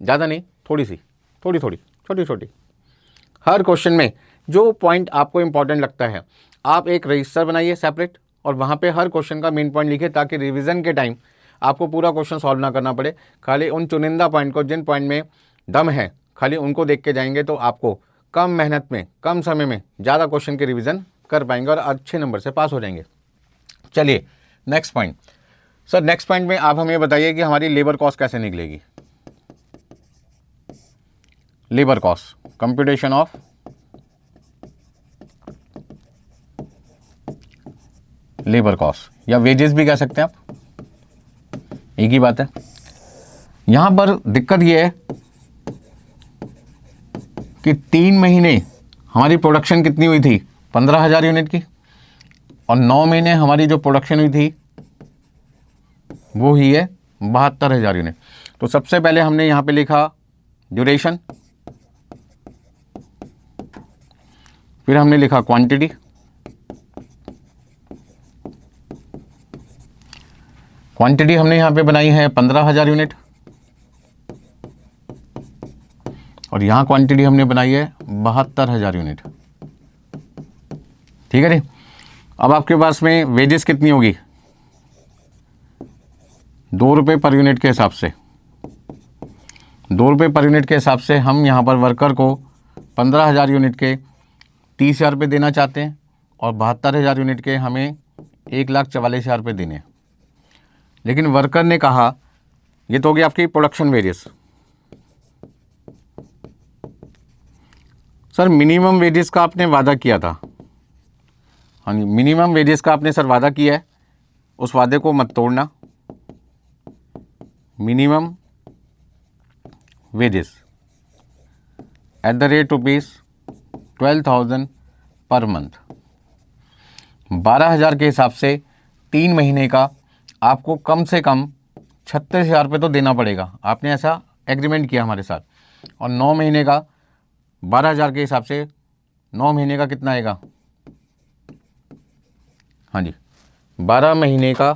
ज़्यादा नहीं, थोड़ी सी, थोड़ी थोड़ी, छोटी छोटी। हर क्वेश्चन में जो पॉइंट आपको इंपॉर्टेंट लगता है आप एक रजिस्टर बनाइए सेपरेट, और वहाँ पे हर क्वेश्चन का मेन पॉइंट लिखिए, ताकि रिवीजन के टाइम आपको पूरा क्वेश्चन सॉल्व ना करना पड़े। खाली उन चुनिंदा पॉइंट को, जिन पॉइंट में दम है, खाली उनको देख के जाएंगे तो आपको कम मेहनत में, कम समय में ज़्यादा क्वेश्चन के रिवीजन कर पाएंगे और अच्छे नंबर से पास हो जाएंगे। चलिए next point. Sir next point में आप हमें बताइए कि हमारी लेबर कॉस्ट कैसे निकलेगी। Labour cost, computation of labour cost या वेजेस भी कह सकते हैं आप, एक ही बात है। यहां पर दिक्कत यह है कि 3 महीने हमारी प्रोडक्शन कितनी हुई थी, 15,000 यूनिट की, और 9 महीने हमारी जो प्रोडक्शन हुई थी वो ही है 72,000 यूनिट। तो सबसे पहले हमने यहां पे लिखा ड्यूरेशन, फिर हमने लिखा क्वांटिटी, क्वांटिटी हमने यहां पे बनाई है 15,000 यूनिट, और यहां क्वांटिटी हमने बनाई है 72,000 यूनिट। ठीक है जी। अब आपके पास में वेजेस कितनी होगी, 2 रुपये पर यूनिट के हिसाब से। 2 रुपये पर यूनिट के हिसाब से हम यहाँ पर वर्कर को 15,000 यूनिट के 30,000 रुपये देना चाहते हैं, और 72,000 यूनिट के हमें 1,44,000 रुपये देने हैं। लेकिन वर्कर ने कहा, ये तो होगी आपकी production wages. Sir minimum wages का आपने वादा किया था। हाँ जी, मिनिमम वेजेस का आपने सर वादा किया है, उस वादे को मत तोड़ना। Minimum wages at the rate ₹12,000 per month, 12,000 के हिसाब से 3 महीने का आपको कम से कम 36,000 रुपये तो देना पड़ेगा। आपने ऐसा एग्रीमेंट किया हमारे साथ। और 9 महीने का 12,000 के हिसाब से 9 महीने का कितना आएगा? हाँ जी, 12 महीने का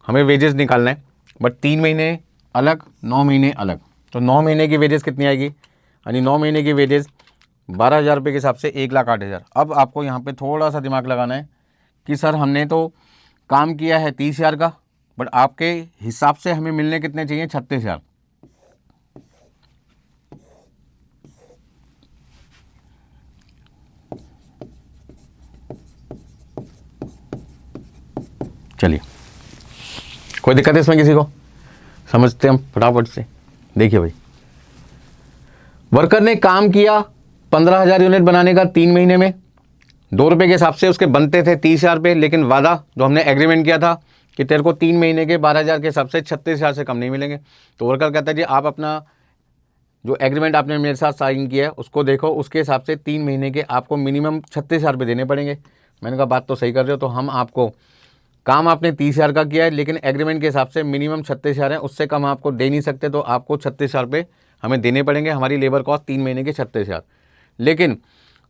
हमें वेजेस निकालना है, बट 3 महीने अलग, 9 महीने अलग। तो 9 महीने की वेजेस कितनी आएगी? यानी 9 महीने की वेजेस 12,000 रुपये के हिसाब से 1,08,000। अब आपको यहाँ पे थोड़ा सा दिमाग लगाना है कि सर हमने तो काम किया है 30,000 का, बट आपके हिसाब से हमें मिलने कितने चाहिए? 36,000। चलिए, कोई दिक्कत है इसमें किसी को? समझते हम फटाफट से। देखिए भाई, वर्कर ने काम किया 15,000 यूनिट बनाने का 3 महीने में, 2 रुपये के हिसाब से उसके बनते थे 30,000 रुपये, लेकिन वादा जो हमने एग्रीमेंट किया था कि तेरे को 3 महीने के 12,000 के हिसाब से 36,000 से कम नहीं मिलेंगे। तो वर्कर कहता है जी आप अपना जो एग्रीमेंट आपने मेरे साथ साइन किया है उसको देखो, उसके हिसाब से 3 महीने के आपको मिनिमम 36,000 रुपये देने पड़ेंगे। मैंने कहा बात तो सही कर रहे हो, तो हम आपको, काम आपने 30,000 का किया है, लेकिन एग्रीमेंट के हिसाब से मिनिमम 36,000 है, उससे कम आपको दे नहीं सकते, तो आपको 36,000 रुपये हमें देने पड़ेंगे। हमारी लेबर कॉस्ट 3 महीने के 36,000। लेकिन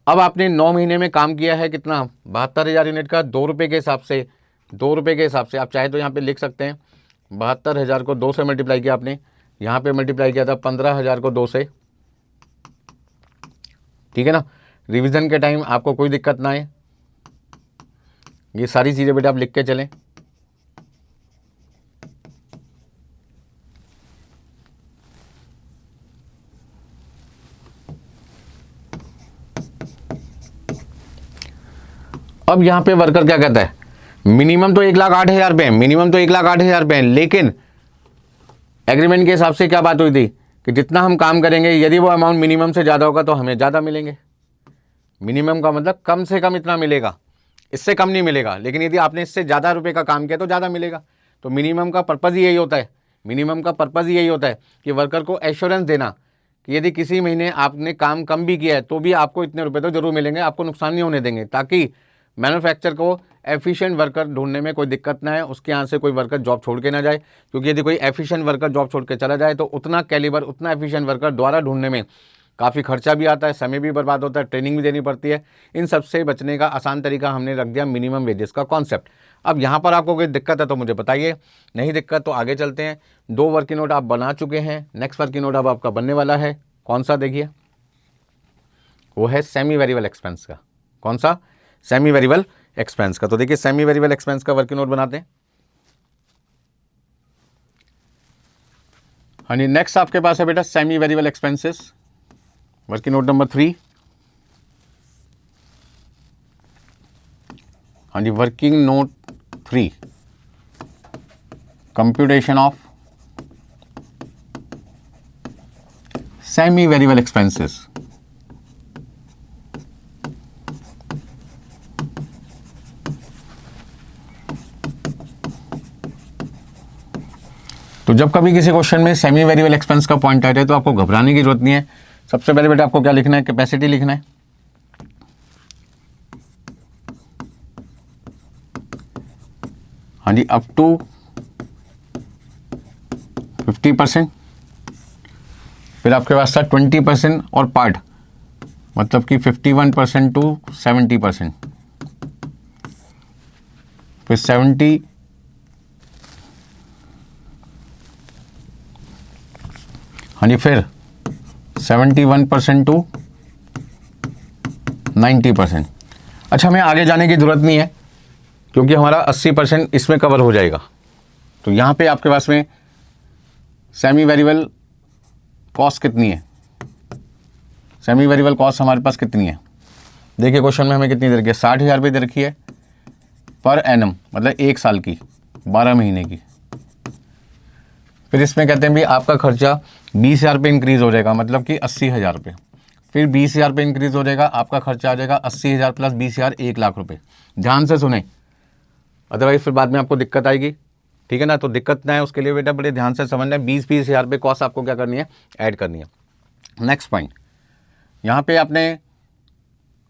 अब आपने 9 महीने में काम किया है कितना? 72,000 यूनिट का। 2 रुपये के हिसाब से, 2 रुपये के हिसाब से आप चाहे तो यहाँ पे लिख सकते हैं 72,000 को 2 से मल्टीप्लाई किया आपने, यहाँ पे मल्टीप्लाई किया था 15,000 को 2 से। ठीक है ना? रिवीजन के टाइम आपको कोई दिक्कत ना आए, ये सारी चीज़ें बेटा आप लिख के चलें। अब यहां पे वर्कर क्या कहता है? मिनिमम तो 1,08,000 रुपये, मिनिमम तो 1,08,000 रुपये, लेकिन एग्रीमेंट के हिसाब से क्या बात हुई थी कि जितना हम काम करेंगे, यदि वो अमाउंट मिनिमम से ज़्यादा होगा तो हमें ज़्यादा मिलेंगे। मिनिमम का मतलब कम से कम इतना मिलेगा, इससे कम नहीं मिलेगा। लेकिन यदि आपने इससे ज़्यादा रुपये का काम किया तो ज़्यादा मिलेगा। तो मिनिमम का पर्पज़ ही यही होता है, मिनिमम का पर्पज़ ही यही होता है कि वर्कर को एश्योरेंस देना कि यदि किसी महीने आपने काम कम भी किया है तो भी आपको इतने रुपये तो जरूर मिलेंगे, आपको नुकसान नहीं होने देंगे, ताकि मैन्युफैक्चर को एफिशिएंट वर्कर ढूंढने में कोई दिक्कत ना है, उसके यहाँ से कोई वर्कर जॉब छोड़ के ना जाए, क्योंकि यदि कोई एफिशिएंट वर्कर जॉब छोड़ के चला जाए तो उतना कैलिबर, उतना एफिशिएंट वर्कर द्वारा ढूंढने में काफ़ी खर्चा भी आता है, समय भी बर्बाद होता है, ट्रेनिंग भी देनी पड़ती है। इन सब से बचने का आसान तरीका हमने रख दिया मिनिमम वेजेस का कॉन्सेप्ट। अब यहाँ पर आपको कोई दिक्कत है तो मुझे बताइए, नहीं दिक्कत तो आगे चलते हैं। 2 वर्किंग नोट आप बना चुके हैं, नेक्स्ट वर्किंग नोट अब आपका बनने वाला है। कौन सा देखिए, वो है सेमी वेरिएबल एक्सपेंस का। कौन सा? सेमी वेरिएबल एक्सपेंस का। तो देखिए सेमी वेरिएबल एक्सपेंस का वर्किंग नोट बनाते हैं। हाँ जी, नेक्स्ट आपके पास है बेटा semi variable expenses, working note number 3। हाँ जी, working note 3, computation of semi variable expenses. तो जब कभी किसी क्वेश्चन में सेमी वेरिएबल एक्सपेंस का पॉइंट आ जाए तो आपको घबराने की जरूरत नहीं है। सबसे पहले बेटा आपको क्या लिखना है? कैपेसिटी लिखना है। हाँ जी, अप टू 50%, फिर आपके पास था 20% और पार्ट, मतलब कि 51% टू 70%, फिर 70, हाँ जी, फिर 71% टू 90%। अच्छा, हमें आगे जाने की ज़रूरत नहीं है क्योंकि हमारा 80% इसमें कवर हो जाएगा। तो यहाँ पे आपके पास में सेमी वेरिएबल कॉस्ट कितनी है? सेमी वेरिएबल कॉस्ट हमारे पास कितनी है? देखिए क्वेश्चन में हमें कितनी दे रखी है? 60,000 रुपये दे रखी है पर एनम, मतलब 1 साल की, 12 महीने की। फिर इसमें कहते हैं भी आपका खर्चा 20,000 रुपये इंक्रीज़ हो जाएगा, मतलब कि 80,000 रुपये। फिर 20,000 रुपये इंक्रीज़ हो जाएगा, आपका खर्चा आ जाएगा 80,000 प्लस 20,000, 1,00,000 रुपये। ध्यान से सुने, अदरवाइज फिर बाद में आपको दिक्कत आएगी, ठीक है ना। तो दिक्कत ना है उसके लिए बेटा बड़े ध्यान से समझना है। 20,000 रुपये कॉस्ट आपको क्या करनी है? ऐड करनी है। नेक्स्ट पॉइंट, यहाँ पे आपने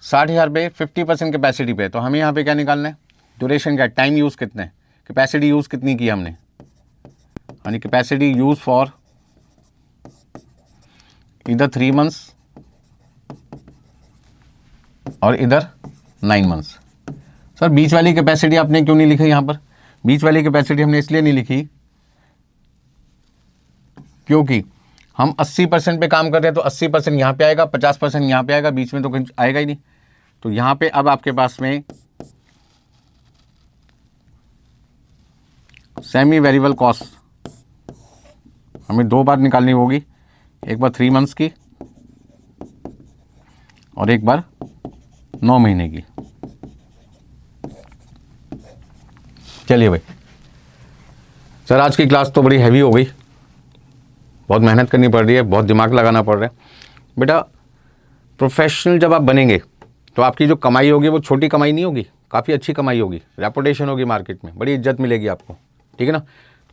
60,000 रुपये 50% कैपेसिटी पे, तो हमें यहाँ पे क्या निकालना है? ड्यूरेशन क्या, टाइम यूज़ कितना है, कैपेसिटी यूज़ कितनी की हमने, यानी कैपेसिटी यूज फॉर इधर 3 मंथ्स और इधर 9 मंथ्स। सर बीच वाली कैपेसिटी आपने क्यों नहीं लिखी यहाँ पर? बीच वाली कैपेसिटी हमने इसलिए नहीं लिखी क्योंकि हम 80% पे काम कर रहे हैं, तो 80% यहाँ पे आएगा, 50% यहाँ पे आएगा, बीच में तो कुछ आएगा ही नहीं। तो यहाँ पे अब आपके पास में सेमी वेरिएबल कॉस्ट हमें 2 बार निकालनी होगी, एक बार 3 मंथ्स की और एक बार 9 महीने की। चलिए भाई, सर आज की क्लास तो बड़ी हैवी हो गई, बहुत मेहनत करनी पड़ रही है, बहुत दिमाग लगाना पड़ रहा है। बेटा प्रोफेशनल जब आप बनेंगे तो आपकी जो कमाई होगी वो छोटी कमाई नहीं होगी, काफ़ी अच्छी कमाई होगी, रेपुटेशन होगी मार्केट में, बड़ी इज्जत मिलेगी आपको, ठीक है ना।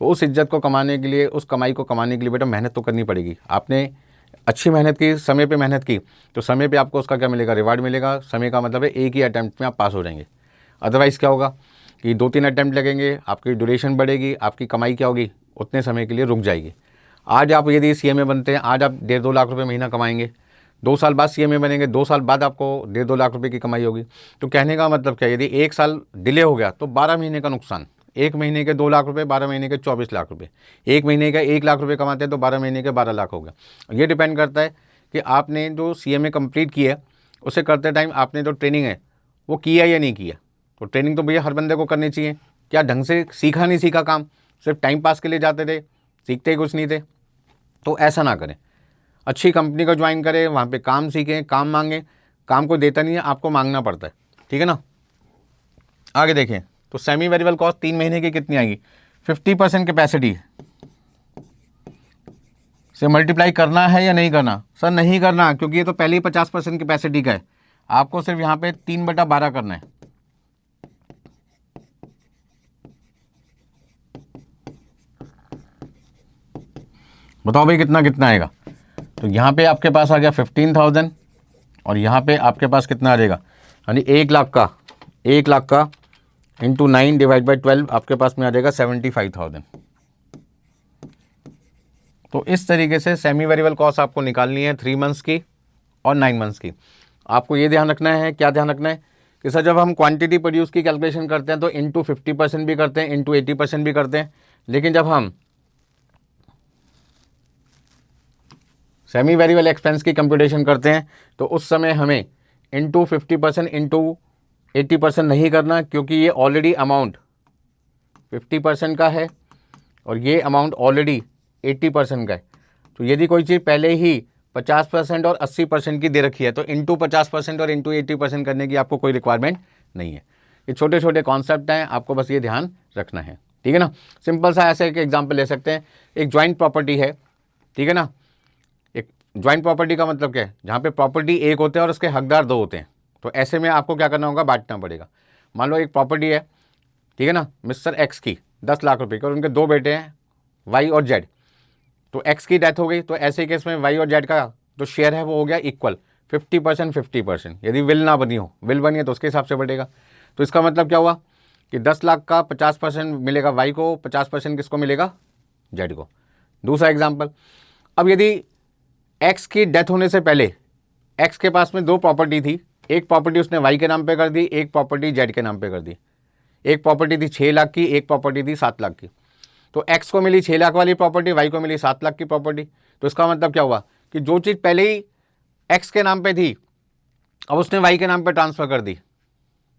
तो उस इज्जत को कमाने के लिए, उस कमाई को कमाने के लिए बेटा मेहनत तो करनी पड़ेगी। आपने अच्छी मेहनत की, समय पे मेहनत की, तो समय पे आपको उसका क्या मिलेगा? रिवार्ड मिलेगा। समय का मतलब है एक ही अटैम्प्ट में आप पास हो जाएंगे। अदरवाइज़ क्या होगा कि 2-3 अटैम्प्ट लगेंगे, आपकी ड्यूरेशन बढ़ेगी, आपकी कमाई क्या होगी? उतने समय के लिए रुक जाएगी। आज आप यदि CMA बनते हैं, आज आप 1.5-2 लाख रुपये महीना कमाएंगे, 2 साल बाद CMA बनेंगे, 2 साल बाद आपको 1.5-2 लाख रुपये की कमाई होगी। तो कहने का मतलब क्या, यदि 1 साल डिले हो गया तो 12 महीने का नुकसान। 1 महीने के 2 लाख रुपये, 12 महीने के 24 लाख रुपये। 1 महीने का 1 लाख रुपये कमाते हैं तो 12 महीने के 12 लाख हो गया। ये डिपेंड करता है कि आपने जो CMA कंप्लीट की है उसे करते टाइम आपने जो ट्रेनिंग है वो किया या नहीं किया। तो ट्रेनिंग तो भैया हर बंदे को करनी चाहिए। क्या ढंग से सीखा नहीं सीखा काम, सिर्फ टाइम पास के लिए जाते थे, सीखते ही कुछ नहीं थे। तो ऐसा ना करें, अच्छी कंपनी को ज्वाइन करें, वहाँ पे काम सीखें, काम मांगें। काम को देता नहीं है, आपको मांगना पड़ता है, ठीक है ना। आगे देखें तो सेमी वेरिएबल कॉस्ट 3 महीने की कितनी आएगी? 50% कैपेसिटी से मल्टीप्लाई करना है या नहीं करना? सर नहीं करना, क्योंकि ये तो पहले ही 50% कैपेसिटी का है। आपको सिर्फ यहाँ पे 3/12 करना है। बताओ भाई कितना कितना आएगा? तो यहाँ पे आपके पास आ गया 15,000 और यहाँ पे आपके पास कितना आ जाएगा? यानी 1 लाख का 1 लाख का इंटू 9 डिवाइड बाई 12 आपके पास में आ जाएगा 75,000। तो इस तरीके से सेमी वेरिएबल कॉस्ट आपको निकालनी है 3 मंथ्स की और 9 मंथ्स की। आपको ये ध्यान रखना है, क्या ध्यान रखना है कि सर जब हम क्वांटिटी प्रोड्यूस की कैलकुलेशन करते हैं तो इंटू 50% भी करते हैं, इंटू 80% भी करते हैं, लेकिन जब हम सेमी वेरिएबल एक्सपेंस की कंप्यूटेशन करते हैं तो उस समय हमें इंटू 50% इंटू 80% नहीं करना, क्योंकि ये ऑलरेडी अमाउंट 50% का है और ये अमाउंट ऑलरेडी 80% का है। तो यदि कोई चीज़ पहले ही 50% और 80% की दे रखी है तो इंटू 50% और इंटू 80% करने की आपको कोई रिक्वायरमेंट नहीं है। ये छोटे छोटे कॉन्सेप्ट हैं, आपको बस ये ध्यान रखना है, ठीक है ना। सिंपल सा ऐसे एक एग्जाम्पल ले सकते हैं, एक ज्वाइंट प्रॉपर्टी है, ठीक है ना। एक ज्वाइंट प्रॉपर्टी का मतलब क्या है, जहाँ पे प्रॉपर्टी एक होते हैं और उसके हकदार 2 होते हैं। तो ऐसे में आपको क्या करना होगा, बांटना पड़ेगा। मान लो एक प्रॉपर्टी है, ठीक है ना, मिस्टर एक्स की 10 लाख रुपए की, और उनके 2 बेटे हैं वाई और जेड। तो एक्स की डेथ हो गई, तो ऐसे केस में वाई और जेड का जो शेयर है वो हो गया इक्वल 50% 50%। यदि विल ना बनी हो, विल बनी है तो उसके हिसाब से बढ़ेगा। तो इसका मतलब क्या हुआ कि 10 लाख का 50% मिलेगा वाई को, 50% किसको मिलेगा, जेड को। दूसरा एग्जाम्पल, अब यदि एक्स की डेथ होने से पहले एक्स के पास में 2 प्रॉपर्टी थी, एक प्रॉपर्टी उसने वाई के नाम पे कर दी, एक प्रॉपर्टी जेड के नाम पे कर दी। एक प्रॉपर्टी थी 6 लाख की, एक प्रॉपर्टी थी 7 लाख की। तो एक्स को मिली 6 लाख वाली प्रॉपर्टी, वाई को मिली 7 लाख की प्रॉपर्टी। तो इसका मतलब क्या हुआ कि जो चीज़ पहले ही एक्स के नाम पे थी अब उसने वाई के नाम पे ट्रांसफ़र कर दी,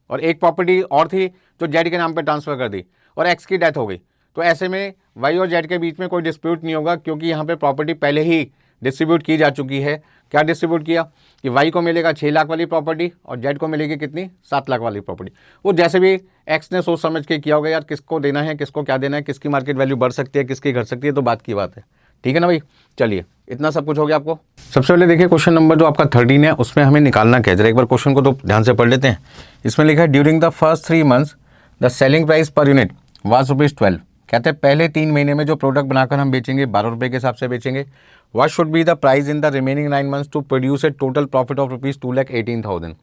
और एक प्रॉपर्टी और थी जो जेड के नाम पे ट्रांसफ़र कर दी, और एक्स की डेथ हो गई। तो ऐसे में वाई और जेड के बीच में कोई डिस्प्यूट नहीं होगा, क्योंकि यहाँ पे प्रॉपर्टी पहले ही डिस्ट्रीब्यूट की जा चुकी है। क्या डिस्ट्रीब्यूट किया कि वाई को मिलेगा 6 लाख वाली प्रॉपर्टी और जेड को मिलेगी कितनी, 7 लाख वाली प्रॉपर्टी। वो जैसे भी एक्स ने सोच समझ के किया होगा, यार किसको देना है, किसको क्या देना है, किसकी मार्केट वैल्यू बढ़ सकती है, किसकी घट सकती है, तो बात की बात है, ठीक है ना भाई। चलिए, इतना सब कुछ हो गया आपको। सबसे पहले देखिए क्वेश्चन नंबर जो आपका 13 है उसमें हमें निकालना क्या है, जरा एक बार क्वेश्चन को तो ध्यान से पढ़ लेते हैं। इसमें लिखा है during the first 3 months the selling price per unit was ₹12। कहते हैं पहले 3 महीने में जो प्रोडक्ट बनाकर हम बेचेंगे 12 रुपये के हिसाब से बेचेंगे। What should be the price in the remaining 9 months to produce a total profit of ₹2,18,000।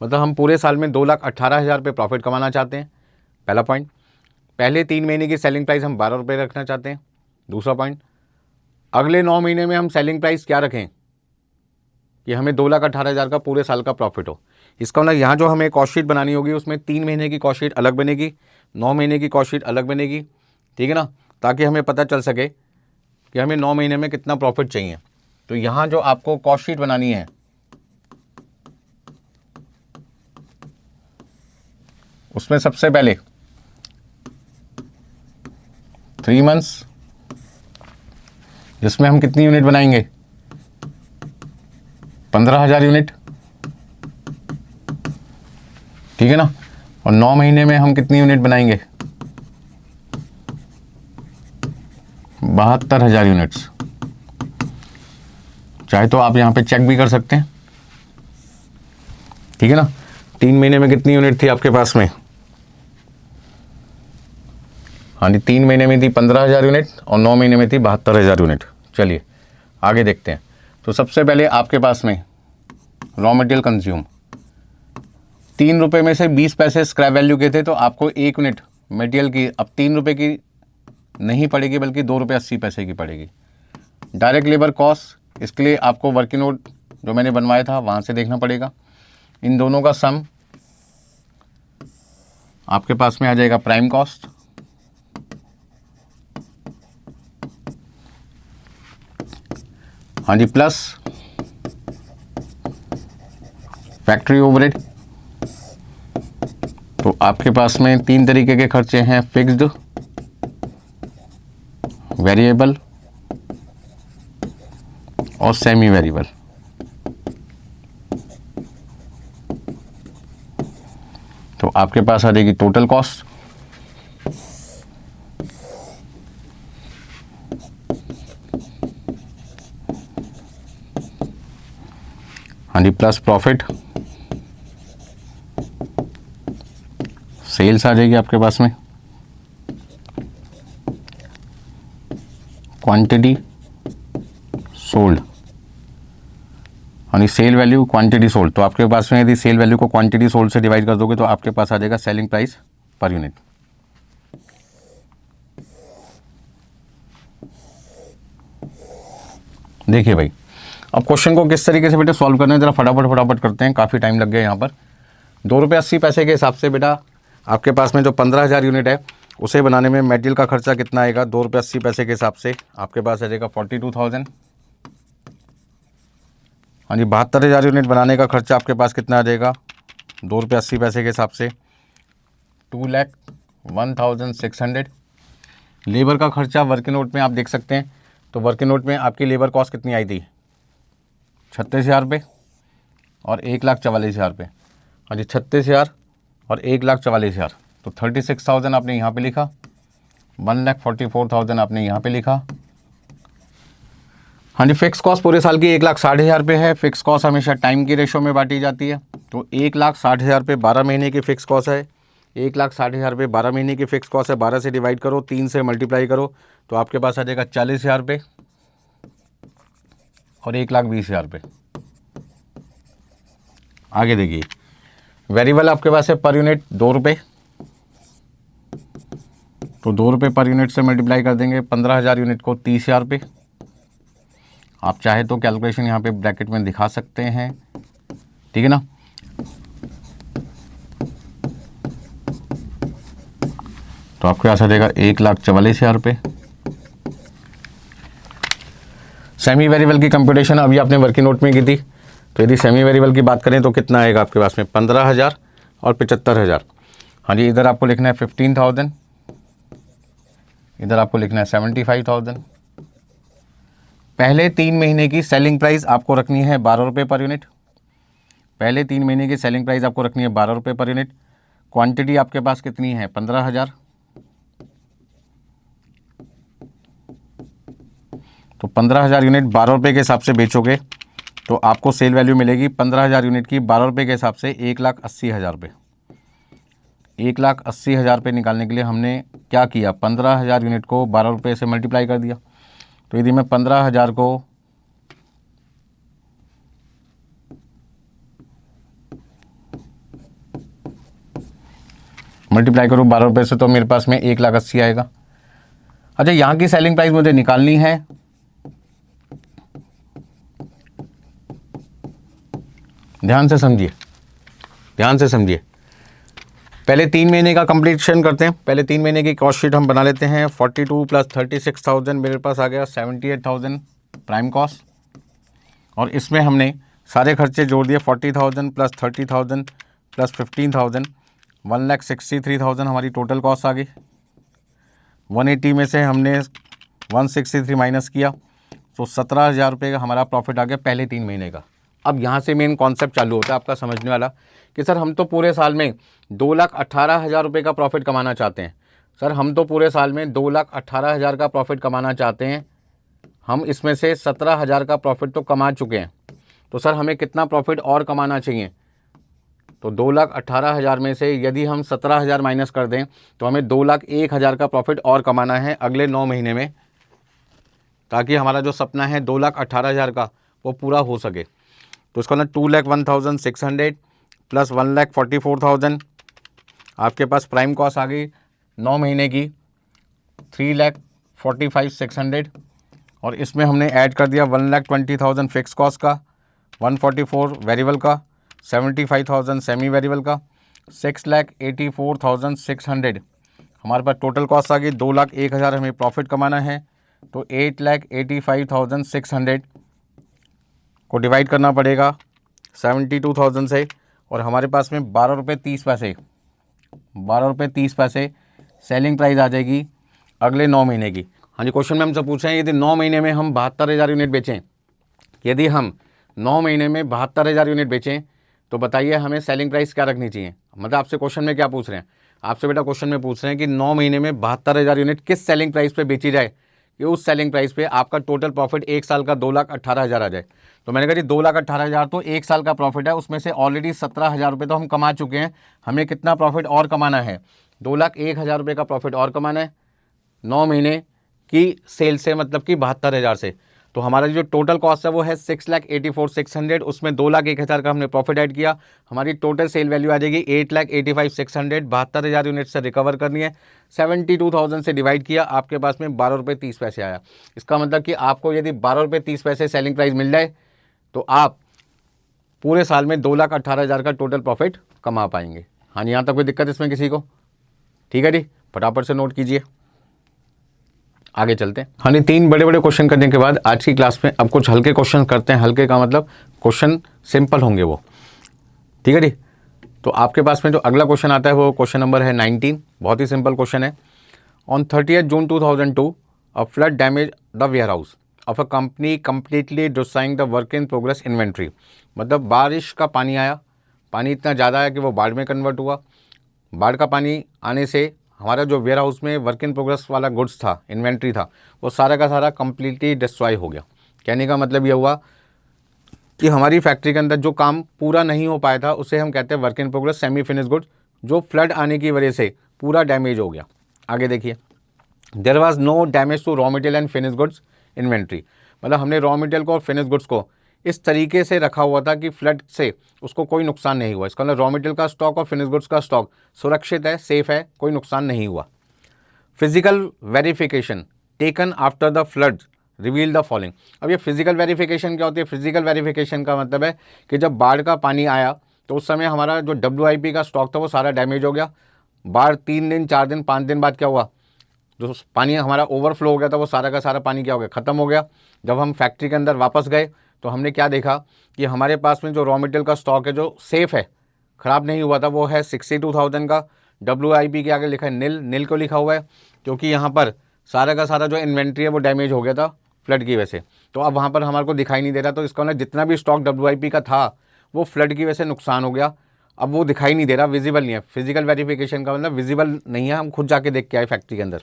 मतलब हम पूरे साल में 2,18,000 पे प्रॉफिट कमाना चाहते हैं, पहला पॉइंट। पहले 3 महीने की सेलिंग प्राइस हम 12 रुपये रखना चाहते हैं, दूसरा पॉइंट। अगले 9 महीने में हम सेलिंग प्राइस क्या रखें कि हमें 2,18,000 का पूरे साल का प्रॉफिट हो। इसका मतलब यहाँ जो हमें कॉस्ट शीट बनानी होगी उसमें 3 महीने की कॉस्ट शीट अलग बनेगी, 9 महीने की कॉस्ट शीट अलग बनेगी, ठीक है ना, ताकि हमें पता चल सके कि हमें 9 महीने में कितना प्रॉफिट चाहिए। तो यहाँ जो आपको कॉस्ट शीट बनानी है उसमें सबसे पहले 3 मंथ्स, जिसमें हम कितनी यूनिट बनाएंगे, 15,000 यूनिट, ठीक है ना। और 9 महीने में हम कितनी यूनिट बनाएंगे, 72,000 यूनिट्स। चाहे तो आप यहाँ पे चेक भी कर सकते हैं, ठीक है ना। 3 महीने में कितनी यूनिट थी आपके पास में, हाँ जी, 3 महीने में थी 15,000 यूनिट और 9 महीने में थी 72,000 यूनिट। चलिए आगे देखते हैं। तो सबसे पहले आपके पास में रॉ मटेरियल कंज्यूम 3 रुपये में से 20 पैसे स्क्रैप वैल्यू के थे, तो आपको 1 यूनिट मटेरियल की अब 3 रुपये की नहीं पड़ेगी बल्कि 2 रुपये 80 पैसे की पड़ेगी। डायरेक्ट लेबर कॉस्ट, इसके लिए आपको वर्किंग नोट जो मैंने बनवाया था वहाँ से देखना पड़ेगा। इन दोनों का सम आपके पास में आ जाएगा प्राइम कॉस्ट, हाँ जी, प्लस फैक्ट्री ओवरहेड। तो आपके पास में 3 तरीके के खर्चे हैं, फिक्स्ड, वेरिएबल और सेमी वेरिएबल। तो आपके पास आ जाएगी टोटल कॉस्ट, हाँ जी, प्लस प्रॉफिट, सेल्स आ जाएगी आपके पास में, क्वांटिटी सोल्ड, यानी सेल वैल्यू क्वांटिटी सोल्ड, तो आपके पास में यदि सेल वैल्यू को क्वांटिटी सोल्ड से डिवाइड कर दोगे तो आपके पास आ जाएगा सेलिंग प्राइस पर यूनिट। देखिए भाई, अब क्वेश्चन को किस तरीके से बेटा सॉल्व करना है, जरा फटाफट करते हैं, काफ़ी टाइम लग गया यहाँ पर। 2 रुपये 80 पैसे के हिसाब से बेटा आपके पास में जो 15,000 यूनिट है उसे बनाने में मटेरियल का खर्चा कितना आएगा, 2 रुपये 80 पैसे के हिसाब से आपके पास आ जाएगा 42,000। हाँ जी, 72,000 यूनिट बनाने का खर्चा आपके पास कितना आ जाएगा, 2 रुपये 80 पैसे के हिसाब से 2,01,600। लेबर का खर्चा वर्किंग नोट में आप देख सकते हैं, तो वर्किंग नोट में आपकी लेबर कॉस्ट कितनी आई थी, 36,000 रुपये और 1,44,000 रुपये। हाँ जी, 36,000 और 1,44,000, तो 36,000 आपने यहाँ पे लिखा, 1,44,000 आपने यहाँ पे लिखा। हाँ जी, फिक्स कॉस्ट पूरे साल की 1,60,000 रुपये है। फिक्स कॉस्ट हमेशा टाइम की रेशो में बांटी जाती है, तो 1,60,000 रुपये 12 महीने की फ़िक्स कॉस्ट है। 1,60,000 रुपये 12 महीने की फ़िक्स कॉस्ट है, 12 से डिवाइड करो, 3 से मल्टीप्लाई करो, तो आपके पास आ जाएगा 40,000 रुपये और 1,20,000 रुपये। आगे देखिए, वेरिएबल आपके पास है पर यूनिट 2 रुपये, तो 2 रुपये पर यूनिट से मल्टीप्लाई कर देंगे 15,000 यूनिट को 30,000 रुपये। आप चाहे तो कैलकुलेशन यहाँ पे ब्रैकेट में दिखा सकते हैं, ठीक है ना। तो आपके पास आ जाएगा 1,44,000 रुपये। सेमी वेरिएबल की कंप्यूटेशन अभी आपने वर्किंग नोट में की थी, तो यदि सेमी वेरिएबल की बात करें तो कितना आएगा आपके पास में, 15,000 और 75,000। हाँ जी, इधर आपको लिखना है 15,000, इधर आपको लिखना है 75,000। पहले 3 महीने की सेलिंग प्राइस आपको रखनी है 12 रुपये पर यूनिट। पहले 3 महीने की सेलिंग प्राइस आपको रखनी है 12 रुपये पर यूनिट। क्वांटिटी आपके पास कितनी है, 15,000, तो 15,000 यूनिट 12 रुपये के हिसाब से बेचोगे तो आपको सेल वैल्यू मिलेगी 15,000 यूनिट की 12 रुपये के हिसाब से 1,80,000 रुपये। 1,80,000 रुपये निकालने के लिए हमने क्या किया, 15,000 यूनिट को 12 रुपये से मल्टीप्लाई कर दिया। तो यदि मैं 15,000 को मल्टीप्लाई करूँ 12 रुपये से तो मेरे पास में 1,80,000 आएगा। अच्छा, यहाँ की सेलिंग प्राइस मुझे निकालनी है, ध्यान से समझिए, ध्यान से समझिए। पहले 3 महीने का कंप्लीशन करते हैं। पहले 3 महीने की कॉस्ट शीट हम बना लेते हैं। 42 प्लस 36,000 मेरे पास आ गया 78,000 प्राइम कॉस्ट, और इसमें हमने सारे खर्चे जोड़ दिए। 40,000 प्लस 30,000 प्लस 15,000, 1,63,000 हमारी टोटल कॉस्ट आ गई। 180 में से हमने 163 माइनस किया, तो 17,000 रुपये का हमारा प्रॉफिट आ गया पहले 3 महीने का। अब यहाँ से मेन कॉन्सेप्ट चालू होता है आपका समझने वाला कि सर हम तो पूरे साल में 2,18,000 रुपये का प्रॉफिट कमाना चाहते हैं। सर हम तो पूरे साल में 2,18,000 का प्रॉफिट कमाना चाहते हैं, हम इसमें से 17,000 का प्रॉफिट तो कमा चुके हैं, तो सर हमें कितना प्रॉफिट और कमाना चाहिए। तो 2,18,000 में से यदि हम 17,000 माइनस कर दें तो हमें 2,01,000 का प्रॉफिट और कमाना है अगले 9 महीने में, ताकि हमारा जो सपना है 2,18,000 का वो पूरा हो सके। तो इसका ना 2,01,600 प्लस 1,44,000 आपके पास प्राइम कॉस्ट आ गई 9 महीने की 3,45,600, और इसमें हमने ऐड कर दिया 1,20,000 फिक्स कॉस्ट का, 144 वेरिएबल का, 75,000 सेमी वेरिएबल का, 6,84,600 हमारे पास टोटल कॉस्ट आ गई। 2,01,000 हमें प्रॉफिट कमाना है, तो 8,85,600 को डिवाइड करना पड़ेगा 72,000 से, और हमारे पास में 12 रुपये 30 पैसे 12 रुपये 30 पैसे सेलिंग प्राइस आ जाएगी अगले 9 महीने की। हाँ जी, क्वेश्चन में हमसे पूछ रहे हैं यदि 9 महीने में हम 72,000 यूनिट बेचें, यदि हम 9 महीने में 72,000 यूनिट बेचें तो बताइए हमें सेलिंग प्राइस क्या रखनी चाहिए। मतलब आपसे क्वेश्चन में क्या पूछ रहे हैं, आपसे बेटा क्वेश्चन में पूछ रहे हैं कि 9 महीने में 72,000 यूनिट किस सेलिंग प्राइस पे बेची जाए कि उस सेलिंग प्राइस पे आपका टोटल प्रॉफिट 1 साल का 2,18,000 आ जाए। तो मैंने कहा जी 2,18,000 तो 1 साल का प्रॉफिट है, उसमें से ऑलरेडी 17,000 रुपये तो हम कमा चुके हैं, हमें कितना प्रॉफिट और कमाना है, 2,01,000 रुपये का प्रॉफिट और कमाना है 9 महीने की सेल से, मतलब कि 72,000 से। तो हमारा जो टोटल कॉस्ट है वो है 6,84,600, उसमें 2,01,000 का हमने प्रॉफिट ऐड किया, हमारी टोटल सेल वैल्यू आ जाएगी 8,85,600। 72,000 यूनिट से रिकवर करनी है, 72,000 से डिवाइड किया, आपके पास में 12 रुपये 30 पैसे आया। इसका मतलब कि आपको यदि 12 रुपये 30 पैसे सेलिंग प्राइस मिल जाए तो आप पूरे साल में 2,18,000 का टोटल प्रॉफिट कमा पाएंगे। हाँ जी, यहाँ तक कोई दिक्कत इसमें किसी को? ठीक है जी, फटाफट से नोट कीजिए, आगे चलते हैं। हाँ जी, 3 बड़े बड़े क्वेश्चन करने के बाद आज की क्लास में अब कुछ हल्के क्वेश्चन करते हैं। हल्के का मतलब क्वेश्चन सिंपल होंगे वो, ठीक है जी। तो आपके पास में जो अगला क्वेश्चन आता है वो क्वेश्चन नंबर है 19। बहुत ही सिंपल क्वेश्चन है। On 30 June 2002 a flood damage the warehouse of a company completely destroying the work in progress inventory. मतलब बारिश का पानी आया, पानी इतना ज़्यादा आया कि वो बाढ़ में कन्वर्ट हुआ। बाढ़ का पानी आने से हमारा जो वेयर हाउस में वर्क इन प्रोग्रेस वाला गुड्स था, इन्वेंट्री था, वो सारा का सारा कंप्लीटली डिस्ट्रॉय हो गया। कहने का मतलब ये हुआ कि हमारी फैक्ट्री के अंदर जो काम पूरा नहीं हो पाया था उसे हम कहते हैं work in progress semi finish goods, जो फ्लड आने की वजह से पूरा डैमेज हो गया। आगे देखिए, there was no damage to raw material and finish goods inventory. मतलब हमने रॉ मटेरियल को और फिनिश गुड्स को इस तरीके से रखा हुआ था कि फ्लड से उसको कोई नुकसान नहीं हुआ। इसका मतलब रॉ मटेरियल का स्टॉक और फिनिश गुड्स का स्टॉक सुरक्षित है, सेफ है, कोई नुकसान नहीं हुआ। Physical verification taken after the flood reveal the following. अब ये फिजिकल वेरिफिकेशन क्या होती है? फिजिकल वेरिफिकेशन का मतलब है कि जब बाढ़ का पानी आया तो उस समय हमारा जो WIP का स्टॉक था वो सारा डैमेज हो गया। बाढ़ 3 दिन 4 दिन 5 दिन बाद क्या हुआ, जो पानी हमारा ओवरफ्लो हो गया था वो सारा का सारा पानी क्या हो गया, ख़त्म हो गया। जब हम फैक्ट्री के अंदर वापस गए तो हमने क्या देखा कि हमारे पास में जो रॉ मटेरियल का स्टॉक है जो सेफ़ है, ख़राब नहीं हुआ था, वो है 62,000 का। WIP के आगे लिखा है नील। नील को लिखा हुआ है क्योंकि यहाँ पर सारा का सारा जो इन्वेंट्री है वो डैमेज हो गया था फ्लड की वजह से। तो अब वहाँ पर हमारे को दिखाई नहीं दे रहा, तो इसका मतलब जितना भी स्टॉक WIP का था वो फ्लड की वजह से नुकसान हो गया। अब वो दिखाई नहीं दे रहा, विजिबल नहीं है। फिजिकल वेरिफिकेशन का मतलब विजिबल नहीं है, हम खुद जाके देख के आए फैक्ट्री के अंदर।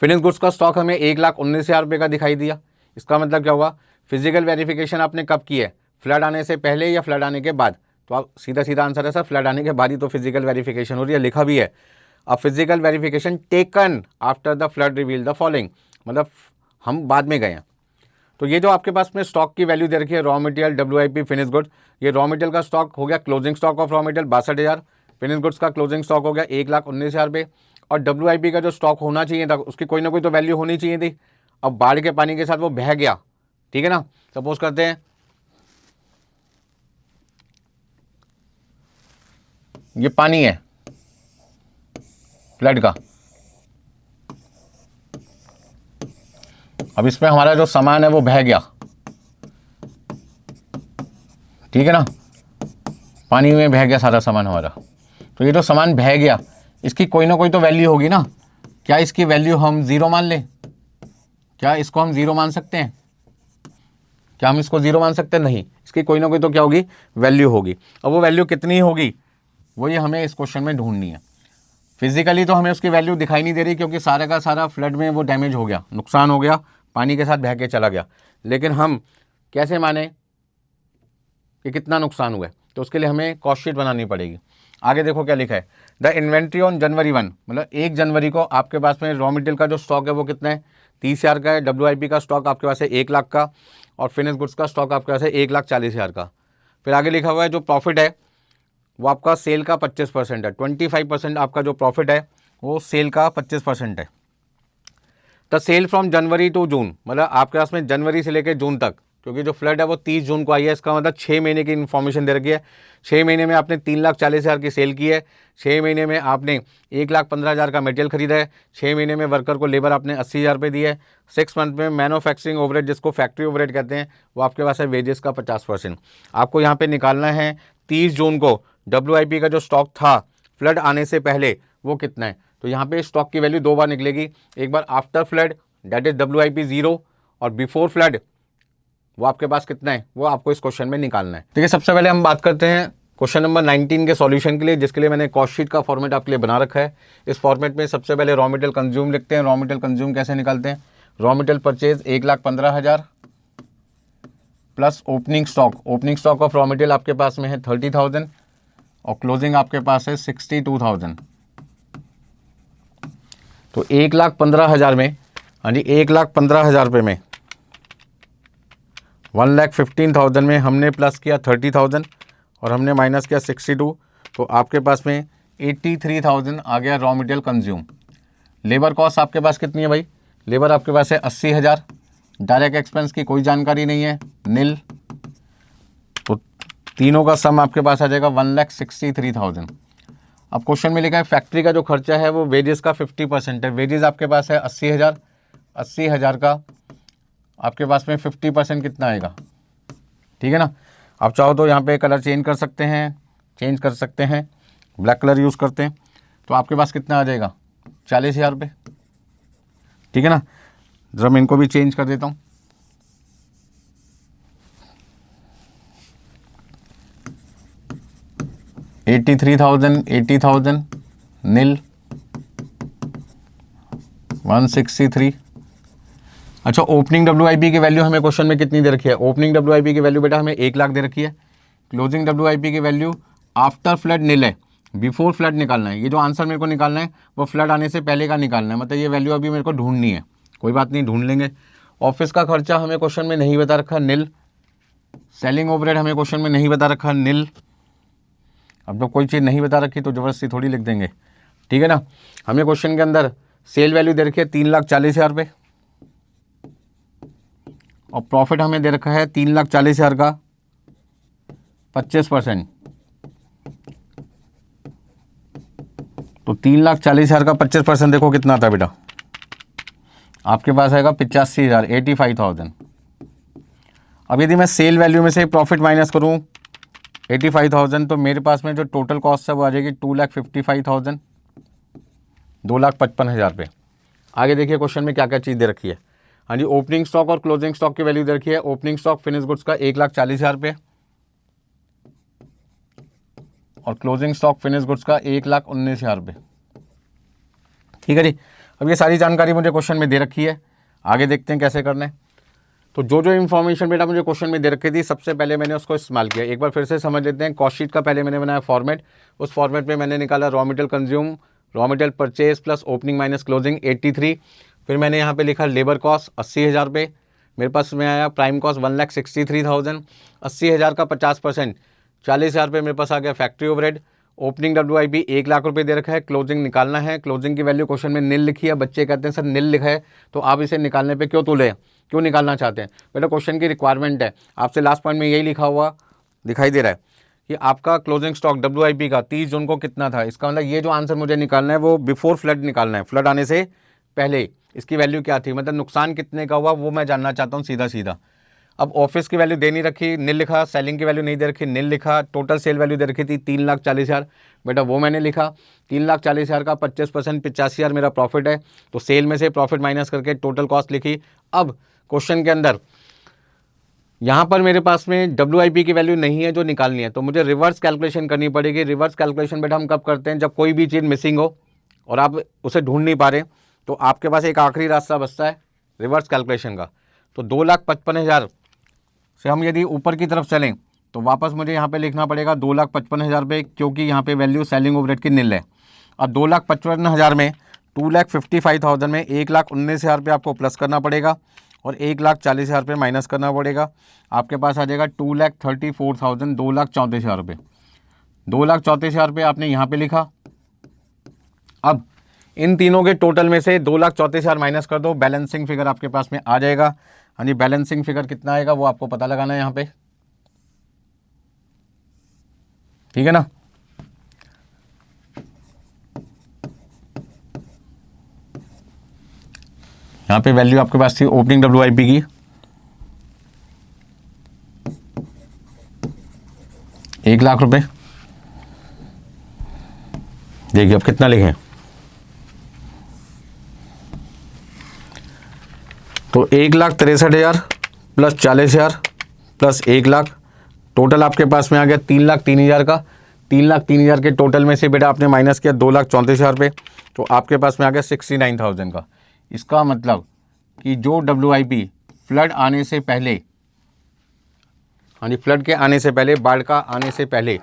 फिनिश गुड्स का स्टॉक हमें 1,19,000 रुपये का दिखाई दिया। इसका मतलब क्या हुआ, फिजिकल वेरिफिकेशन आपने कब की है, फ्लड आने से पहले या फ्लड आने के बाद? तो आप सीधा सीधा आंसर है सर, फ्लड आने के बाद ही तो फिजिकल वेरिफिकेशन हो रही है, लिखा भी है। अब physical verification taken after the flood reveal the following, मतलब हम बाद में गए हैं। तो ये जो आपके पास में स्टॉक की वैल्यू दे रखी है, raw material WIP finish goods, ये रॉ मटेरियल का स्टॉक हो गया closing stock of raw material 62,000, finish goods का क्लोजिंग स्टॉक हो गया 1,19,000 रुपये, और WIP का जो स्टॉक होना चाहिए था उसकी कोई ना कोई तो वैल्यू होनी चाहिए थी। अब बाढ़ के पानी के साथ वो बह गया, ठीक है ना। सपोज करते हैं ये पानी है फ्लड का, अब इसमें हमारा जो सामान है वो बह गया, ठीक है ना, पानी में बह गया सारा सामान हमारा। तो ये जो सामान बह गया इसकी कोई ना कोई तो वैल्यू होगी ना। क्या इसकी वैल्यू हम 0 मान लें? क्या इसको हम 0 मान सकते हैं? क्या हम इसको 0 मान सकते हैं? नहीं, इसकी कोई ना कोई तो क्या होगी, वैल्यू होगी। अब वो वैल्यू कितनी होगी वही हमें इस क्वेश्चन में ढूंढनी है। फिजिकली तो हमें उसकी वैल्यू दिखाई नहीं दे रही क्योंकि सारा का सारा फ्लड में वो डैमेज हो गया, नुकसान हो गया, पानी के साथ बह के चला गया। लेकिन हम कैसे माने कि कितना नुकसान हुआ है? तो उसके लिए हमें कॉस्ट शीट बनानी पड़ेगी। आगे देखो क्या लिखा है, द इन्वेंट्री ऑन जनवरी 1, मतलब 1 जनवरी को आपके पास में रॉ मटेरियल का जो स्टॉक है वो कितना है, 30,000 का है। WIP का स्टॉक आपके पास है 1 लाख का, और फिनिश गुड्स का स्टॉक आपके पास है 1,40,000 का। फिर आगे लिखा हुआ है जो प्रॉफिट है वो आपका सेल का 25% है, 25% आपका जो प्रॉफिट है वो सेल का 25% है। The sale from January to June, मतलब आपके पास में जनवरी से लेकर जून तक, क्योंकि जो फ्लड है वो 30 जून को आई है, इसका मतलब 6 महीने की इन्फॉर्मेशन दे रखी है। 6 महीने में आपने 3,40,000 की सेल की है, 6 महीने में आपने 1,15,000 का मटेरियल खरीदा है, 6 महीने में वर्कर को लेबर आपने 80,000 रुपये दिए है, 6 मंथ में मैन्युफैक्चरिंग ओवरहेड जिसको फैक्ट्री ओवरहेड कहते हैं वो आपके पास है वेजेस का 50%। आपको यहाँ पे निकालना है 30 जून को WIP का जो स्टॉक था फ्लड आने से पहले वो कितना है। तो यहाँ पे स्टॉक की वैल्यू 2 बार निकलेगी, एक बार after flood that is WIP 0, और बिफोर फ्लड वो आपके पास कितना है वो आपको इस क्वेश्चन में निकालना है। ठीक है, सबसे पहले हम बात करते हैं क्वेश्चन नंबर 19 के सॉल्यूशन के लिए, जिसके लिए मैंने कॉस्ट शीट का फॉर्मेट आपके लिए बना रखा है। इस फॉर्मेट में सबसे पहले रॉ मटेरियल कंज्यूम लिखते हैं। रॉ मटेरियल कंज्यूम कैसे निकालते हैं, raw material purchase 1,15,000 plus opening stock, opening stock of raw material आपके पास में है 30,000 और क्लोजिंग आपके पास है 62,000। तो 1,15,000 में, हाँ जी, 1,15,000 रुपये में 1,15,000 में हमने प्लस किया 30,000 और हमने माइनस किया 62, तो आपके पास में 83,000 आ गया raw material consume. Labour cost आपके पास कितनी है भाई? लेबर आपके पास है 80,000। डायरेक्ट एक्सपेंस की कोई जानकारी नहीं है, नील। तो तीनों का सम आपके पास आ जाएगा 1,63,000। अब क्वेश्चन में लिखा है फैक्ट्री का जो खर्चा है वो वेजेस का 50% है। वेजेस आपके पास है 80,000। 80,000 का आपके पास में 50% कितना आएगा? ठीक है ना। आप चाहो तो यहाँ पे कलर चेंज कर सकते हैं, ब्लैक कलर यूज़ करते हैं, तो आपके पास कितना आ जाएगा? 40,000 रुपये। ठीक है ना। जरा मैं इनको भी चेंज कर देता हूँ। $83,000 नील 163। अच्छा, ओपनिंग WIP की वैल्यू हमें क्वेश्चन में कितनी दे रखी है? ओपनिंग WIP की वैल्यू बेटा हमें 1 लाख दे रखी है। क्लोजिंग WIP की वैल्यू आफ्टर फ्लड नील है, बिफोर फ्लड निकालना है। ये जो आंसर मेरे को निकालना है वो फ्लड आने से पहले का निकालना है, मतलब ये वैल्यू अभी मेरे को ढूंढनी है। कोई बात नहीं, ढूंढ लेंगे। ऑफिस का खर्चा हमें क्वेश्चन में नहीं बता रखा, नील। सेलिंग ओवरहेड हमें क्वेश्चन में नहीं बता रखा, नील। अब जब कोई चीज़ नहीं बता रखी तो ज़बरदस्ती थोड़ी लिख देंगे। ठीक है ना। हमें क्वेश्चन के अंदर सेल वैल्यू दे रखी है 3,40,000 रुपये और प्रॉफिट हमें दे रखा है 3,40,000 का 25%। तो 3,40,000 का 25% देखो कितना आता है बेटा? आपके पास आएगा 85,000, 85,000। अब यदि मैं सेल वैल्यू में से प्रॉफिट माइनस करूं 85,000, तो मेरे पास में जो टोटल कॉस्ट है वो आ जाएगी 2,55,000, 2,55,000 रुपये। आगे देखिए क्वेश्चन में क्या क्या चीज़ दे रखी है। हाँ जी, ओपनिंग स्टॉक और क्लोजिंग स्टॉक की वैल्यू दे रखी है। ओपनिंग स्टॉक फिनिश गुड्स का 1,40,000 रुपये और क्लोजिंग स्टॉक फिनिश गुड्स का 1,19,000 रुपये। ठीक है जी। अब ये सारी जानकारी मुझे क्वेश्चन में दे रखी है, आगे देखते हैं कैसे करना है। तो जो जो इन्फॉर्मेशन बेटा मुझे क्वेश्चन में दे रखी थी, सबसे पहले मैंने उसको इस्तेमाल किया। एक बार फिर से समझ लेते हैं। कॉस्ट शीट का पहले मैंने बनाया फॉर्मेट, उस फॉर्मेट में मैंने निकाला raw material consume, raw material purchase plus opening minus closing 83। फिर मैंने यहाँ पे लिखा लेबर कॉस्ट 80,000 रुपये, मेरे पास में आया प्राइम कॉस्ट 1,63,000। 80,000 का 50% 40,000 रुपये मेरे पास आ गया factory overhead. Opening WIP 1 lakh रुपये दे रखा है, क्लोजिंग निकालना है। क्लोजिंग की वैल्यू क्वेश्चन में नील लिखी है। बच्चे कहते हैं सर नील लिखा है तो आप इसे निकालने पे क्यों तुले, क्यों निकालना चाहते हैं? बेटा क्वेश्चन की रिक्वायरमेंट है, आपसे लास्ट पॉइंट में यही लिखा हुआ दिखाई दे रहा है कि आपका क्लोजिंग स्टॉक WIP का 30 जून को कितना था। इसका मतलब ये जो आंसर मुझे निकालना है वो बिफोर फ्लड निकालना है, फ्लड आने से पहले इसकी वैल्यू क्या थी, मतलब नुकसान कितने का हुआ वो मैं जानना चाहता हूँ सीधा सीधा। अब ऑफिस की वैल्यू दे नहीं रखी, नील लिखा। सेलिंग की वैल्यू नहीं दे रखी, नील लिखा। टोटल सेल वैल्यू दे रखी थी 3,40,000, बेटा वो मैंने लिखा। 3,40,000 का 25% 85,000 मेरा प्रॉफिट है, तो सेल में से प्रॉफिट माइनस करके टोटल कॉस्ट लिखी। अब क्वेश्चन के अंदर यहाँ पर मेरे पास में WIP की वैल्यू नहीं है जो निकालनी है, तो मुझे रिवर्स कैलकुलेशन करनी पड़ेगी। रिवर्स कैलकुलेशन बेटा हम कब करते हैं? जब कोई भी चीज़ मिसिंग हो और आप उसे ढूंढ नहीं पा रहे, तो आपके पास एक आखिरी रास्ता बचता है रिवर्स कैलकुलेशन का। तो 2,55,000 से हम यदि ऊपर की तरफ चलें तो वापस मुझे यहाँ पे लिखना पड़ेगा 2,55,000 रुपये, क्योंकि यहाँ पे वैल्यू सेलिंग ओवरहेड की नील है। अब 2,55,000 में 2,55,000 में 1,19,000 रुपये आपको प्लस करना पड़ेगा और 1,40,000 रुपये माइनस करना पड़ेगा। आपके पास आ जाएगा 2,34,000, 2,34,000 रुपये। 2,34,000 रुपये आपने यहाँ पे लिखा। अब इन तीनों के टोटल में से 2,34,000 माइनस कर दो, बैलेंसिंग फिगर आपके पास में आ जाएगा। हाँ जी, बैलेंसिंग फिगर कितना आएगा वो आपको पता लगाना है यहाँ पे। ठीक है ना। यहाँ पे वैल्यू आपके पास थी ओपनिंग WIP की 1 लाख रुपए। देखिए अब कितना लिखें, तो 1,63,000 प्लस 40,000 प्लस 1 लाख, टोटल आपके पास में आ गया 3,03,000 का। 3,03,000 के टोटल में से बेटा आपने माइनस किया 2,34,000 रुपये, तो आपके पास में आ गया 69,000 का। इसका मतलब कि जो WIP फ्लड आने से पहले, हाँ जी, फ्लड के आने से पहले, बाढ़ का आने से पहले,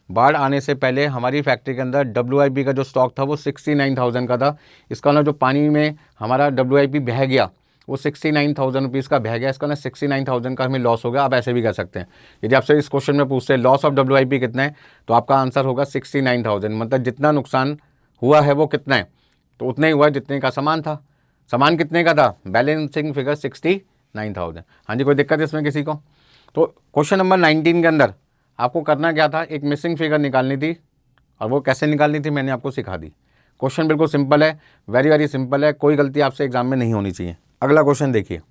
बाढ़ आने से पहले हमारी फैक्ट्री के अंदर WIP का जो स्टॉक था वो 69,000 का था। इसका मतलब जो पानी में हमारा WIP बह गया वो 69,000 रुपीज़ का बह गया, इसका ना 69,000 का हमें लॉस हो गया। आप ऐसे भी कर सकते हैं, यदि आपसे इस क्वेश्चन में पूछते हैं लॉस ऑफ WIP कितना है, तो आपका आंसर होगा 69,000, मतलब जितना नुकसान हुआ है वो कितना है, तो उतना ही हुआ है जितने का सामान था। सामान कितने का था, बैलेंसिंग फिगर 69,000। हाँ जी, कोई दिक्कत है इसमें किसी को? तो क्वेश्चन नंबर 19 के अंदर आपको करना क्या था, एक मिसिंग फिगर निकालनी थी, और वो कैसे निकालनी थी मैंने आपको सिखा दी। क्वेश्चन बिल्कुल सिंपल है, वेरी वेरी सिंपल है, कोई गलती आपसे एग्जाम में नहीं होनी चाहिए। अगला क्वेश्चन देखिए।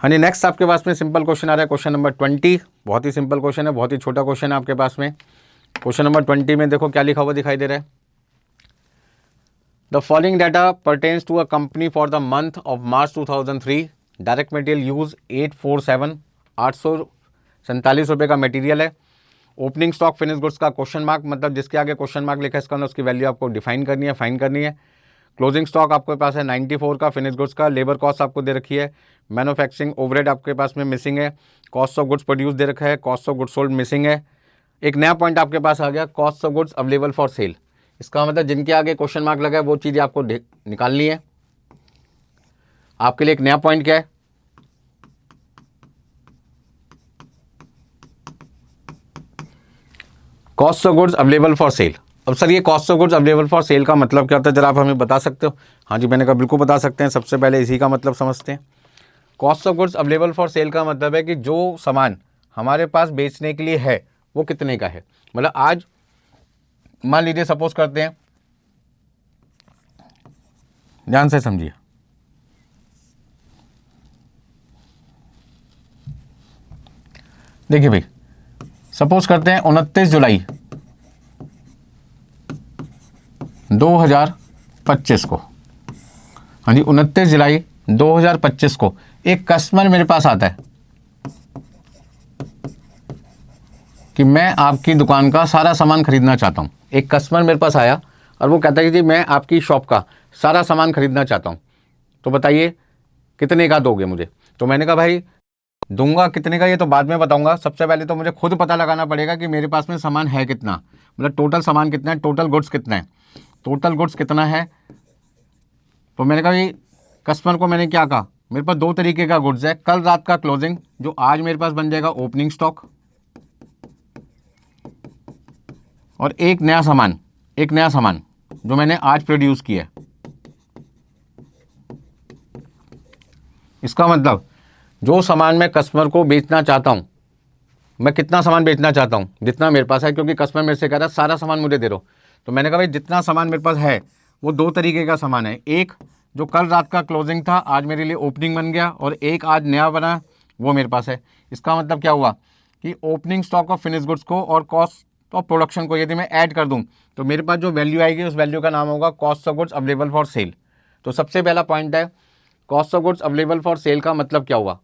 हाँ जी, नेक्स्ट आपके पास में सिंपल क्वेश्चन आ रहा है, क्वेश्चन नंबर 20। बहुत ही सिंपल क्वेश्चन है, बहुत ही छोटा क्वेश्चन है आपके पास में। क्वेश्चन नंबर 20 में देखो क्या लिखा हुआ दिखाई दे रहा है। The following data pertains to a company for the month of March 2003। Direct material used 847, 847 रुपये का मटेरियल है। ओपनिंग स्टॉक फिनिश गुड्स का क्वेश्चन मार्क, मतलब जिसके आगे क्वेश्चन मार्क लिखा है इसका उसकी वैल्यू आपको डिफाइन करनी है, फाइन करनी है। क्लोजिंग स्टॉक आपके पास है 94 का फिनिश गुड्स का। लेबर कॉस्ट आपको दे रखी है। मैन्युफैक्चरिंग ओवरहेड आपके पास में मिसिंग है। कॉस्ट ऑफ गुड्स प्रोड्यूस दे रखा है, cost of goods sold missing है। एक नया पॉइंट आपके पास आ गया, cost of goods available for cell. इसका मतलब जिनके आगे क्वेश्चन मार्क लगा है वो चीज़ें आपको निकालनी है। आपके लिए एक नया पॉइंट क्या है, cost of goods available for cell. अब सर ये cost of goods available for sale का मतलब क्या होता है, जरा आप हमें बता सकते हो? हाँ जी, मैंने कहा बिल्कुल बता सकते हैं। सबसे पहले इसी का मतलब समझते हैं। Cost of goods available for sale का मतलब है कि जो सामान हमारे पास बेचने के लिए है वो कितने का है। मतलब आज मान लीजिए, सपोज करते हैं, ध्यान से समझिए, देखिए भाई, सपोज करते हैं 29 जुलाई 2025 को, हाँ जी 29 जुलाई 2025 को एक कस्टमर मेरे पास आता है कि मैं आपकी दुकान का सारा सामान खरीदना चाहता हूँ। एक कस्टमर मेरे पास आया और वो कहता है कि जी मैं आपकी शॉप का सारा सामान खरीदना चाहता हूँ, तो बताइए कितने का दोगे मुझे। तो मैंने कहा भाई दूंगा कितने का ये तो बाद में बताऊंगा, सबसे पहले तो मुझे खुद पता लगाना पड़ेगा कि मेरे पास में सामान है कितना, मतलब टोटल सामान कितना है, टोटल गुड्स कितना है, टोटल गुड्स कितना है। तो मैंने कहा भाई कस्टमर को मैंने क्या कहा, मेरे पास दो तरीके का गुड्स है, कल रात का क्लोजिंग जो आज मेरे पास बन जाएगा ओपनिंग स्टॉक, और एक नया सामान जो मैंने आज प्रोड्यूस किया है। इसका मतलब जो सामान मैं कस्टमर को बेचना चाहता हूँ, मैं कितना सामान बेचना चाहता हूँ, जितना मेरे पास है, क्योंकि कस्टमर मेरे से कह रहा है सारा सामान मुझे दे दो। तो मैंने कहा भाई जितना सामान मेरे पास है वो दो तरीके का सामान है, एक जो कल रात का क्लोजिंग था आज मेरे लिए ओपनिंग बन गया, और एक आज नया बना वो मेरे पास है। इसका मतलब क्या हुआ कि opening stock of finish goods को और कॉस्ट ऑफ प्रोडक्शन को यदि मैं ऐड कर दूं तो मेरे पास जो वैल्यू आएगी उस वैल्यू का नाम होगा cost of goods available for sale. तो सबसे पहला पॉइंट है, cost of goods available for sale का मतलब क्या हुआ,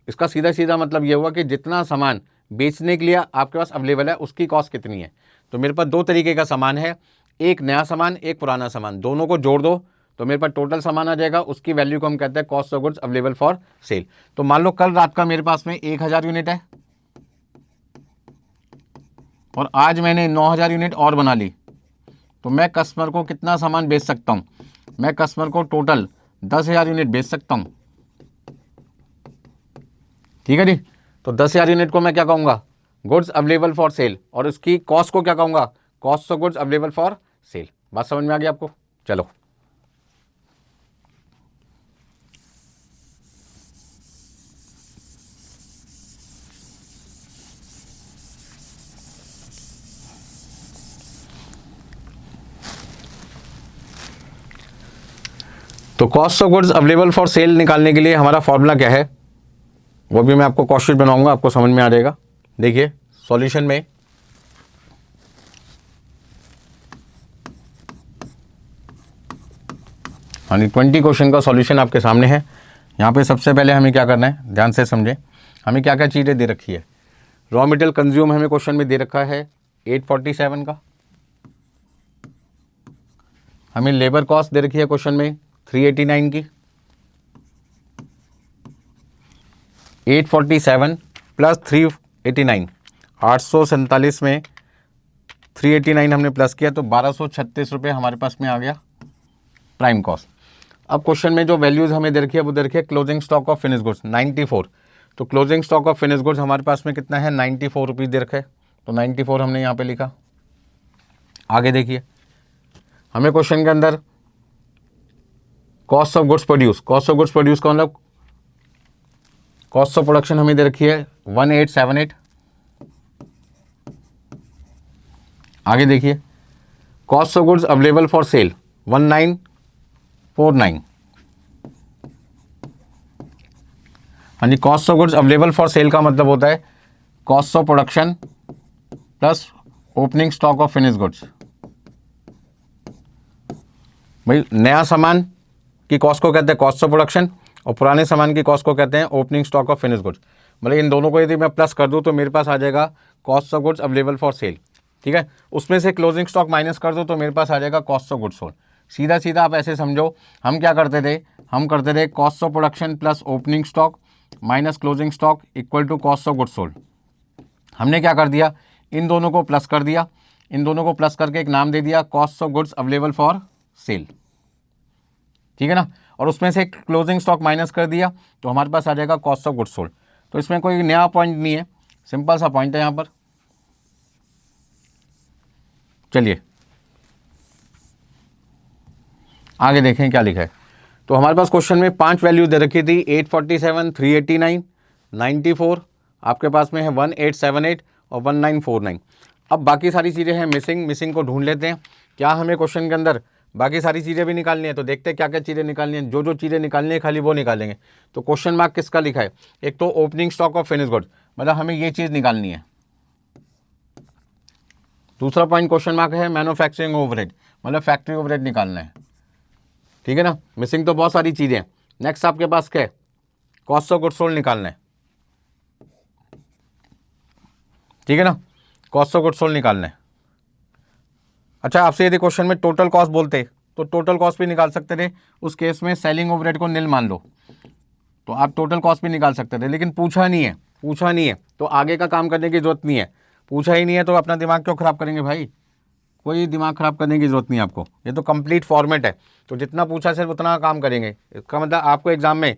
इसका सीधा सीधा मतलब ये हुआ कि जितना सामान बेचने के लिए आपके पास अवेलेबल है उसकी कॉस्ट कितनी है। तो मेरे पास दो तरीके का सामान है, एक नया सामान एक पुराना सामान, दोनों को जोड़ दो तो मेरे पास टोटल सामान आ जाएगा, उसकी वैल्यू को हम कहते हैं cost of goods available for sale. तो मान लो कल रात का मेरे पास में 1000 यूनिट है और आज मैंने 9000 यूनिट और बना ली, तो मैं कस्टमर को कितना सामान बेच सकता हूँ, मैं कस्टमर को टोटल 10,000 यूनिट बेच सकता हूँ। ठीक है जी, तो 10,000 यूनिट को मैं क्या कहूँगा, गुड्स अवेलेबल फॉर सेल, और उसकी कॉस्ट को क्या कहूँगा, cost of goods available for cell. बात समझ में आ गई आपको? चलो तो cost of goods available for cell निकालने के लिए हमारा फॉर्मूला क्या है वो भी मैं आपको कॉस्ट शीट बनाऊंगा, आपको समझ में आ जाएगा। देखिए सॉल्यूशन में हाँ 20 क्वेश्चन का सॉल्यूशन आपके सामने है। यहाँ पे सबसे पहले हमें क्या करना है, ध्यान से समझें, हमें क्या क्या चीज़ें दे रखी है। रॉ मटेरियल कंज्यूम हमें क्वेश्चन में दे रखा है 847 का, हमें लेबर कॉस्ट दे रखी है क्वेश्चन में 389 की, 847 प्लस 389, 847 में 389 हमने प्लस किया तो 1236 रुपये हमारे पास में आ गया प्राइम कॉस्ट। अब क्वेश्चन में जो वैल्यूज़ हमें दे रखी है वो दे रखी है closing stock of finish goods 94। तो closing stock of finish goods हमारे पास में कितना है 94 रुपीज़ दे रखा है, तो 94 हमने यहाँ पे लिखा। आगे देखिए हमें क्वेश्चन के अंदर cost of goods produce, cost of goods produce का मतलब कॉस्ट ऑफ प्रोडक्शन हमें दे रखी है 1878। आगे देखिए cost of goods available for sale 1949। हाँ जी, cost of goods available for sale का मतलब होता है cost of production plus opening stock of finish goods. भाई नया सामान की कॉस्ट को कहते हैं कॉस्ट ऑफ प्रोडक्शन और पुराने सामान की कॉस्ट को कहते हैं opening stock of finish goods. मतलब इन दोनों को यदि मैं प्लस कर दूं तो मेरे पास आ जाएगा cost of goods available for cell, ठीक है। उसमें से क्लोजिंग स्टॉक माइनस कर दो तो मेरे पास आ जाएगा कॉस्ट ऑफ गुड्स सोल्ड। सीधा सीधा आप ऐसे समझो, हम क्या करते थे, हम करते थे cost of production plus opening stock minus closing stock equal to cost of goods sold. हमने क्या कर दिया, इन दोनों को प्लस कर दिया, इन दोनों को प्लस करके एक नाम दे दिया cost of goods available for cell, ठीक है ना। और उसमें से क्लोजिंग स्टॉक माइनस कर दिया तो हमारे पास आ जाएगा कॉस्ट ऑफ गुड्स सोल्ड। तो इसमें कोई नया पॉइंट नहीं है, सिंपल सा पॉइंट है यहाँ पर। चलिए आगे देखें क्या लिखा है। तो हमारे पास क्वेश्चन में 5 वैल्यू दे रखी थी 847, 389, 94, आपके पास में है 1878 और 1949। अब बाकी सारी चीज़ें हैं मिसिंग को ढूंढ लेते हैं। क्या हमें क्वेश्चन के अंदर बाकी सारी चीज़ें भी निकालनी है, तो देखते हैं क्या क्या चीज़ें निकालनी है। जो चीज़ें निकालनी है खाली वो निकालेंगे। तो क्वेश्चन मार्क किसका लिखा है, एक तो opening stock of finish goods, मतलब हमें ये चीज़ निकालनी है। दूसरा पॉइंट क्वेश्चन मार्क है मैन्युफैक्चरिंग ओवरहेड, मतलब फैक्ट्री ओवरहेड निकालना है, ठीक है ना। मिसिंग तो बहुत सारी चीज़ें हैं। नेक्स्ट आपके पास क्या है, कॉस्ट ऑफ गुड्स सोल्ड निकालना है, ठीक है ना, कॉस्ट ऑफ गुड्स सोल्ड निकालना है। अच्छा, आपसे यदि क्वेश्चन में टोटल कॉस्ट बोलते तो टोटल कॉस्ट भी निकाल सकते थे। उस केस में सेलिंग ओवरहेड को निल मान लो तो आप टोटल कॉस्ट भी निकाल सकते थे, लेकिन पूछा नहीं है तो आगे का काम करने की जरूरत नहीं है। पूछा ही नहीं है तो अपना दिमाग क्यों ख़राब करेंगे भाई, कोई दिमाग ख़राब करने की ज़रूरत नहीं है आपको। ये तो कंप्लीट फॉर्मेट है, तो जितना पूछा सिर्फ उतना काम करेंगे। इसका मतलब आपको एग्जाम में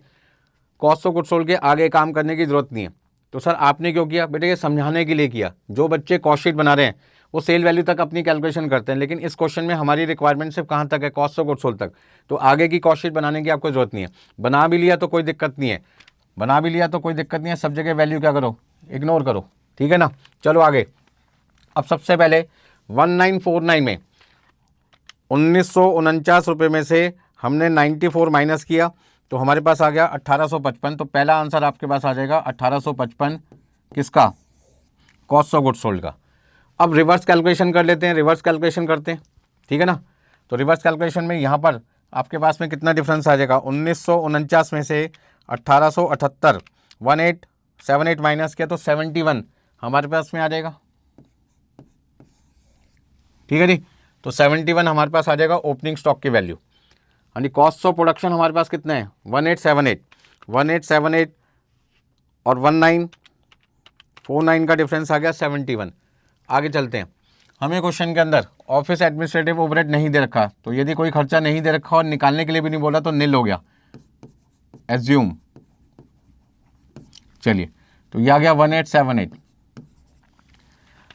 कॉस्ट ऑफ गुड्स सोल्ड के आगे काम करने की ज़रूरत नहीं है। तो सर आपने क्यों किया, बेटे ये समझाने के लिए किया। जो बच्चे कॉस्ट शीट बना रहे हैं वो सेल वैल्यू तक अपनी कैलकुलेशन करते हैं, लेकिन इस क्वेश्चन में हमारी रिक्वायरमेंट सिर्फ कहाँ तक है, कॉस्ट ऑफ गुड्स सोल्ड तक। तो आगे की कॉस्ट शीट बनाने की आपको ज़रूरत नहीं है। बना भी लिया तो कोई दिक्कत नहीं है, सब जगह वैल्यू क्या करो, इग्नोर करो, ठीक है ना। चलो आगे। अब सबसे पहले 1949 में 1949 रुपये में से हमने 94 माइनस किया तो हमारे पास आ गया 1855। तो पहला आंसर आपके पास आ जाएगा 1855 किसका, कॉस्ट ऑफ गुड्स सोल्ड का। अब रिवर्स कैलकुलेशन कर लेते हैं, रिवर्स कैलकुलेशन करते हैं, ठीक है ना। तो रिवर्स कैलकुलेशन में यहाँ पर आपके पास में कितना डिफरेंस आ जाएगा, 1949 में से 1878 1878 माइनस किया तो 71 हमारे पास में आ जाएगा, ठीक है जी। तो 71 हमारे पास आ जाएगा ओपनिंग स्टॉक की वैल्यू। यानी कॉस्ट ऑफ प्रोडक्शन हमारे पास कितना है 1878 और 1949 का डिफरेंस आ गया 71। आगे चलते हैं। हमें क्वेश्चन के अंदर ऑफिस एडमिनिस्ट्रेटिव ओवरहेड नहीं दे रखा, तो यदि कोई खर्चा नहीं दे रखा और निकालने के लिए भी नहीं बोला तो निल हो गया, एज्यूम। चलिए तो ये आ गया 1878।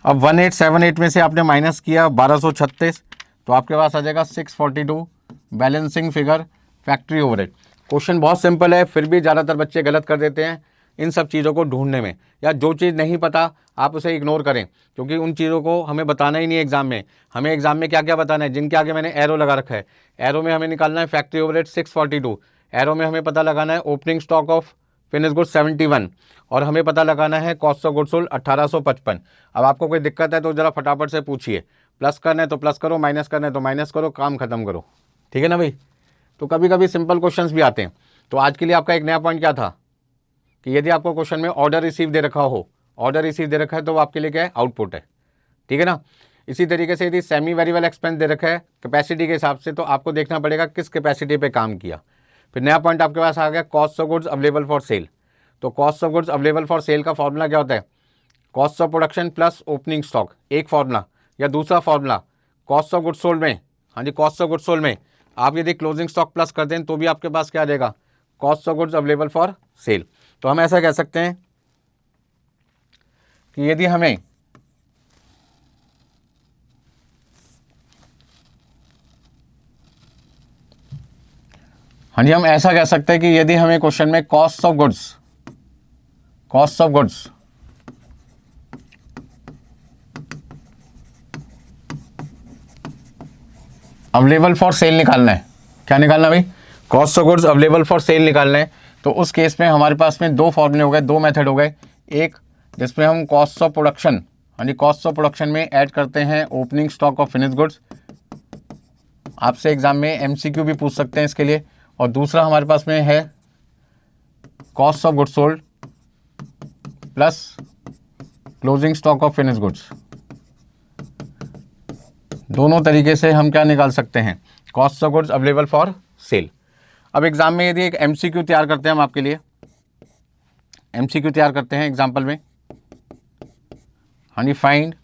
अब 1878 में से आपने माइनस किया 1236 तो आपके पास आ जाएगा 642 balancing figure factory overhead. Question बहुत सिंपल है, फिर भी ज़्यादातर बच्चे गलत कर देते हैं इन सब चीज़ों को ढूंढने में, या जो चीज़ नहीं पता आप उसे इग्नोर करें, क्योंकि उन चीज़ों को हमें बताना ही नहीं है एग्जाम में। हमें एग्जाम में क्या क्या बताना है, जिनके आगे मैंने एरो लगा रखा है। एरो में हमें निकालना है फैक्ट्री ओवरहेड 642, एरो में हमें पता लगाना है opening stock of finish goods 71 और हमें पता लगाना है कॉस्ट ऑफ गुड्स सोल्ड 1855। अब आपको कोई दिक्कत है तो ज़रा फटाफट से पूछिए, प्लस करना है तो प्लस करो, माइनस करना है तो माइनस करो, काम खत्म करो, ठीक है ना भाई। तो कभी कभी सिंपल क्वेश्चंस भी आते हैं। तो आज के लिए आपका एक नया पॉइंट क्या था कि यदि आपको क्वेश्चन में ऑर्डर रिसीव दे रखा हो, ऑर्डर रिसीव दे रखा है तो वो आपके लिए क्या है, आउटपुट है, ठीक है ना। इसी तरीके से यदि सेमी वेरिएबल एक्सपेंस दे रखा है कैपेसिटी के हिसाब से, तो आपको देखना पड़ेगा किस कैपेसिटी पे काम किया। फिर नया पॉइंट आपके पास आ गया cost of goods available for sale. तो cost of goods available for sale का फॉर्मूला क्या होता है, cost of production plus opening stock, एक फॉर्मूला। या दूसरा formula cost of goods sold में, हाँ जी, कॉस्ट ऑफ गुड्स सोल्ड में आप यदि क्लोजिंग स्टॉक प्लस कर दें तो भी आपके पास क्या आ जाएगा, cost of goods available for sale. तो हम ऐसा कह सकते हैं कि यदि हमें हाँ जी, हम ऐसा कह सकते हैं कि यदि हमें क्वेश्चन में cost of goods available for cell निकालना है, क्या निकालना भाई, cost of goods available for cell निकालना है, तो उस केस में हमारे पास में दो फॉर्मूले हो गए, दो मेथड हो गए। एक जिसमें हम कॉस्ट ऑफ प्रोडक्शन, हाँ जी, कॉस्ट ऑफ प्रोडक्शन में ऐड करते हैं opening stock of finish goods, आपसे एग्जाम में एमसीक्यू भी पूछ सकते हैं इसके लिए। और दूसरा हमारे पास में है cost of goods sold plus closing stock of finish goods. दोनों तरीके से हम क्या निकाल सकते हैं, cost of goods available for cell. अब एग्जाम में यदि एक एमसीक्यू तैयार करते हैं हम आपके लिए, एमसीक्यू तैयार करते हैं एग्जाम्पल में, हाँ जी, find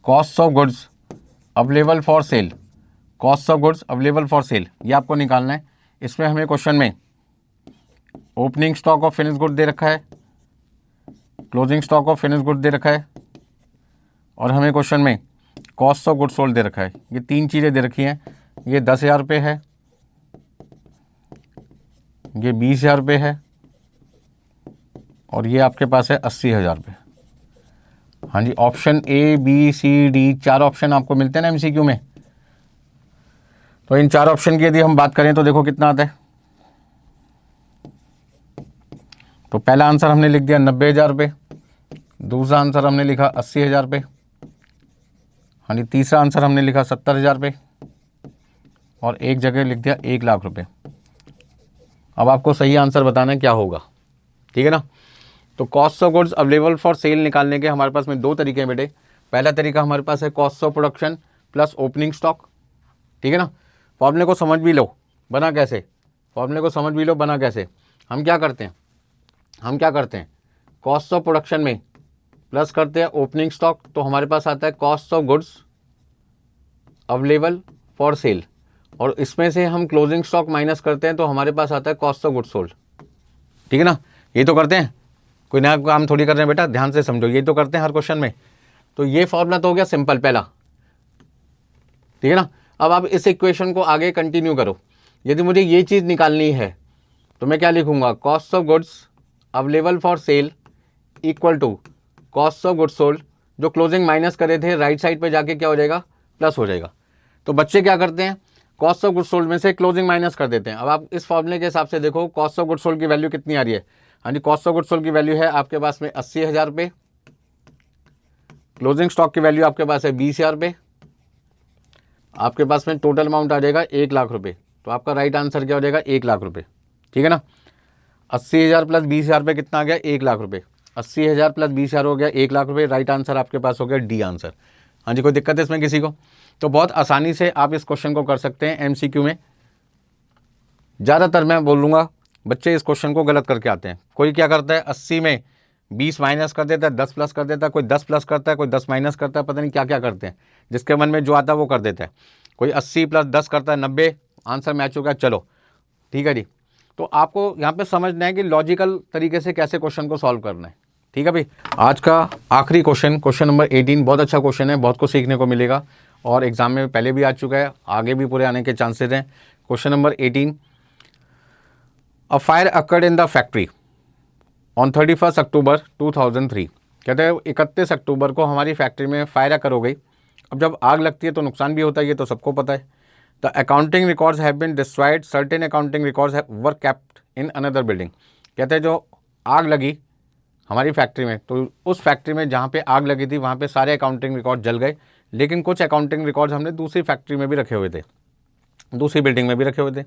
cost of goods available for sale, cost of goods available for sale, ये आपको निकालना है। इसमें हमें क्वेश्चन में opening stock of finish good दे रखा है, closing stock of finish good दे रखा है, और हमें क्वेश्चन में कॉस्ट ऑफ गुड्स सोल्ड दे रखा है। ये तीन चीज़ें दे रखी हैं। ये 10,000 रुपये है, ये 20,000 रुपये है, और ये आपके पास है 80,000 रुपये। हाँ जी, option A B C D चार ऑप्शन आपको मिलते हैं ना एमसीक्यू में। तो इन चार ऑप्शन की यदि हम बात करें तो देखो कितना आता है। तो पहला आंसर हमने लिख दिया 90,000 रुपये, दूसरा आंसर हमने लिखा 80,000 रुपये, हाँ जी, तीसरा आंसर हमने लिखा 70,000 रुपये, और एक जगह लिख दिया 1,00,000 रुपये। अब आपको सही आंसर बताना है क्या होगा, ठीक है ना। तो cost of goods available for cell निकालने के हमारे पास में दो तरीके हैं बेटे। पहला तरीका हमारे पास है cost of production plus opening stock, ठीक है ना। फॉर्मूले को समझ भी लो बना कैसे, फॉर्मूले को समझ भी लो बना कैसे। हम क्या करते हैं, कॉस्ट ऑफ प्रोडक्शन में प्लस करते हैं ओपनिंग स्टॉक, तो हमारे पास आता है cost of goods available for cell, और इसमें से हम क्लोजिंग स्टॉक माइनस करते हैं तो हमारे पास आता है कॉस्ट ऑफ गुड्स सोल्ड, ठीक है ना। ये तो करते हैं, कोई नया काम थोड़ी कर रहे हैं बेटा, ध्यान से समझो, ये तो करते हैं हर क्वेश्चन में। तो ये फॉर्मूला तो हो गया सिंपल पहला, ठीक है ना। अब आप इस इक्वेशन को आगे कंटिन्यू करो। यदि मुझे ये चीज़ निकालनी है तो मैं क्या लिखूंगा, cost of goods available for sale equal to cost of goods sold, जो क्लोजिंग माइनस करे थे राइट साइड पे जाके क्या हो जाएगा, प्लस हो जाएगा। तो बच्चे क्या करते हैं, कॉस्ट ऑफ गुड्स सोल्ड में से क्लोजिंग माइनस कर देते हैं। अब आप इस फॉर्मूले के हिसाब से देखो कॉस्ट ऑफ गुड्स सोल्ड की वैल्यू कितनी आ रही है। हाँ जी, कॉस्ट ऑफ गुड्स सोल्ड की वैल्यू है आपके पास में 80,000 रुपये, क्लोजिंग स्टॉक की वैल्यू आपके पास है 20,000 रुपये, आपके पास में टोटल अमाउंट आ जाएगा 1,00,000 रुपये। तो आपका राइट आंसर क्या हो जाएगा, 1,00,000 रुपये, ठीक है ना। 80,000 प्लस 20,000 रुपये कितना आ गया, 1,00,000 रुपये। 80,000 प्लस 20,000 हो गया 1,00,000 रुपये। राइट आंसर आपके पास हो गया डी आंसर। हाँ जी, कोई दिक्कत है इसमें किसी को? तो बहुत आसानी से आप इस क्वेश्चन को कर सकते हैं एमसीक्यू में। ज़्यादातर मैं बोलूँगा बच्चे इस क्वेश्चन को गलत करके आते हैं। कोई क्या करता है, 80 में 20 माइनस कर देता है, 10 प्लस कर देता है, कोई 10 प्लस करता है, कोई 10 माइनस करता है, पता नहीं क्या क्या करते हैं, जिसके मन में जो आता है वो कर देता है। कोई 80 प्लस 10 करता है 90, आंसर मैच हो गया, चलो ठीक है जी। तो आपको यहाँ पे समझना है कि लॉजिकल तरीके से कैसे क्वेश्चन को सॉल्व करना है, ठीक है भाई। आज का आखिरी क्वेश्चन नंबर 18 बहुत अच्छा क्वेश्चन है, बहुत कुछ सीखने को मिलेगा, और एग्जाम में पहले भी आ चुका है, आगे भी पूरे आने के चांसेस हैं। Question number 18, a fire occurred in the factory on 31 अक्टूबर 2003। कहते हैं 31 अक्टूबर को हमारी फैक्ट्री में फायर अकर हो गई। अब जब आग लगती है तो नुकसान भी होता है, ये तो सबको पता है। The accounting records have been destroyed, certain accounting records were kept in another building. कहते हैं जो आग लगी हमारी फैक्ट्री में, तो उस फैक्ट्री में जहाँ पे आग लगी थी वहाँ पे सारे अकाउंटिंग रिकॉर्ड जल गए, लेकिन कुछ अकाउंटिंग रिकॉर्ड्स हमने दूसरी फैक्ट्री में भी रखे हुए थे, दूसरी बिल्डिंग में भी रखे हुए थे।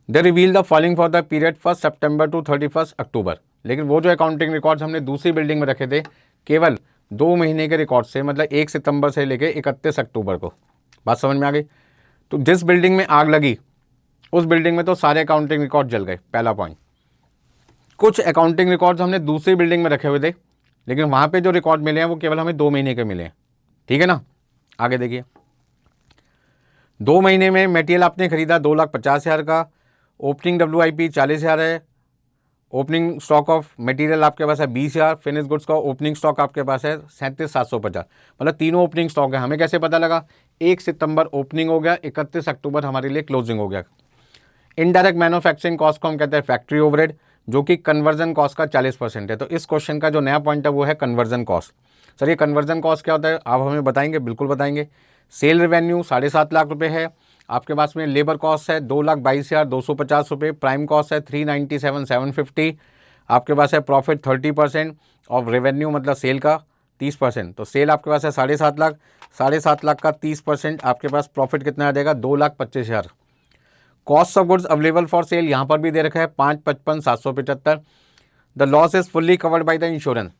They reveal the following for the period 1 September to 31 October. लेकिन वो जो अकाउंटिंग रिकॉर्ड्स हमने दूसरी बिल्डिंग में रखे थे केवल 2 महीने के रिकॉर्ड से, मतलब 1 सितंबर से लेके 31 अक्टूबर को। बात समझ में आ गई? तो जिस बिल्डिंग में आग लगी उस बिल्डिंग में तो सारे अकाउंटिंग रिकॉर्ड जल गए, पहला पॉइंट। कुछ अकाउंटिंग रिकॉर्ड्स हमने दूसरी बिल्डिंग में रखे हुए थे, लेकिन वहाँ पे जो रिकॉर्ड मिले हैं वो केवल हमें 2 महीने के मिले हैं, ठीक है ना। आगे देखिए, 2 महीने में मटेरियल आपने खरीदा 2,50,000 का, ओपनिंग WIP 40,000 है, ओपनिंग स्टॉक ऑफ मटेरियल आपके पास है 20,000, फिनिश गुड्स का ओपनिंग स्टॉक आपके पास है 37,750, मतलब तीनों ओपनिंग स्टॉक है। हमें कैसे पता लगा? 1 सितंबर ओपनिंग हो गया, 31 अक्टूबर हमारे लिए क्लोजिंग हो गया। इनडायरेक्ट मैन्युफैक्चरिंग कॉस्ट को हम कहते हैं फैक्ट्री ओवरहेड, जो कि कन्वर्जन कॉस्ट का 40% है। तो इस क्वेश्चन का जो नया पॉइंट है वो है कन्वर्जन कॉस्ट। सर ये कन्वर्जन कॉस्ट क्या होता है, आप हमें बताएंगे? बिल्कुल बताएंगे। सेल रेवेन्यू 7.5 लाख रुपये है आपके पास में, लेबर कॉस्ट है 2,22,250 रुपये, प्राइम कॉस्ट है 397,750, आपके पास है प्रॉफिट 30% ऑफ रेवेन्यू, मतलब सेल का 30%। तो सेल आपके पास है 7.5 लाख, 7.5 लाख का 30% आपके पास प्रॉफिट कितना आ जाएगा? 2,25,000। Cost of goods available for cell यहाँ पर भी दे रखा है 555,775। The loss is fully covered by the insurance.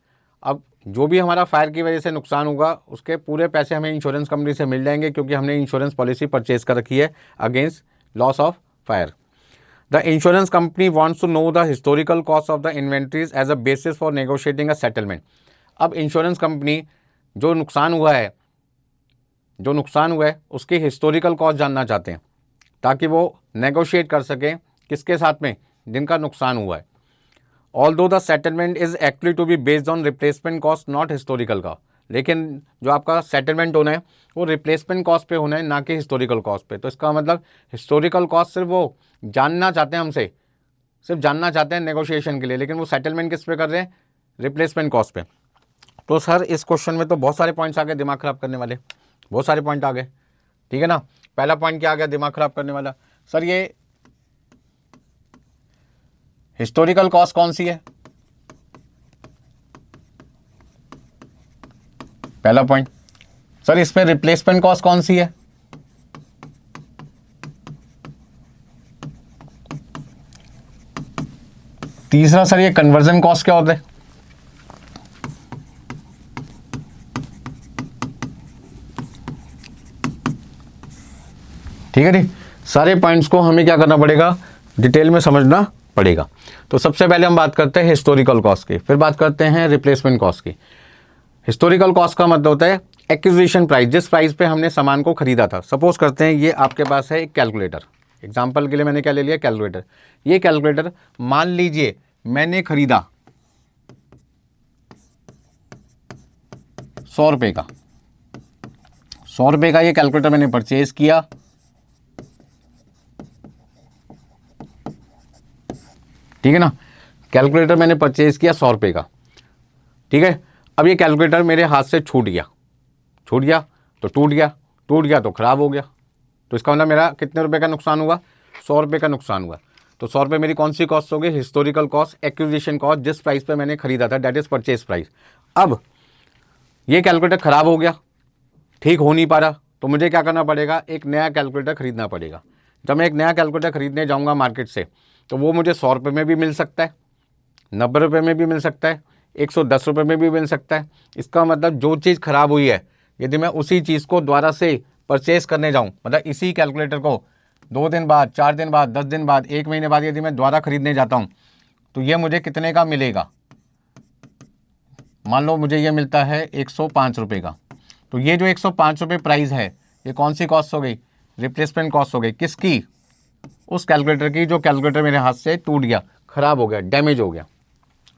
अब जो भी हमारा फायर की वजह से नुकसान होगा उसके पूरे पैसे हमें इंश्योरेंस कंपनी से मिल जाएंगे, क्योंकि हमने इंश्योरेंस पॉलिसी परचेज कर रखी है against loss of fire. The insurance company wants to know the historical cost of the inventories as a basis for negotiating a settlement. अब इंश्योरेंस कंपनी जो नुकसान हुआ है उसकी हिस्टोरिकल कॉस्ट जानना चाहते हैं, ताकि वो नेगोशिएट कर सकें किसके साथ में? जिनका नुकसान हुआ है। Although the settlement is actually to be based on replacement cost not historical का, लेकिन जो आपका सेटलमेंट होना है वो रिप्लेसमेंट कॉस्ट पे होना है, ना कि हिस्टोरिकल कॉस्ट पे। तो इसका मतलब हिस्टोरिकल कॉस्ट सिर्फ वो जानना चाहते हैं हमसे, सिर्फ जानना चाहते हैं नेगोशिएशन के लिए, लेकिन वो सेटलमेंट किस पे कर रहे हैं? रिप्लेसमेंट कॉस्ट पे। तो सर इस क्वेश्चन में तो बहुत सारे पॉइंट्स आ गए दिमाग खराब करने वाले, बहुत सारे पॉइंट आ गए, ठीक है ना। पहला पॉइंट क्या आ गया दिमाग खराब करने वाला? सर ये हिस्टोरिकल कॉस्ट कौन सी है? पहला पॉइंट। सर इसमें रिप्लेसमेंट कॉस्ट कौन सी है? तीसरा सर ये कन्वर्जन कॉस्ट क्या होता है? ठीक है जी, सारे पॉइंट्स को हमें क्या करना पड़ेगा? डिटेल में समझना पड़ेगा। तो सबसे पहले हम बात करते हैं हिस्टोरिकल कॉस्ट की, फिर बात करते हैं रिप्लेसमेंट कॉस्ट की। हिस्टोरिकल कॉस्ट का मतलब होता है एक्विजिशन प्राइस, जिस प्राइस पे हमने सामान को खरीदा था। सपोज करते हैं ये आपके पास है एक कैलकुलेटर, एग्जाम्पल के लिए मैंने क्या ले लिया? कैलकुलेटर। ये कैलकुलेटर मान लीजिए मैंने खरीदा 100 रुपये का, 100 रुपये का ये कैलकुलेटर मैंने परचेज किया। ठीक है ना, कैलकुलेटर मैंने परचेज किया 100 रुपये का, ठीक है। अब ये कैलकुलेटर मेरे हाथ से छूट गया तो टूट गया तो ख़राब हो गया। तो इसका मतलब मेरा कितने रुपए का नुकसान हुआ? 100 रुपये का नुकसान हुआ। तो 100 रुपये मेरी कौन सी कॉस्ट होगी? हिस्टोरिकल कॉस्ट, एक्विजिशन कॉस्ट, जिस प्राइस पे मैंने खरीदा था, दैट इज़ परचेज प्राइस। अब ये कैलकुलेटर ख़राब हो गया, ठीक हो नहीं पा रहा, तो मुझे क्या करना पड़ेगा? एक नया कैलकुलेटर ख़रीदना पड़ेगा। जब मैं एक नया कैलकुलेटर ख़रीदने जाऊँगा मार्केट से, तो वो मुझे 100 रुपये में भी मिल सकता है, 90 रुपये में भी मिल सकता है, 110 रुपये में भी मिल सकता है। इसका मतलब जो चीज़ ख़राब हुई है, यदि मैं उसी चीज़ को दोबारा से परचेस करने जाऊं, मतलब इसी कैलकुलेटर को 2 दिन बाद, 4 दिन बाद, 10 दिन बाद, 1 महीने बाद यदि मैं दोबारा खरीदने जाता हूं, तो ये मुझे कितने का मिलेगा? मान लो मुझे ये मिलता है 105 रुपये का। तो ये जो 105 रुपये प्राइस है, ये कौन सी कॉस्ट हो गई? रिप्लेसमेंट कॉस्ट हो गई। किसकी? उस कैलकुलेटर की जो कैलकुलेटर मेरे हाथ से टूट गया, ख़राब हो गया, डैमेज हो गया।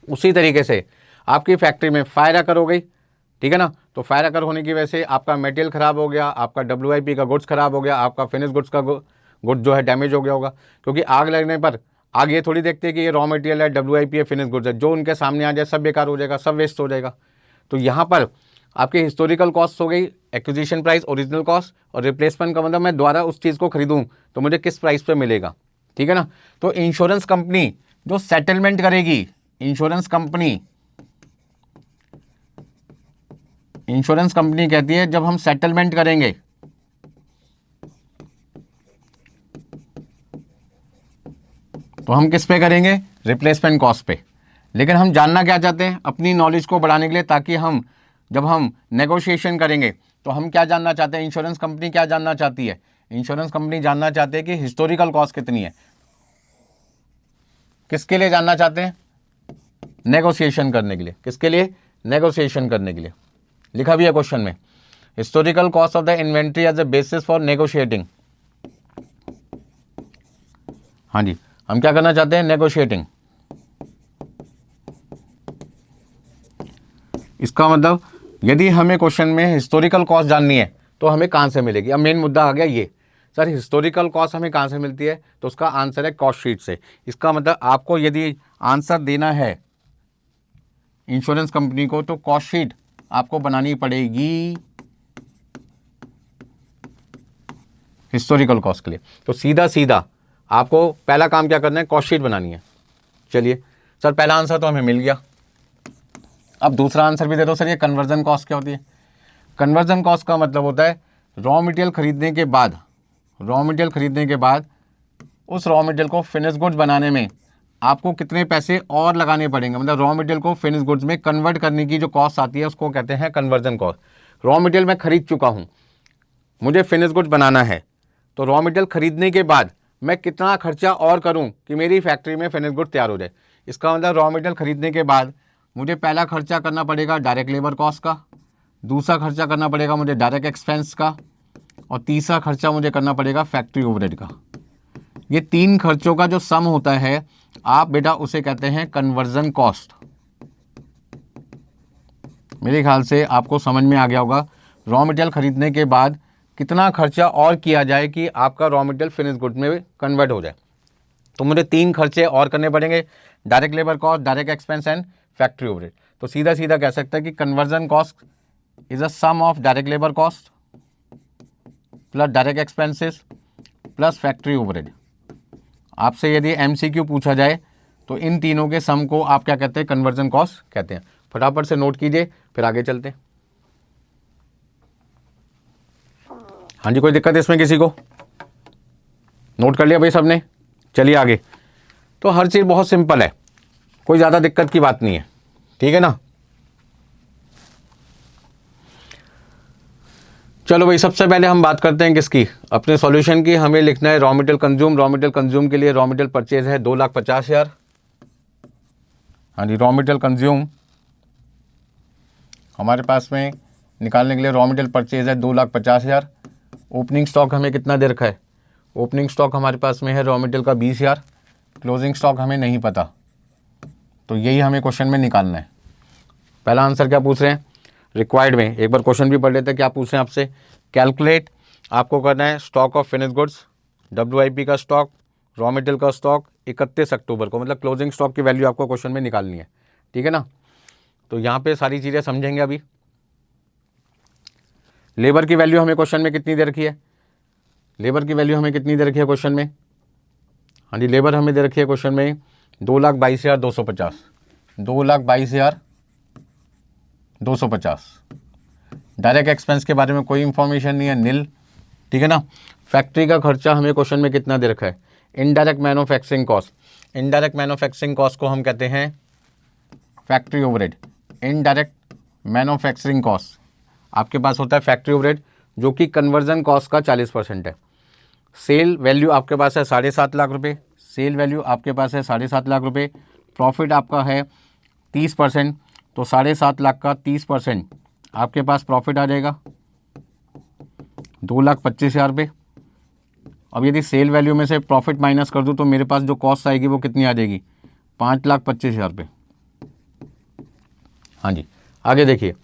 उसी तरीके से आपकी फैक्ट्री में फायर अकर हो गई, ठीक है ना। तो फायर अकर होने की वजह से आपका मटेरियल ख़राब हो गया, आपका WIP का गुड्स ख़राब हो गया, आपका फिनिश गुड्स का गुड जो है डैमेज हो गया होगा। क्योंकि आग लगने पर आग ये थोड़ी देखते हैं कि ये रॉ मटेरियल है, WIP है, फिनिश गुड्स है, जो उनके सामने आ जाए सब बेकार हो जाएगा, सब वेस्ट हो जाएगा। तो यहाँ पर आपकी हिस्टोरिकल कॉस्ट हो गई एक्विजिशन प्राइस, ओरिजिनल कॉस्ट, और रिप्लेसमेंट का मतलब मैं दोबारा उस चीज़ को खरीदूँ तो मुझे किस प्राइस पे मिलेगा, ठीक है ना। तो इंश्योरेंस कंपनी जो सेटलमेंट करेगी, इंश्योरेंस कंपनी कहती है जब हम सेटलमेंट करेंगे तो हम किस पे करेंगे? रिप्लेसमेंट कॉस्ट पे। लेकिन हम जानना क्या चाहते हैं? अपनी नॉलेज को बढ़ाने के लिए, ताकि हम जब हम नेगोशिएशन करेंगे तो हम क्या जानना चाहते हैं? इंश्योरेंस कंपनी क्या जानना चाहती है? इंश्योरेंस कंपनी जानना चाहते हैं कि हिस्टोरिकल कॉस्ट कितनी है। किसके लिए जानना चाहते हैं? नेगोशिएशन करने के लिए। किसके लिए? नेगोशिएशन करने के लिए। लिखा भी है क्वेश्चन में, historical cost of the inventory as a basis for negotiating. हाँ जी, हम क्या करना चाहते हैं, नेगोशिएटिंग। इसका मतलब यदि हमें क्वेश्चन में हिस्टोरिकल कॉस्ट जाननी है तो हमें कहाँ से मिलेगी। अब मेन मुद्दा आ गया ये, सर हिस्टोरिकल कॉस्ट हमें कहाँ से मिलती है, तो उसका आंसर है कॉस्ट शीट से। इसका मतलब आपको यदि आंसर देना है इंश्योरेंस कंपनी को तो कॉस्ट शीट आपको बनानी पड़ेगी हिस्टोरिकल कॉस्ट के लिए। तो सीधा सीधा आपको पहला काम क्या करना है, कॉस्ट शीट बनानी है। चलिए सर, पहला आंसर तो हमें मिल गया। अब दूसरा आंसर भी दे दो सर, ये कन्वर्जन कॉस्ट क्या होती है। कन्वर्जन कॉस्ट का मतलब होता है रॉ मटेरियल खरीदने के बाद, उस रॉ मटेरियल को फिनिश गुड्स बनाने में आपको कितने पैसे और लगाने पड़ेंगे। मतलब रॉ मटेरियल को फिनिश गुड्स में कन्वर्ट करने की जो कॉस्ट आती है उसको कहते हैं कन्वर्जन कॉस्ट। रॉ मटेरियल मैं खरीद चुका हूँ, मुझे फिनिश गुड्स बनाना है, तो रॉ मटेरियल खरीदने के बाद मैं कितना खर्चा और करूं कि मेरी फैक्ट्री में फिनिश गुड तैयार हो जाए। इसका मतलब रॉ मटेरियल खरीदने के बाद मुझे पहला खर्चा करना पड़ेगा डायरेक्ट लेबर कॉस्ट का, दूसरा खर्चा करना पड़ेगा मुझे डायरेक्ट एक्सपेंस का, और तीसरा खर्चा मुझे करना पड़ेगा फैक्ट्री ओवरहेड का। ये तीन खर्चों का जो सम होता है आप बेटा उसे कहते हैं कन्वर्जन कॉस्ट। मेरे ख्याल से आपको समझ में आ गया होगा, रॉ मटेरियल खरीदने के बाद कितना खर्चा और किया जाए कि आपका रॉ मटेरियल फिनिश गुड में कन्वर्ट हो जाए। तो मुझे तीन खर्चे और करने पड़ेंगे, direct labour cost, direct expense and factory overhead. तो सीधा सीधा कह सकते हैं कि conversion cost is a sum of direct labour cost plus direct expenses plus factory overhead. आपसे यदि एमसीक्यू पूछा जाए तो इन तीनों के सम को आप क्या कहते हैं, कन्वर्जन कॉस्ट कहते हैं। फटाफट से नोट कीजिए, फिर आगे चलते हैं। हाँ जी, कोई दिक्कत है इसमें किसी को? नोट कर लिया भाई सबने? चलिए आगे। तो हर चीज़ बहुत सिंपल है, कोई ज़्यादा दिक्कत की बात नहीं है, ठीक है ना। चलो भाई, सबसे पहले हम बात करते हैं किसकी, अपने सॉल्यूशन की। हमें लिखना है raw material consume. Raw material consume के लिए रॉ मटेरियल परचेज है 2,50,000। हाँ जी, रॉ मटेरियल कंज्यूम हमारे पास में निकालने के लिए रॉ मटेरियल परचेज है 2,50,000। ओपनिंग स्टॉक हमें कितना दे रखा है, ओपनिंग स्टॉक हमारे पास में है रॉ मटेरियल का 20,000। क्लोजिंग स्टॉक हमें नहीं पता, तो यही हमें क्वेश्चन में निकालना है। पहला आंसर क्या पूछ रहे हैं, रिक्वायर्ड में एक बार क्वेश्चन भी पढ़ लेते हैं। क्या पूछ रहे हैं आपसे, कैलकुलेट, आपको करना है stock of finish goods, WIP का स्टॉक, रॉ मटेरियल का स्टॉक 31 अक्टूबर को, मतलब क्लोजिंग स्टॉक की वैल्यू आपको क्वेश्चन में निकालनी है, ठीक है ना। तो यहाँ पे सारी चीज़ें समझेंगे अभी। लेबर की वैल्यू हमें क्वेश्चन में कितनी दे रखी है, लेबर की वैल्यू हमें कितनी दे रखी है क्वेश्चन में। हाँ जी, लेबर हमें दे रखी है क्वेश्चन में 2,22,250, 2,22,250। डायरेक्ट एक्सपेंस के बारे में कोई इंफॉर्मेशन नहीं है, नील, ठीक है ना। फैक्ट्री का खर्चा हमें क्वेश्चन में कितना दे रखा है, indirect manufacturing cost. Indirect manufacturing cost को हम कहते हैं factory overhead. Indirect manufacturing cost आपके पास होता है फैक्ट्री ओवरहेड, जो कि कन्वर्जन कॉस्ट का 40% है। सेल वैल्यू आपके पास है 7.5 लाख रुपए, सेल वैल्यू आपके पास है 7.5 लाख रुपए। प्रॉफिट आपका है 30%, तो 7.5 लाख का 30% आपके पास प्रॉफिट आ जाएगा 2,25,000 रुपये। अब यदि सेल वैल्यू में से प्रॉफिट माइनस कर दूं तो मेरे पास जो कॉस्ट आएगी वो कितनी आ जाएगी, 5,25,000 रुपये। हाँ जी, आगे देखिए,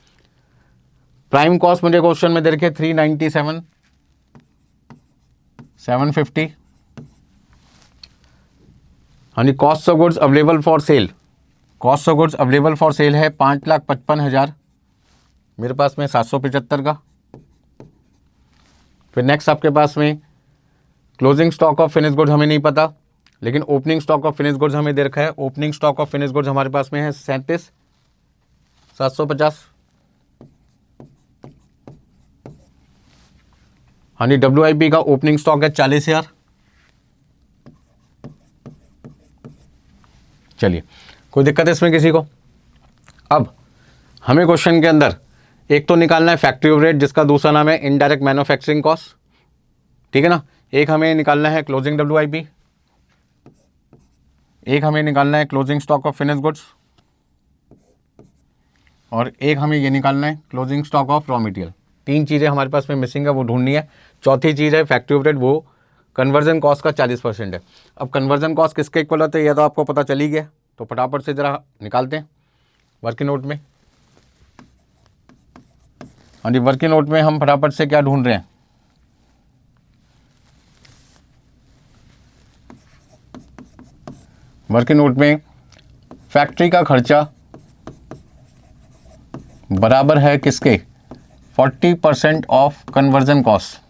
प्राइम कॉस्ट मुझे क्वेश्चन में दे रखे 397,750। हाँ जी, cost of goods available for sale, cost of goods available for sale है 5,55,000, मेरे पास में 775 का। फिर नेक्स्ट आपके पास में closing stock of finish goods हमें नहीं पता, लेकिन opening stock of finish goods हमें दे रखा है। Opening stock of finish goods हमारे पास में है 37,750। हाँ जी, WIP का ओपनिंग स्टॉक है 40,000। चलिए, कोई दिक्कत है इसमें किसी को? अब हमें क्वेश्चन के अंदर एक तो निकालना है फैक्ट्री ओवरहेड, जिसका दूसरा नाम है इनडायरेक्ट मैन्युफैक्चरिंग कॉस्ट, ठीक है ना। एक हमें निकालना है क्लोजिंग WIP, एक हमें निकालना है closing stock of finish goods, और एक हमें ये निकालना है closing stock of raw material. तीन चीज़ें हमारे पास में मिसिंग है, वो ढूंढनी है। चौथी चीज़ है फैक्ट्री ओवरहेड, वो कन्वर्जन कॉस्ट का 40% है। अब कन्वर्जन कॉस्ट किसके इक्वल होता है यह तो आपको पता चल ही गया, तो फटाफट से ज़रा निकालते हैं वर्किंग नोट में। हाँ जी, वर्किंग नोट में हम फटाफट से क्या ढूंढ रहे हैं, वर्किंग नोट में फैक्ट्री का खर्चा बराबर है किसके, 40% ऑफ कन्वर्जन कॉस्ट।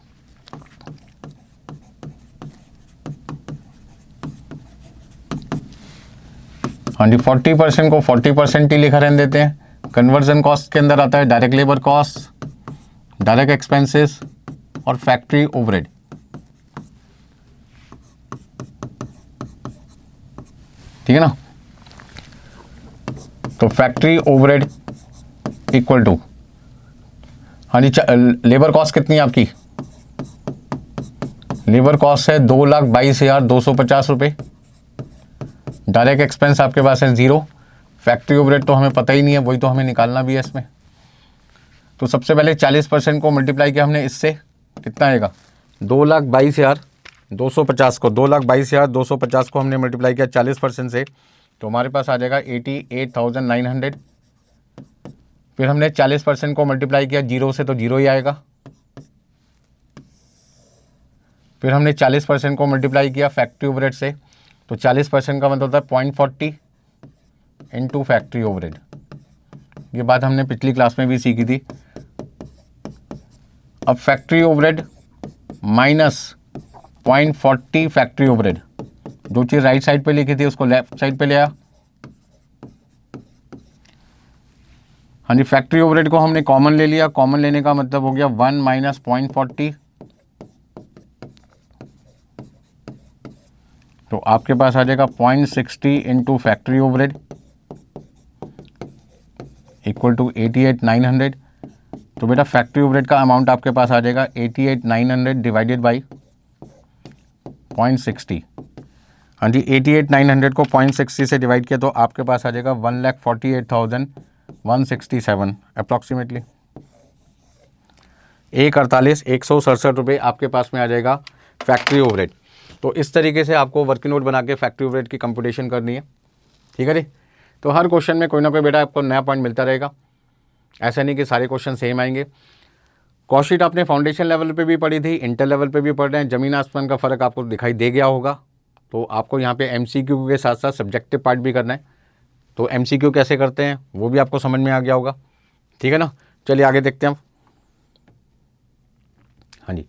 हाँ जी, 40% को 40% ही लिखा रहने देते हैं। कन्वर्जन कॉस्ट के अंदर आता है direct labour cost, direct expenses और फैक्ट्री ओवरहेड। ठीक है ना, तो फैक्ट्री ओवरहेड इक्वल टू, हाँ जी, लेबर कॉस्ट कितनी है आपकी, लेबर कॉस्ट है 2,22,250 रुपये। डायरेक्ट एक्सपेंस आपके पास है 0। फैक्ट्री ओवरहेड तो हमें पता ही नहीं है, वही तो हमें निकालना भी है इसमें। तो सबसे पहले 40% को मल्टीप्लाई किया हमने इससे, कितना आएगा, 2,22,250 को 2,22,250 को हमने मल्टीप्लाई किया 40% से, तो हमारे पास आ जाएगा 88,900। फिर हमने 40% को मल्टीप्लाई किया 0 से, तो 0 ही आएगा। फिर हमने 40% को मल्टीप्लाई किया फैक्ट्री ओवरहेड से, तो 40% का मतलब होता है 0.40 इंटू फैक्ट्री ओवरहेड। ये बात हमने पिछली क्लास में भी सीखी थी। अब factory overhead minus 0.40 factory overhead, जो चीज़ राइट साइड पे लिखी थी उसको लेफ्ट साइड पे ले आया। हाँ जी, फैक्ट्री ओवरहेड को हमने कॉमन ले लिया, कॉमन लेने का मतलब हो गया 1 माइनस 0.40, तो आपके पास आ जाएगा 0.60 into factory overhead equal to 88,900। तो बेटा फैक्ट्री ओवरहेड का अमाउंट आपके पास आ जाएगा 88,900 डिवाइडेड बाई 0.60। हाँ जी, 88,900 को 0.60 से डिवाइड किया तो आपके पास आ जाएगा 1,48,167 अप्रॉक्सीमेटली। 1,48,167 रुपये आपके पास में आ जाएगा फैक्ट्री ओवरहेड। तो इस तरीके से आपको वर्किंग नोट बना के फैक्ट्री ओवरहेड की कंप्यूटेशन करनी है। ठीक है जी, तो हर क्वेश्चन में कोई ना कोई बेटा आपको नया पॉइंट मिलता रहेगा, ऐसा नहीं कि सारे क्वेश्चन सेम आएंगे। कॉस्ट शीट आपने फाउंडेशन लेवल पे भी पढ़ी थी, इंटर लेवल पे भी पढ़ रहे हैं, ज़मीन आसमान का फ़र्क आपको दिखाई दे गया होगा। तो आपको यहाँ पे MCQ के साथ साथ सब्जेक्टिव पार्ट भी करना है, तो MCQ कैसे करते हैं वो भी आपको समझ में आ गया होगा। ठीक है ना, चलिए आगे देखते हैं हम। हाँ जी,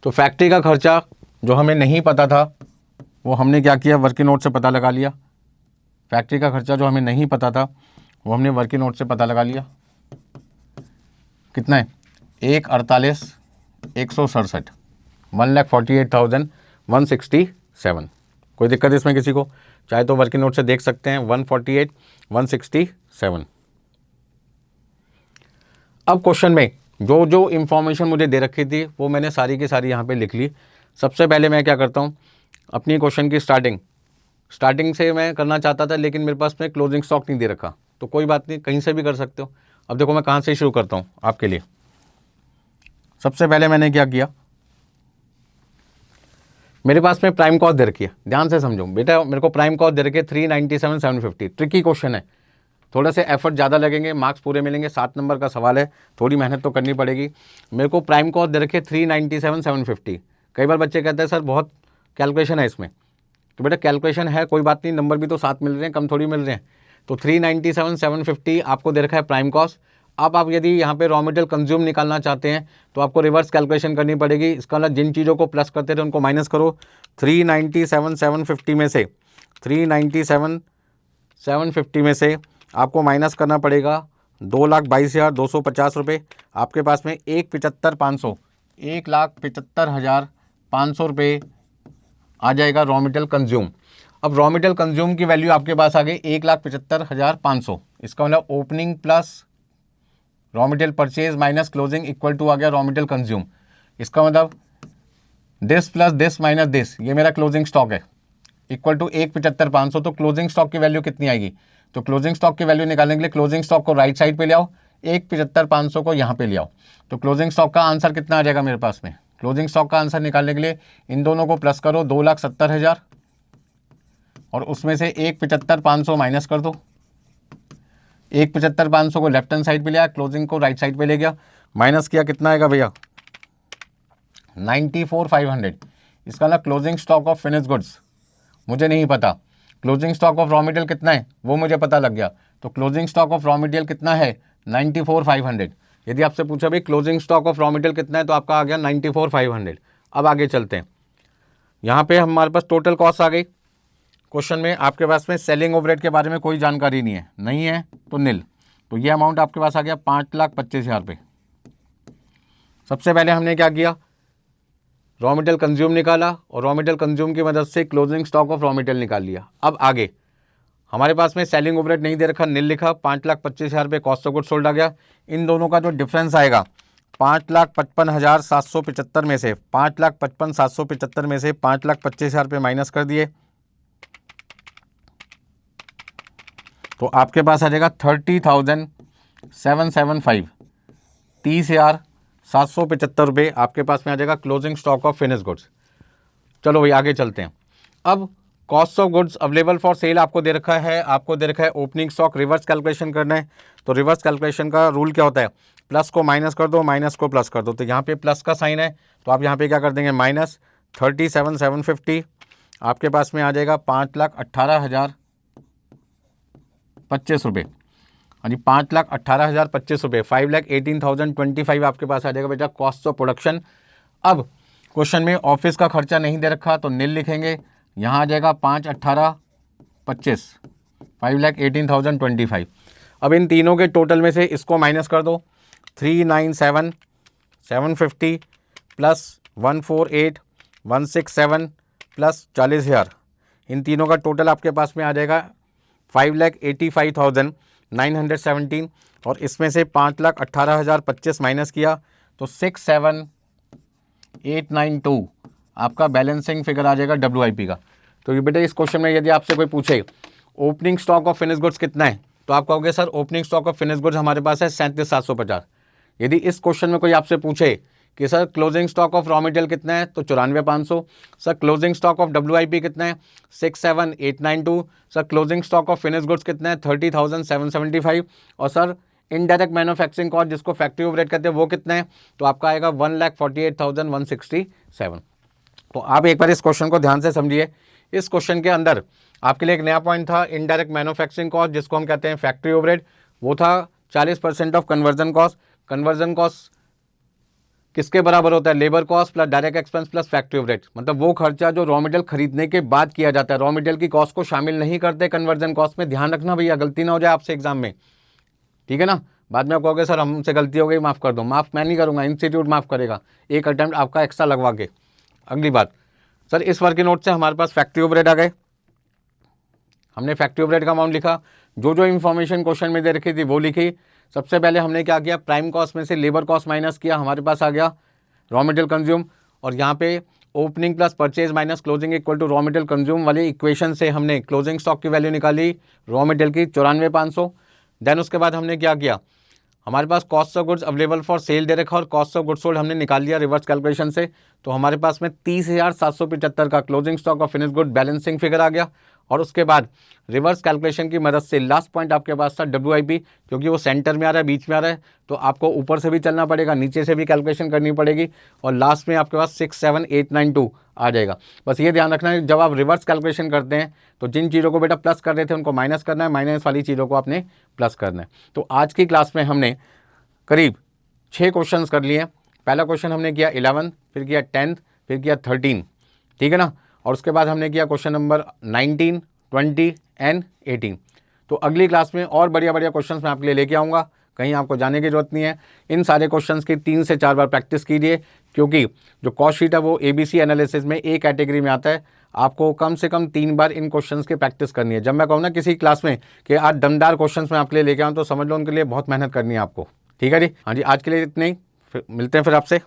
तो फैक्ट्री का खर्चा जो हमें नहीं पता था वो हमने क्या किया, वर्किंग नोट से पता लगा लिया। फैक्ट्री का खर्चा जो हमें नहीं पता था वो हमने वर्किंग नोट से पता लगा लिया। कितना है, 1,48,167, 1,48,167। कोई दिक्कत इसमें किसी को, चाहे तो वर्किंग नोट से देख सकते हैं 148,167। अब क्वेश्चन में जो जो इंफॉर्मेशन मुझे दे रखी थी वो मैंने सारी की सारी यहाँ पे लिख ली। सबसे पहले मैं क्या करता हूँ, अपनी क्वेश्चन की स्टार्टिंग से मैं करना चाहता था, लेकिन मेरे पास में क्लोजिंग स्टॉक नहीं दे रखा, तो कोई बात नहीं, कहीं से भी कर सकते हो। अब देखो मैं कहाँ से शुरू करता हूँ आपके लिए। सबसे पहले मैंने क्या किया, मेरे पास में प्राइम कॉस्ट दे रखी है, ध्यान से समझो बेटा, मेरे को प्राइम कॉस्ट दे रखी है 397,750। ट्रिकी क्वेश्चन है, थोड़ा से एफर्ट ज़्यादा लगेंगे, मार्क्स पूरे मिलेंगे, 7 नंबर का सवाल है, थोड़ी मेहनत तो करनी पड़ेगी। मेरे को प्राइम कॉस्ट दे रखी है 397,750। कई बार बच्चे कहते हैं सर बहुत कैलकुलेशन है इसमें, तो बेटा कैलकुलेशन है, कोई बात नहीं, नंबर भी तो 7 मिल रहे हैं, कम थोड़ी मिल रहे हैं। तो 397,750 आपको दे रखा है प्राइम कॉस्ट। अब आप यदि यहाँ पे रॉ मटेरियल कंज्यूम निकालना चाहते हैं तो आपको रिवर्स कैलकुलेशन करनी पड़ेगी। इसका मतलब जिन चीज़ों को प्लस करते थे उनको माइनस करो। 397,750 में से 397,750 में से आपको माइनस करना पड़ेगा 2,22,250 रुपये। आपके पास में 1,75,500 रुपये आ जाएगा रॉ मटेरियल कंज्यूम। अब रॉ मटेरियल कंज्यूम की वैल्यू आपके पास आ गई 1,75,500। इसका मतलब opening plus raw material purchase minus closing equal to आ गया रॉ मटेरियल कंज्यूम। इसका मतलब this plus this minus this, ये मेरा क्लोजिंग स्टॉक है, इक्वल टू 1,75,500। तो क्लोजिंग स्टॉक की वैल्यू कितनी आएगी, तो क्लोजिंग स्टॉक की वैल्यू निकालने के लिए क्लोजिंग स्टॉक को राइट साइड पे ले आओ, 1,75,500 को यहाँ पे ले आओ, तो क्लोजिंग स्टॉक का आंसर कितना आ जाएगा मेरे पास में क्लोजिंग स्टॉक का आंसर निकालने के लिए इन दोनों को प्लस करो, 2,70,000 और उसमें से 1,75,500 माइनस कर दो। 1,75,500 को लेफ्ट हैंड साइड पे लिया, क्लोजिंग को राइट साइड पे ले गया, माइनस किया, कितना आएगा भैया 94,500। इसका ना closing stock of finish goods मुझे नहीं पता, closing stock of raw material कितना है वो मुझे पता लग गया। तो closing stock of raw material कितना है 94,500। यदि आपसे पूछा भाई closing stock of raw material कितना है तो आपका आ गया 94,500। अब आगे चलते हैं, यहाँ पे हमारे पास टोटल कॉस्ट आ गई। क्वेश्चन में आपके पास में सेलिंग ओवरहेड के बारे में कोई जानकारी नहीं है तो नील। तो ये अमाउंट आपके पास आ गया 5,25,000 रुपये। सबसे पहले हमने क्या किया, रॉ मटेरियल कंज्यूम निकाला और रॉ मटेरियल कंज्यूम की मदद से closing stock of raw material निकाल लिया। अब आगे हमारे पास में सेलिंग ओवरहेड नहीं दे रखा, नील लिखा, 5,25,000 रुपये कॉस्ट ऑफ गुड्स सोल्ड आ गया। इन दोनों का जो डिफरेंस आएगा 5,55,775 में से 5,55,775 में से 5,25,000 रुपये माइनस कर दिए तो आपके पास आ जाएगा 30,775, 30,775 रुपये आपके पास में आ जाएगा closing stock of finish goods. चलो भाई आगे चलते हैं। अब cost of goods available for cell आपको दे रखा है, ओपनिंग स्टॉक रिवर्स कैलकुलेशन करना है। तो रिवर्स कैलकुलेशन का रूल क्या होता है, प्लस को माइनस कर दो, माइनस को प्लस कर दो। तो यहाँ पे प्लस का साइन है तो आप यहाँ पे क्या कर देंगे माइनस 37,750 आपके पास में आ जाएगा 5,18,025 रुपये। हाँ जी 5,18,025 रुपये, 5,18,025 आपके पास आ जाएगा बेटा कॉस्ट ऑफ प्रोडक्शन। अब क्वेश्चन में ऑफिस का खर्चा नहीं दे रखा तो नील लिखेंगे, यहाँ आ जाएगा 5,18,25, 5,18,025। अब इन तीनों के टोटल में से इसको माइनस कर दो, 397,750 प्लस 148,167 प्लस 40,000, इन तीनों का टोटल आपके पास में आ जाएगा 5,85,917 और इसमें से 5,18,025 माइनस किया तो 67,892 आपका बैलेंसिंग फिगर आ जाएगा WIP का। तो ये बेटा इस क्वेश्चन में यदि आपसे कोई पूछे opening stock of finish goods कितना है तो आप कहोगे sir opening stock of finish goods हमारे पास है 37,750। यदि इस क्वेश्चन में कोई आपसे पूछे कि sir closing stock of raw material कितना है तो 94,500। Sir closing stock of WIP कितना है 67,892। Sir closing stock of finish goods कितना है 30,775। और सर इनडायरेक्ट मैन्युफैक्चरिंग कॉस्ट जिसको फैक्ट्री ओवरहेड कहते हैं वो कितना है तो आपका आएगा 1,48,167। तो आप एक बार इस क्वेश्चन को ध्यान से समझिए। इस क्वेश्चन के अंदर आपके लिए एक नया पॉइंट था, इनडायरेक्ट मैन्युफैक्चरिंग कॉस्ट जिसको हम कहते हैं फैक्ट्री ओवरहेड, वो था 40% of conversion cost. Conversion cost किसके बराबर होता है, labour cost plus direct expense plus factory overhead, मतलब वो खर्चा जो रॉ मटेरियल खरीदने के बाद किया जाता है, रॉ मटेरियल की कॉस्ट को शामिल नहीं करते कन्वर्जन कॉस्ट में। ध्यान रखना भैया, गलती ना हो जाए आपसे एग्जाम में, ठीक है ना। बाद में आप कहोगे सर हमसे गलती हो गई माफ़ कर दो, माफ़ मैं नहीं करूँगा, इंस्टीट्यूट माफ़ करेगा, एक अटेम्प्ट आपका एक्स्ट्रा लगवा के। अगली बात सर इस वर्क के नोट से हमारे पास फैक्ट्री ओवरहेड आ गए, हमने फैक्ट्री ओवरहेड का अमाउंट लिखा, जो इन्फॉर्मेशन क्वेश्चन में दे रखी थी वो लिखी। सबसे पहले हमने क्या किया, प्राइम कॉस्ट में से लेबर कॉस्ट माइनस किया, हमारे पास आ गया रॉ मटेरियल कंज्यूम। और यहाँ पे opening plus purchase minus closing equal to raw material consume वाली इक्वेशन से हमने क्लोजिंग स्टॉक की वैल्यू निकाली रॉ मटेरियल की 94,500। देन उसके बाद हमने क्या किया, हमारे पास cost of goods available for sale दे रखा और कॉस्ट ऑफ गुड्स सोल्ड हमने निकाल लिया रिवर्स कैलकुलेशन से। तो हमारे पास में 30,775 का closing stock of finish good balancing figure आ गया। और उसके बाद रिवर्स कैलकुलेशन की मदद से लास्ट पॉइंट आपके पास था WIP, क्योंकि वो सेंटर में आ रहा है, बीच में आ रहा है, तो आपको ऊपर से भी चलना पड़ेगा, नीचे से भी कैलकुलेशन करनी पड़ेगी और लास्ट में आपके पास 67,892 आ जाएगा। बस ये ध्यान रखना है जब आप रिवर्स कैलकुलेशन करते हैं तो जिन चीज़ों को बेटा प्लस कर रहे थे उनको माइनस करना है, माइनस वाली चीज़ों को आपने प्लस करना है। तो आज की क्लास में हमने करीब 6 क्वेश्चन कर लिए। पहला क्वेश्चन हमने किया 11, फिर किया 10, फिर किया 13, ठीक है ना। और उसके बाद हमने किया क्वेश्चन नंबर 19, 20 एंड 18। तो अगली क्लास में और बढ़िया बढ़िया क्वेश्चंस मैं आपके लिए लेके आऊँगा, कहीं आपको जाने की जरूरत नहीं है। इन सारे क्वेश्चंस की 3 से 4 बार प्रैक्टिस कीजिए, क्योंकि जो कॉस्ट शीट है वो ABC एनालिसिस में A कैटेगरी में आता है। आपको कम से कम 3 बार इन क्वेश्चंस की प्रैक्टिस करनी है। जब मैं कहूँ ना किसी क्लास में कि आज दमदार क्वेश्चंस मैं आपके लिए लेके आऊँ तो समझ लो उनके लिए बहुत मेहनत करनी है आपको, ठीक है जी। हाँ जी, आज के लिए इतने ही, मिलते हैं फिर आपसे।